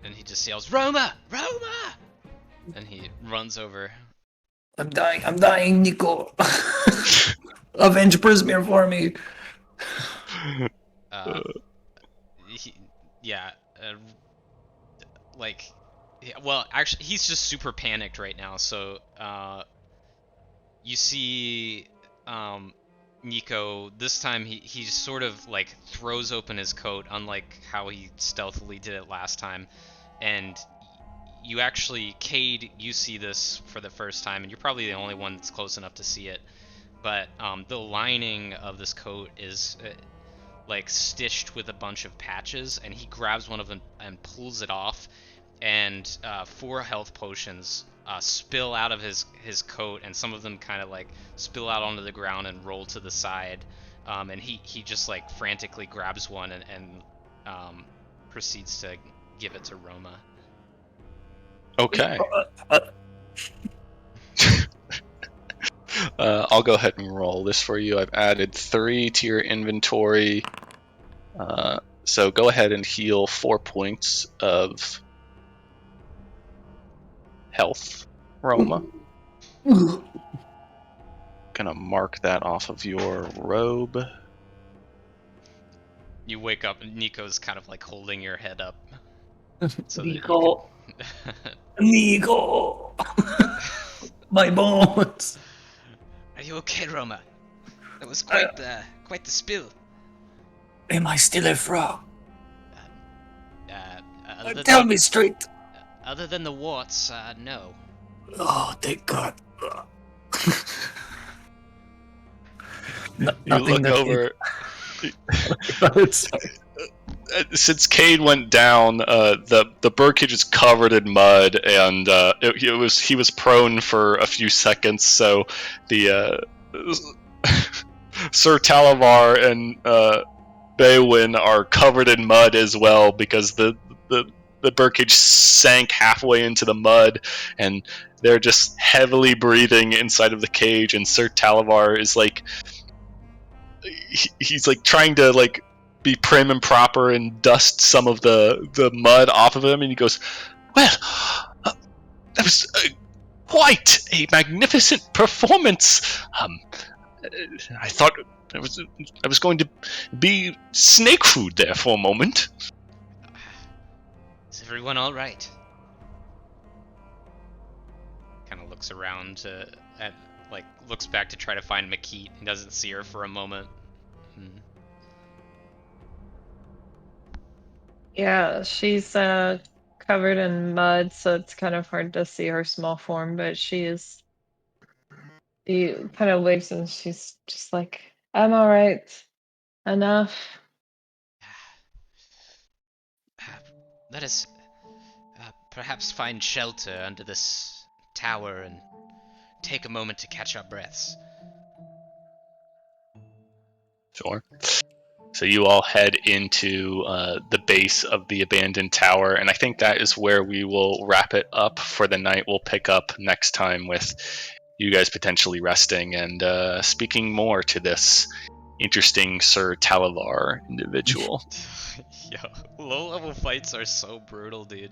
And he just yells, "Roma! Roma!" And he runs over. I'm dying, Nico. Avenge Prismir for me. Yeah, like, well, actually, he's just super panicked right now. So, you see, Nico. This time, he sort of like throws open his coat, unlike how he stealthily did it last time, and you actually, Cade, you see this for the first time, and you're probably the only one that's close enough to see it. But the lining of this coat is like stitched with a bunch of patches, and he grabs one of them and pulls it off, and 4 health potions spill out of his coat, and some of them kind of like spill out onto the ground and roll to the side, and he just like frantically grabs one and proceeds to give it to Roma. Okay. I'll go ahead and roll this for you. I've added 3 to your inventory. So go ahead and heal 4 points of health, Roma. Gonna mark that off of your robe. You wake up and Nico's kind of like holding your head up. So Nico. Nico. My bones. Are you okay, Roma? That was quite the spill. Am I still a frog? Other Tell than, me straight. Other than the warts, no. Oh, thank God. You look over. Since Cade went down, the birdcage is covered in mud, and he was prone for a few seconds. So the Sir Talavar and Baywin are covered in mud as well, because the birdcage sank halfway into the mud, and they're just heavily breathing inside of the cage. And Sir Talavar is like, he's like trying to like be prim and proper and dust some of the mud off of him, and he goes, "Well, that was quite a magnificent performance. I thought I was going to be snake food there for a moment." Is everyone all right? Kind of looks around and like looks back to try to find Makit. He doesn't see her for a moment. Yeah, she's covered in mud, so it's kind of hard to see her small form, but she kind of waves and she's just like, "I'm all right. Enough." Let us perhaps find shelter under this tower and take a moment to catch our breaths. Sure. So you all head into the base of the abandoned tower, and I think that is where we will wrap it up for the night. We'll pick up next time with you guys potentially resting and speaking more to this interesting Sir Talavar individual. Yo, low-level fights are so brutal, dude.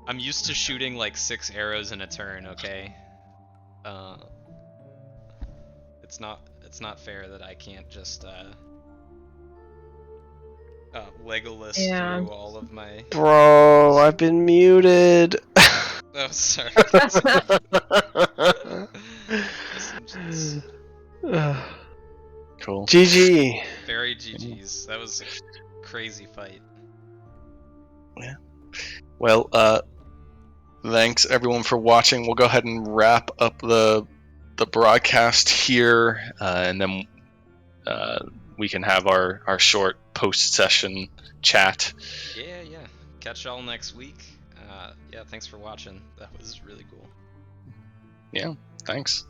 I'm used to shooting like 6 arrows in a turn, okay? It's not fair that I can't just Legolas through all of my... Bro, I've been muted. Oh, sorry. Cool. GG. Very GG's. That was a crazy fight. Yeah. Well, thanks everyone for watching. We'll go ahead and wrap up the broadcast here, and then we can have our short post-session chat. Yeah. Catch y'all next week. Yeah, thanks for watching. That was really cool. Yeah, thanks.